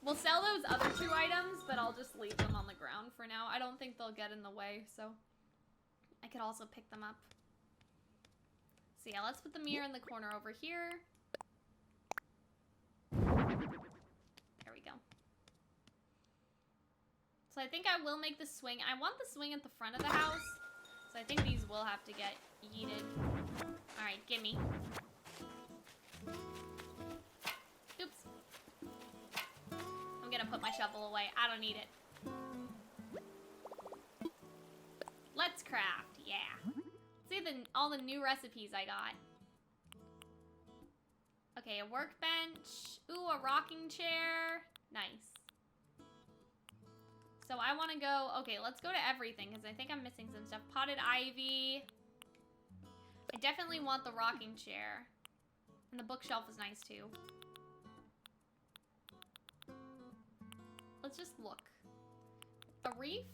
We'll sell those other 2 items, but I'll just leave them on the ground for now. I don't think they'll get in the way, so I could also pick them up. So yeah, let's put the mirror in the corner over here. There we go. So I think I will make the swing. I want the swing at the front of the house. So I think these will have to get yeeted. Alright, gimme. Oops. I'm gonna put my shovel away. I don't need it. Let's craft, yeah. See all the new recipes I got. Okay, a workbench. Ooh, a rocking chair. Nice. So I want to go, okay, let's go to everything because I think I'm missing some stuff. Potted ivy. I definitely want the rocking chair. And the bookshelf is nice too. Let's just look. A reef?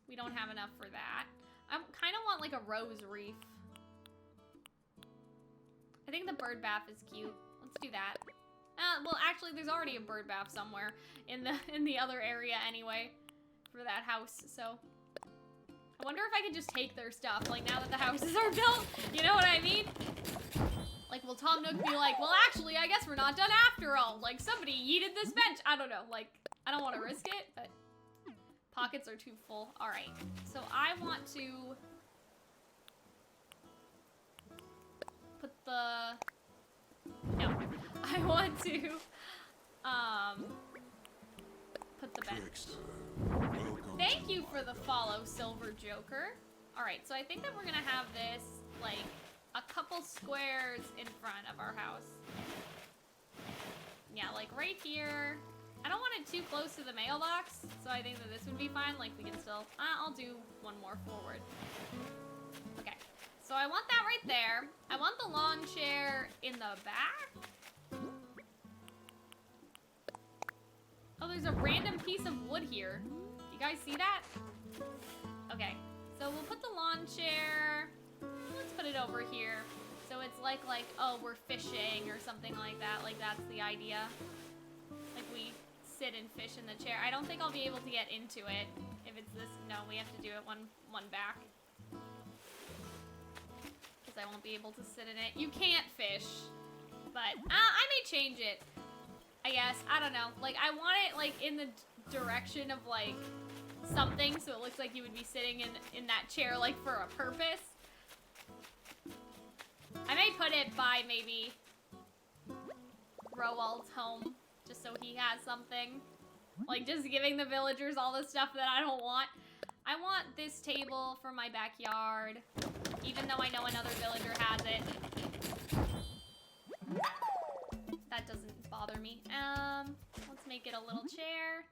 We don't have enough for that. I kind of want like a rose reef. I think the bird bath is cute. Let's do that. Well, actually, there's already a bird bath somewhere in the other area anyway for that house. So I wonder if I could just take their stuff, like, now that the houses are built. You know what I mean? Like, will Tom Nook be like, well, actually, I guess we're not done after all. Like, somebody yeeted this bench. I don't know. Like, I don't want to risk it, but pockets are too full. All right. So I want to put the... No. I want to, put the bench. Trickster, welcome Thank to you my for the velvet follow, Silver Joker. Alright, so I think that we're gonna have this, like, a couple squares in front of our house. Yeah, like right here. I don't want it too close to the mailbox, so I think that this would be fine. Like, we can still, I'll do one more forward. Okay, so I want that right there. I want the lawn chair in the back. Oh, there's a random piece of wood here. You guys see that? Okay, so we'll put the lawn chair. Let's put it over here. So it's like, oh, we're fishing or something like that. Like, that's the idea. Like, we sit and fish in the chair. I don't think I'll be able to get into it if it's this. No, we have to do it one back. Because I won't be able to sit in it. You can't fish. But, I may change it. I guess. I don't know. Like, I want it, like, in the direction of, like, something, so it looks like you would be sitting in that chair, like, for a purpose. I may put it by, maybe, Roald's home, just so he has something. Like, just giving the villagers all the stuff that I don't want. I want this table for my backyard, even though I know another villager has it. That doesn't bother me. Let's make it a little chair.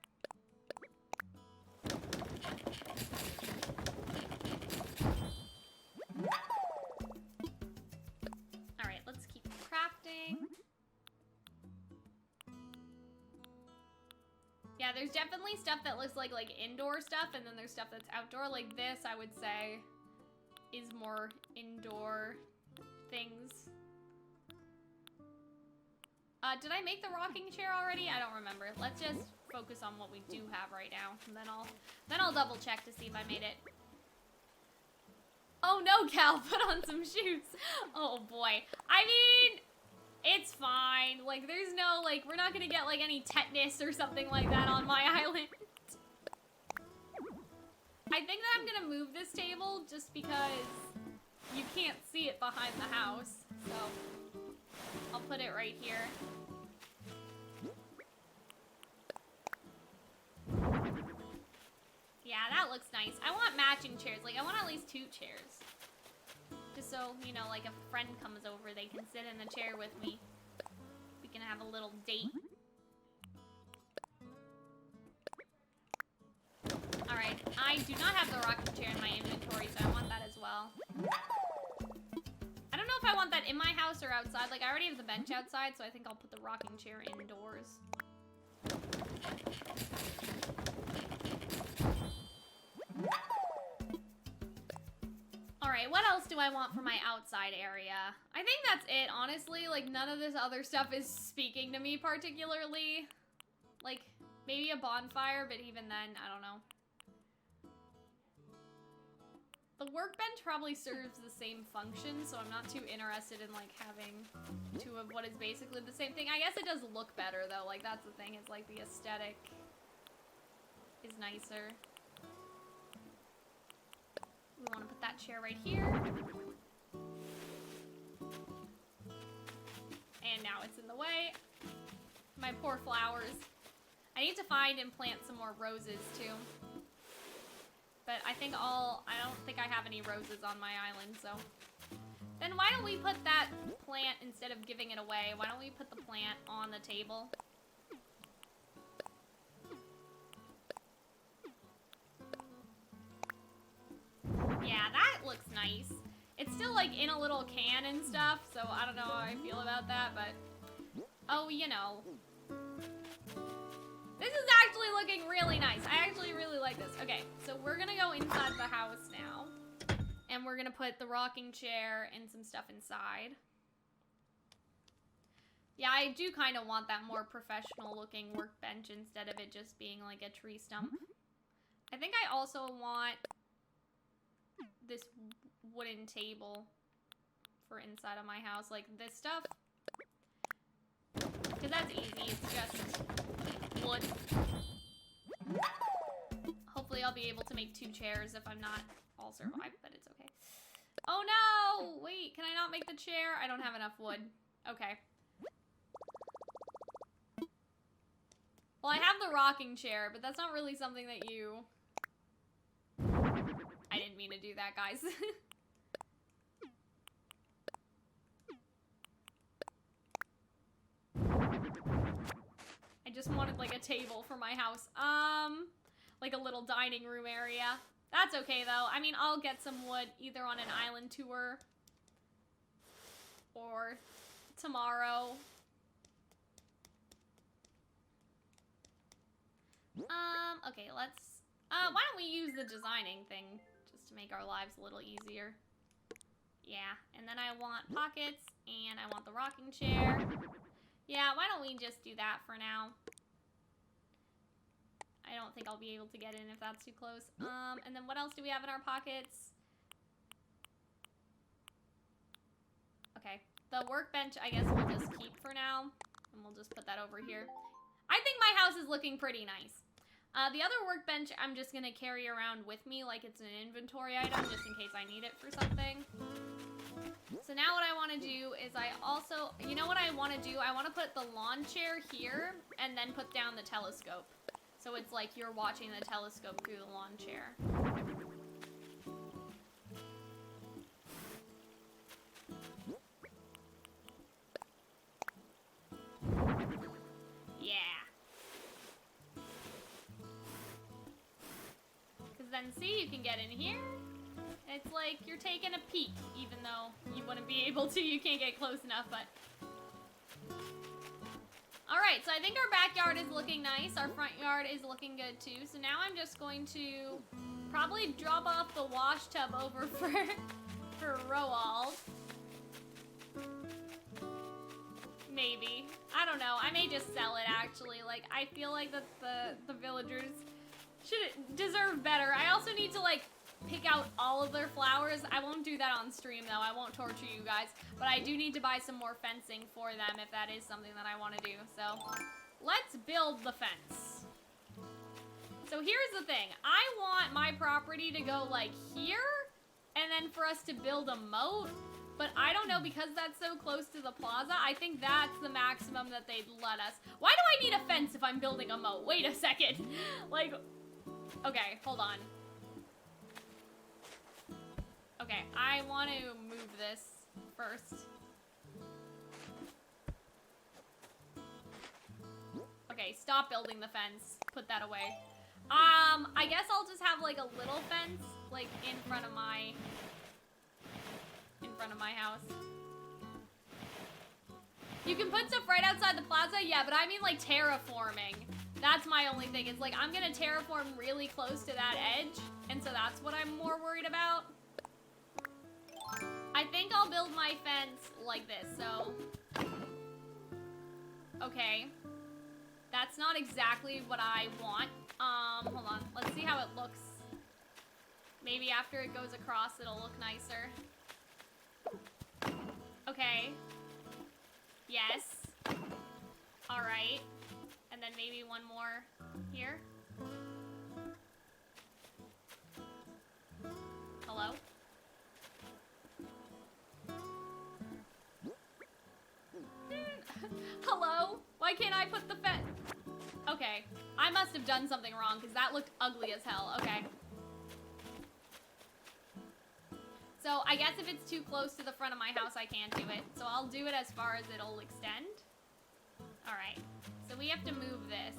Alright, let's keep crafting. Yeah, there's definitely stuff that looks like indoor stuff, and then there's stuff that's outdoor. Like this, I would say, is more indoor things. Did I make the rocking chair already? I don't remember. Let's just focus on what we do have right now, and then I'll double check to see if I made it. Oh no, Cal, put on some shoes. Oh boy. I mean, it's fine. Like, there's no, like, we're not gonna get, like, any tetanus or something like that on my island. I think that I'm gonna move this table just because you can't see it behind the house. So, I'll put it right here. Yeah, that looks nice. I want matching chairs. Like, I want at least 2 chairs. Just so, you know, like, if a friend comes over, they can sit in the chair with me. We can have a little date. Alright, I do not have the rocking chair in my inventory, so I want that as well. I don't know if I want that in my house or outside. Like, I already have the bench outside, so I think I'll put the rocking chair indoors. Alright, what else do I want for my outside area? I think that's it, honestly. Like, none of this other stuff is speaking to me particularly. Like, maybe a bonfire, but even then, I don't know. The workbench probably serves the same function, so I'm not too interested in, like, having 2 of what is basically the same thing. I guess it does look better, though. Like, that's the thing, is, like, the aesthetic is nicer. We want to put that chair right here. And now it's in the way. My poor flowers. I need to find and plant some more roses, too. But I don't think I have any roses on my island, so. Then why don't we put that plant, instead of giving it away, why don't we put the plant on the table? Yeah, that looks nice. It's still, like, in a little can and stuff, so I don't know how I feel about that, but, oh, you know. This is actually looking really nice. I actually really like this. Okay, so we're gonna go inside the house now, and we're gonna put the rocking chair and some stuff inside. Yeah, I do kind of want that more professional looking workbench instead of it just being like a tree stump. I think I also want this wooden table for inside of my house, like this stuff. Because that's easy, it's just wood. Hopefully I'll be able to make 2 chairs if I'm not all survived, but it's okay. Oh no! Wait, can I not make the chair? I don't have enough wood. Okay. Well, I have the rocking chair, but that's not really something that you... I didn't mean to do that, guys. I just wanted, like, a table for my house. Like a little dining room area. That's okay, though. I mean, I'll get some wood either on an island tour or tomorrow. Okay, let's... why don't we use the designing thing just to make our lives a little easier. Yeah, and then I want pockets, and I want the rocking chair. Yeah, why don't we just do that for now? I don't think I'll be able to get in if that's too close. And then what else do we have in our pockets? Okay, the workbench I guess we'll just keep for now, and we'll just put that over here. I think my house is looking pretty nice. The other workbench I'm just gonna carry around with me like it's an inventory item just in case I need it for something. So now what I want to do is I also, you know what I want to do? I want to put the lawn chair here and then put down the telescope. So it's like you're watching the telescope through the lawn chair. Yeah. Because then, see, you can get in here. It's like you're taking a peek, even though you wouldn't be able to. You can't get close enough, but... Alright, so I think our backyard is looking nice. Our front yard is looking good, too. So now I'm just going to probably drop off the wash tub over for Roald. Maybe. I don't know. I may just sell it, actually. Like, I feel like that the villagers should deserve better. I also need to, like, pick out all of their flowers. I won't do that on stream, though. I won't torture you guys. But I do need to buy some more fencing for them if that is something that I want to do. So, let's build the fence. So here's the thing. I want my property to go, like, here, and then for us to build a moat. But I don't know, because that's so close to the plaza, I think that's the maximum that they'd let us. Why do I need a fence if I'm building a moat? Wait a second. Like, okay, hold on. Okay, I want to move this first. Okay, stop building the fence. Put that away. I guess I'll just have like a little fence, like in front of my house. You can put stuff right outside the plaza, yeah, but I mean like terraforming. That's my only thing. It's like I'm gonna terraform really close to that edge, and so that's what I'm more worried about. I think I'll build my fence like this, so... Okay. That's not exactly what I want. Hold on. Let's see how it looks. Maybe after it goes across, it'll look nicer. Okay. Yes. Alright. And then maybe one more here. Hello? Hello? Why can't I put the fence? Okay. I must have done something wrong because that looked ugly as hell. Okay. So I guess if it's too close to the front of my house, I can't do it. So I'll do it as far as it'll extend. Alright. So we have to move this.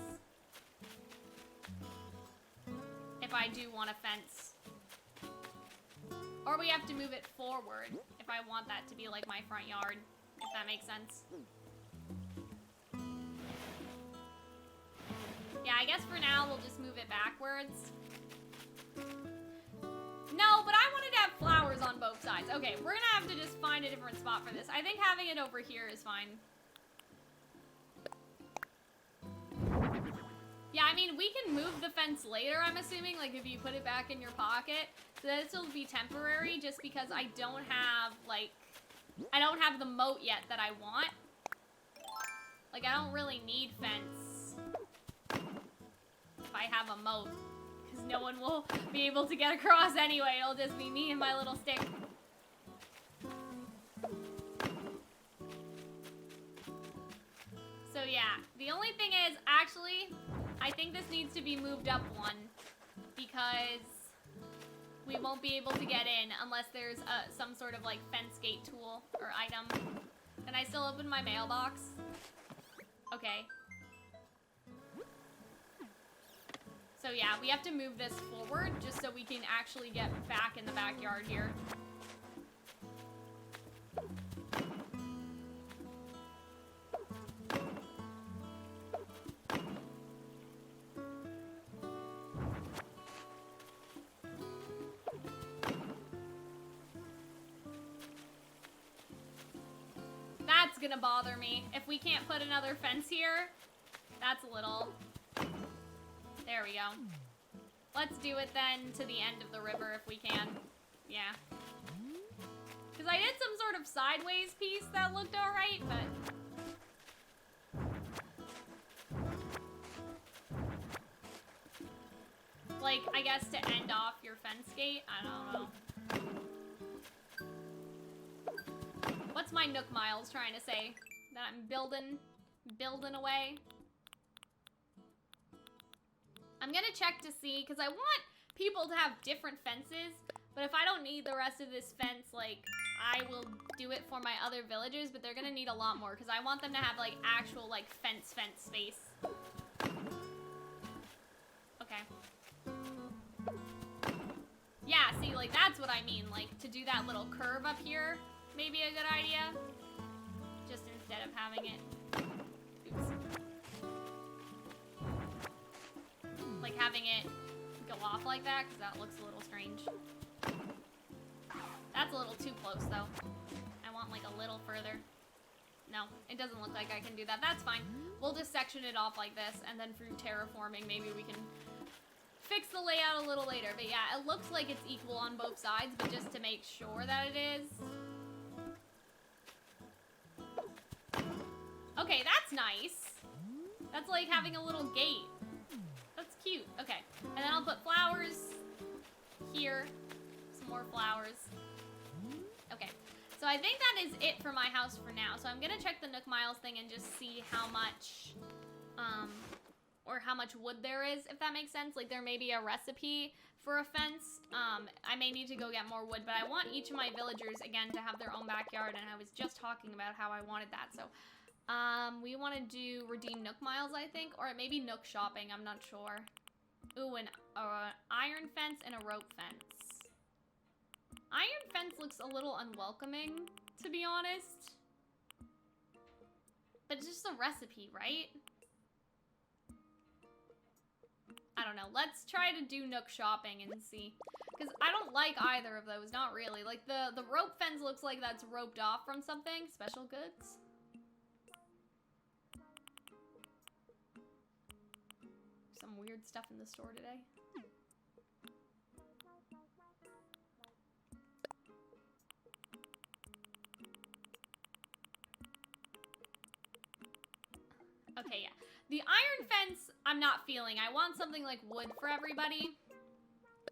If I do want a fence. Or we have to move it forward if I want that to be like my front yard. If that makes sense. Yeah, I guess for now we'll just move it backwards. No, but I wanted to have flowers on both sides. Okay, we're gonna have to just find a different spot for this. I think having it over here is fine. Yeah, I mean, we can move the fence later, I'm assuming, like, if you put it back in your pocket. So this will be temporary, just because I don't have, like, I don't have the moat yet that I want. Like, I don't really need fence if I have a moat, because no one will be able to get across anyway. It'll just be me and my little stick. So yeah, the only thing is, actually, I think this needs to be moved up one, because we won't be able to get in unless there's some sort of like fence gate tool or item. Can I still open my mailbox? Okay. So yeah, we have to move this forward just so we can actually get back in the backyard here. That's gonna bother me. If we can't put another fence here, that's a little... There we go. Let's do it then to the end of the river if we can. Yeah. Because I did some sort of sideways piece that looked alright, but... Like, I guess to end off your fence gate? I don't know. What's my Nook Miles trying to say? That I'm building away? I'm gonna check to see, because I want people to have different fences, but if I don't need the rest of this fence, like, I will do it for my other villagers, but they're gonna need a lot more, because I want them to have, like, actual, like, fence space. Okay. Yeah, see, like, that's what I mean, like, to do that little curve up here, maybe a good idea, just instead of having it, oops. Like having it go off like that, because that looks a little strange. That's a little too close, though. I want, like, a little further. No, it doesn't look like I can do that. That's fine. We'll just section it off like this, and then through terraforming, maybe we can fix the layout a little later. But yeah, it looks like it's equal on both sides, but just to make sure that it is. Okay, that's nice. That's like having a little gate. That's cute. Okay. And then I'll put flowers here. Some more flowers. Okay. So I think that is it for my house for now. So I'm going to check the Nook Miles thing and just see how much, or how much wood there is, if that makes sense. Like, there may be a recipe for a fence. I may need to go get more wood, but I want each of my villagers, again, to have their own backyard, and I was just talking about how I wanted that. So, we want to do redeem Nook Miles, I think, or maybe Nook shopping, I'm not sure. Ooh, an iron fence and a rope fence. Iron fence looks a little unwelcoming, to be honest. But it's just a recipe, right? I don't know. Let's try to do Nook shopping and see. Because I don't like either of those, not really. Like, the rope fence looks like that's roped off from something. Special goods. Some weird stuff in the store today. Okay, yeah. The iron fence, I'm not feeling. I want something like wood for everybody.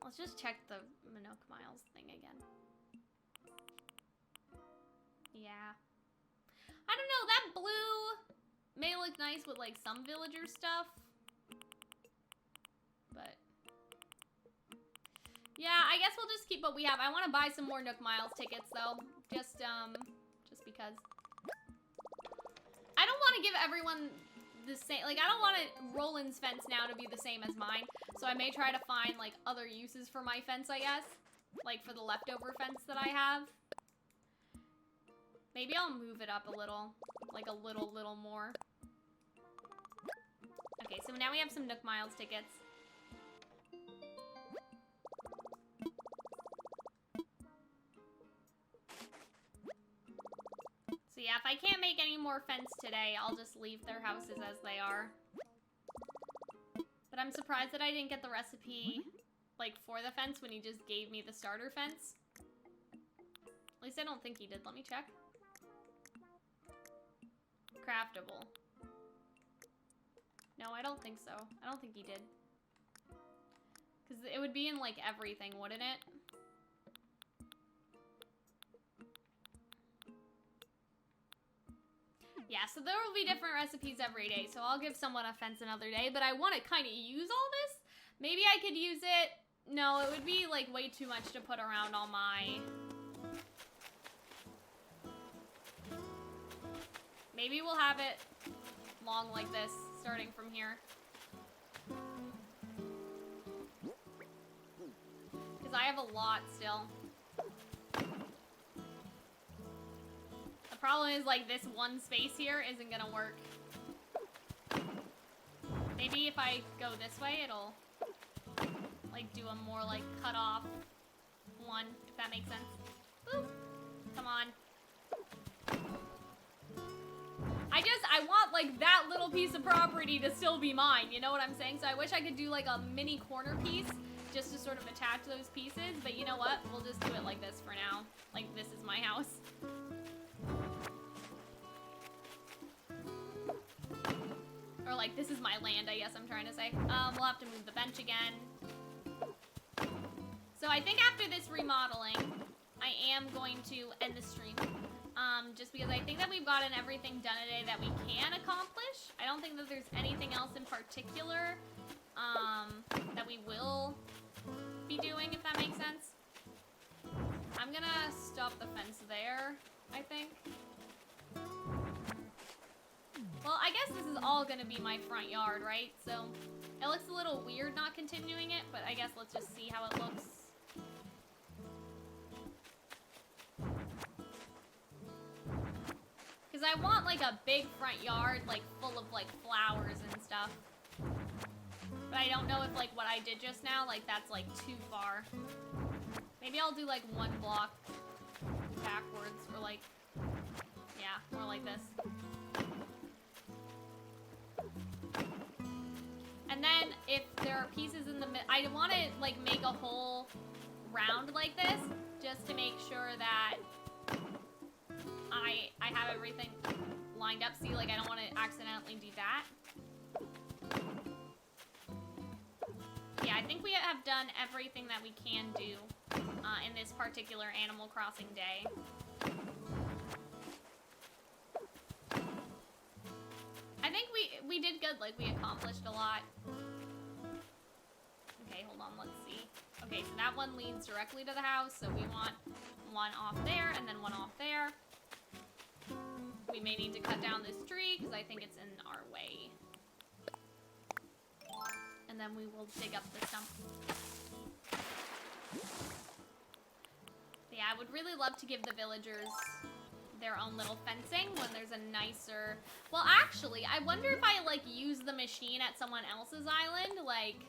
Let's just check the Nook Miles thing again. Yeah. I don't know, that blue may look nice with like some villager stuff. But yeah, I guess we'll just keep what we have. I want to buy some more Nook Miles tickets though. Just because. I don't want to give everyone the same, like, I don't want Roland's fence now to be the same as mine, so I may try to find, like, other uses for my fence, I guess, like, for the leftover fence that I have. Maybe I'll move it up a little, like, a little more. Okay, so now we have some Nook Miles tickets. So yeah, if I can't make any more fence today, I'll just leave their houses as they are. But I'm surprised that I didn't get the recipe, like, for the fence when he just gave me the starter fence. At least I don't think he did. Let me check. Craftable. No, I don't think so. I don't think he did. Because it would be in, like, everything, wouldn't it? Yeah, so there will be different recipes every day, so I'll give someone a fence another day, but I want to kind of use all this. Maybe I could use it. No, it would be, like, way too much to put around all my... Maybe we'll have it long like this, starting from here. Because I have a lot still. The problem is, like, this one space here isn't gonna work. Maybe if I go this way, it'll, like, do a more, like, cut off one, if that makes sense. Boop. Come on. I want, like, that little piece of property to still be mine, you know what I'm saying? So I wish I could do, like, a mini corner piece just to sort of attach those pieces, but you know what? We'll just do it like this for now. Like, this is my house. Or, like, this is my land, I guess I'm trying to say. We'll have to move the bench again. So I think after this remodeling, I am going to end the stream. Just because I think that we've gotten everything done today that we can accomplish. I don't think that there's anything else in particular that we will be doing, if that makes sense. I'm gonna stop the fence there, I think. Well, I guess this is all gonna be my front yard, right? So it looks a little weird not continuing it, but I guess let's just see how it looks. Because I want, like, a big front yard, like, full of, like, flowers and stuff. But I don't know if, like, what I did just now, like, that's, like, too far. Maybe I'll do, like, one block backwards, or, like, yeah, more like this. And then, if there are pieces in the middle, I want to, like, make a whole round like this, just to make sure that I have everything lined up. See, like, I don't want to accidentally do that. Yeah, I think we have done everything that we can do in this particular Animal Crossing day. I think we did good, like, we accomplished a lot. Okay, hold on, let's see. Okay, so that one leads directly to the house, so we want one off there, and then one off there. We may need to cut down this tree, because I think it's in our way. And then we will dig up the stump. Yeah, I would really love to give the villagers their own little fencing when there's a nicer... Well, actually, I wonder if I, like, use the machine at someone else's island, like...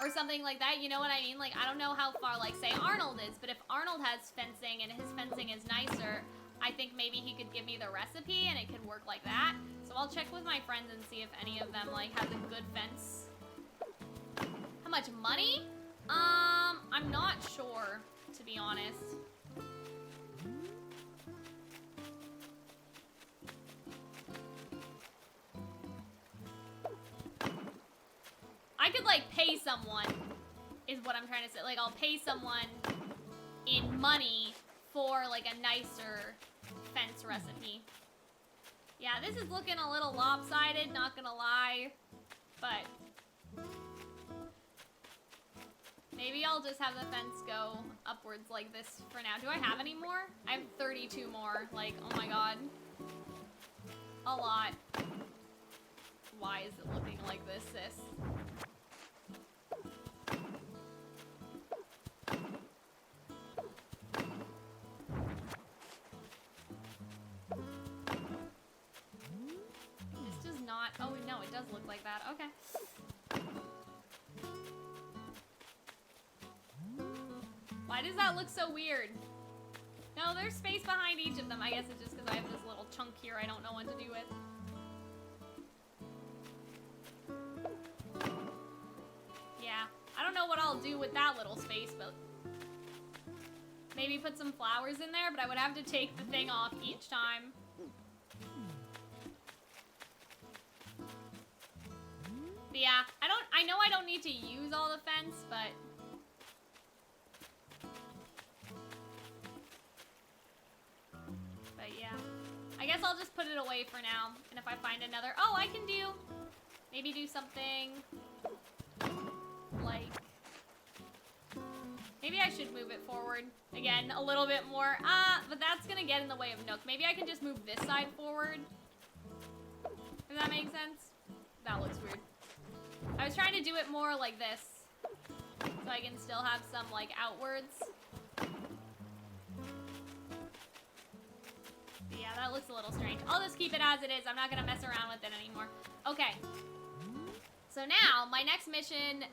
Or something like that, you know what I mean? Like, I don't know how far, like, say Arnold is, but if Arnold has fencing and his fencing is nicer, I think maybe he could give me the recipe and it could work like that. So I'll check with my friends and see if any of them, like, has a good fence. How much money? I'm not sure, to be honest. I could, like, pay someone, is what I'm trying to say. Like, I'll pay someone in money for, like, a nicer fence recipe. Yeah, this is looking a little lopsided, not gonna lie. But maybe I'll just have the fence go upwards like this for now. Do I have any more? I have 32 more. Like, oh my god. A lot. Why is it looking like this, sis? Oh, no, it does look like that. Okay. Why does that look so weird? No, there's space behind each of them. I guess it's just because I have this little chunk here I don't know what to do with. do with that little space, but maybe put some flowers in there, but I would have to take the thing off each time. But yeah, I know I don't need to use all the fence, but yeah. I guess I'll just put it away for now. And if I find another, oh, I can maybe do something like, maybe I should move it forward again a little bit more. But that's gonna get in the way of Nook. Maybe I can just move this side forward. Does that make sense? That looks weird. I was trying to do it more like this, so I can still have some like outwards. Yeah, that looks a little strange. I'll just keep it as it is. I'm not gonna mess around with it anymore. Okay. So now, my next mission,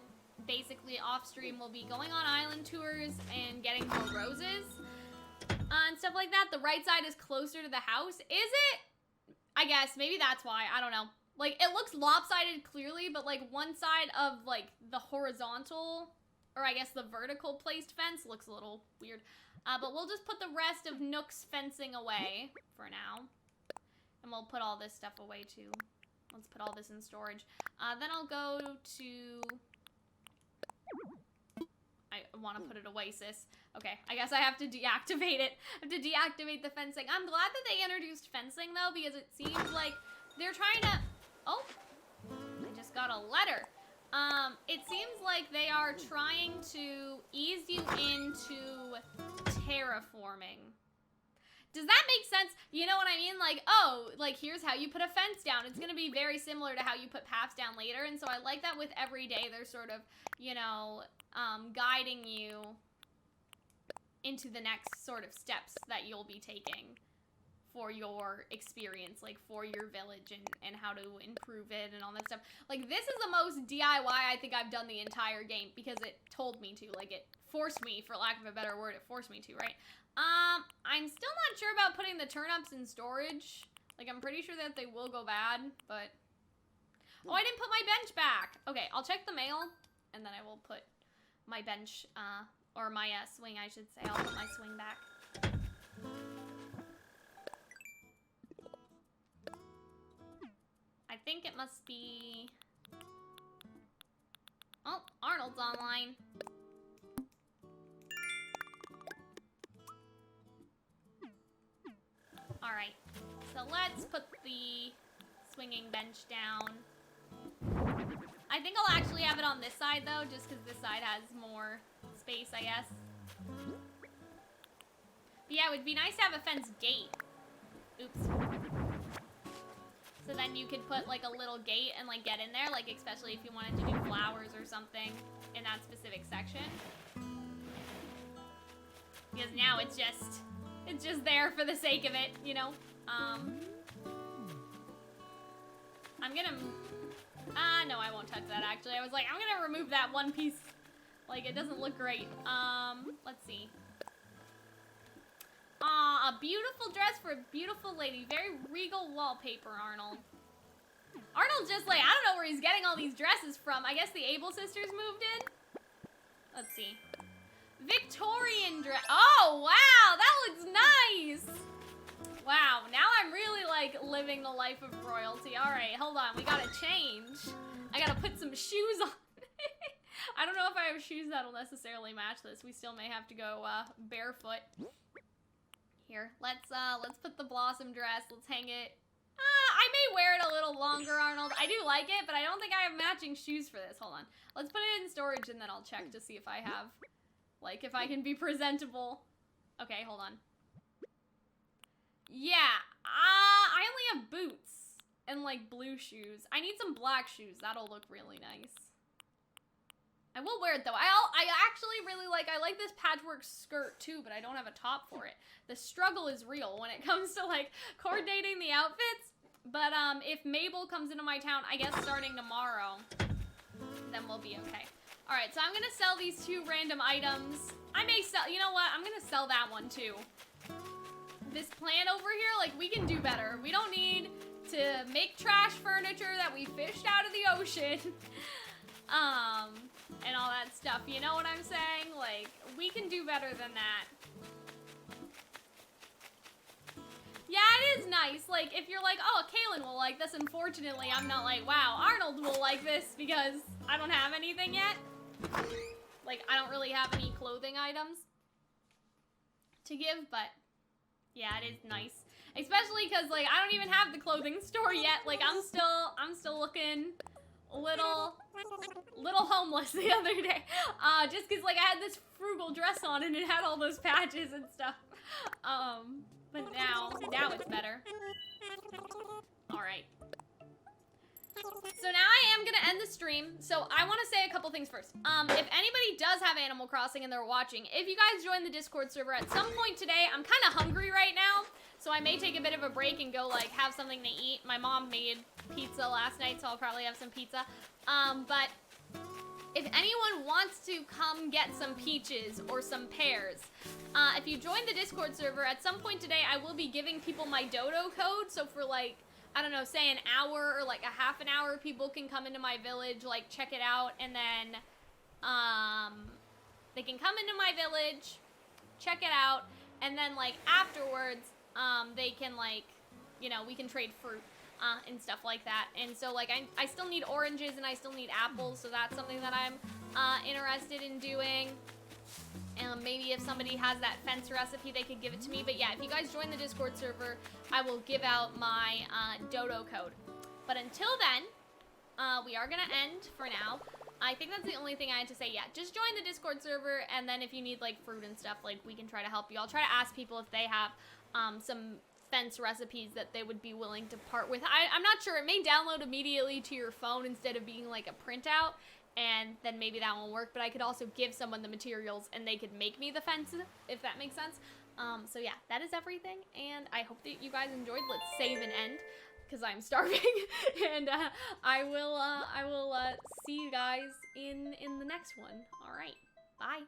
basically off-stream, will be going on island tours and getting more roses and stuff like that. The right side is closer to the house. Is it? I guess. Maybe that's why. I don't know. Like, it looks lopsided clearly, but, like, one side of, like, the horizontal, or I guess the vertical placed fence looks a little weird. But we'll just put the rest of Nook's fencing away for now. And we'll put all this stuff away, too. Let's put all this in storage. Then I'll go to... I want to put it away, sis. Okay, I guess I have to deactivate it. I have to deactivate the fencing. I'm glad that they introduced fencing, though, because it seems like they're trying to... Oh, I just got a letter. It seems like they are trying to ease you into terraforming. Does that make sense? You know what I mean? Like, oh, like, here's how you put a fence down. It's going to be very similar to how you put paths down later. And so I like that with every day they're sort of, you know, guiding you into the next sort of steps that you'll be taking for your experience, like for your village and how to improve it and all that stuff. Like, this is the most DIY I think I've done the entire game because it told me to. Like, it forced me, for lack of a better word, it forced me to, right? I'm still not sure about putting the turnips in storage. Like, I'm pretty sure that they will go bad, but... Oh, I didn't put my bench back! Okay, I'll check the mail, and then I will put my bench, or my swing, I should say. I'll put my swing back. I think it must be... Oh, Arnold's online. Alright, so let's put the swinging bench down. I think I'll actually have it on this side, though, just because this side has more space, I guess. But yeah, it would be nice to have a fence gate. Oops. So then you could put, like, a little gate and, like, get in there, like, especially if you wanted to do flowers or something in that specific section. Because now it's just there for the sake of it, you know? I'm gonna... no, I won't touch that, actually. I was like, I'm gonna remove that one piece. Like, it doesn't look great. Let's see. A beautiful dress for a beautiful lady. Very regal wallpaper, Arnold. Arnold's just like, I don't know where he's getting all these dresses from. I guess the Able sisters moved in? Let's see. Victorian dress. Oh, wow, that looks nice. Wow, now I'm really, like, living the life of royalty. All right, hold on, we gotta change. I gotta put some shoes on. I don't know if I have shoes that'll necessarily match this. We still may have to go barefoot. Here, let's put the blossom dress. Let's hang it. I may wear it a little longer, Arnold. I do like it, but I don't think I have matching shoes for this. Hold on. Let's put it in storage, and then I'll check to see if I have, like, if I can be presentable. Okay, hold on. Yeah, I only have boots and, like, blue shoes. I need some black shoes. That'll look really nice. I will wear it, though. I actually really like this patchwork skirt, too, but I don't have a top for it. The struggle is real when it comes to, like, coordinating the outfits. But, if Mabel comes into my town, I guess starting tomorrow, then we'll be okay. Alright, so I'm gonna sell these 2 random items. I may sell, you know what? I'm gonna sell that one, too. This plant over here, like, we can do better. We don't need to make trash furniture that we fished out of the ocean. and all that stuff. You know what I'm saying? Like, we can do better than that. Yeah, it is nice. Like, if you're like, oh, Kaylin will like this, unfortunately, I'm not like, wow, Arnold will like this because I don't have anything yet. Like, I don't really have any clothing items to give, but yeah, it is nice. Especially because, like, I don't even have the clothing store yet. Like, I'm still looking a little homeless the other day. Just because, like, I had this frugal dress on and it had all those patches and stuff. But now it's better. Alright. So now I am gonna end the stream. So I want to say a couple things first. If anybody does have Animal Crossing and they're watching, if you guys join the Discord server at some point today, I'm kind of hungry right now. So I may take a bit of a break and go, like, have something to eat. My mom made pizza last night, so I'll probably have some pizza. But if anyone wants to come get some peaches or some pears, if you join the Discord server, at some point today, I will be giving people my dodo code. So for, like, I don't know, say an hour or, like, a half an hour, people can come into my village, like, check it out, and then, they can come into my village, check it out, and then, like, afterwards, they can, like, you know, we can trade fruit, and stuff like that. And so, like, I still need oranges and I still need apples, so that's something that I'm, interested in doing. And maybe if somebody has that fence recipe, they could give it to me. But yeah, if you guys join the Discord server, I will give out my, dodo code. But until then, we are gonna end for now. I think that's the only thing I had to say. Yeah, just join the Discord server, and then if you need, like, fruit and stuff, like, we can try to help you. I'll try to ask people if they have, some fence recipes that they would be willing to part with. I'm not sure. It may download immediately to your phone instead of being like a printout, and then maybe that won't work, but I could also give someone the materials and they could make me the fence, if that makes sense. So yeah, that is everything, and I hope that you guys enjoyed. Let's save and end, because I'm starving, and I will see you guys in the next one. All right, bye.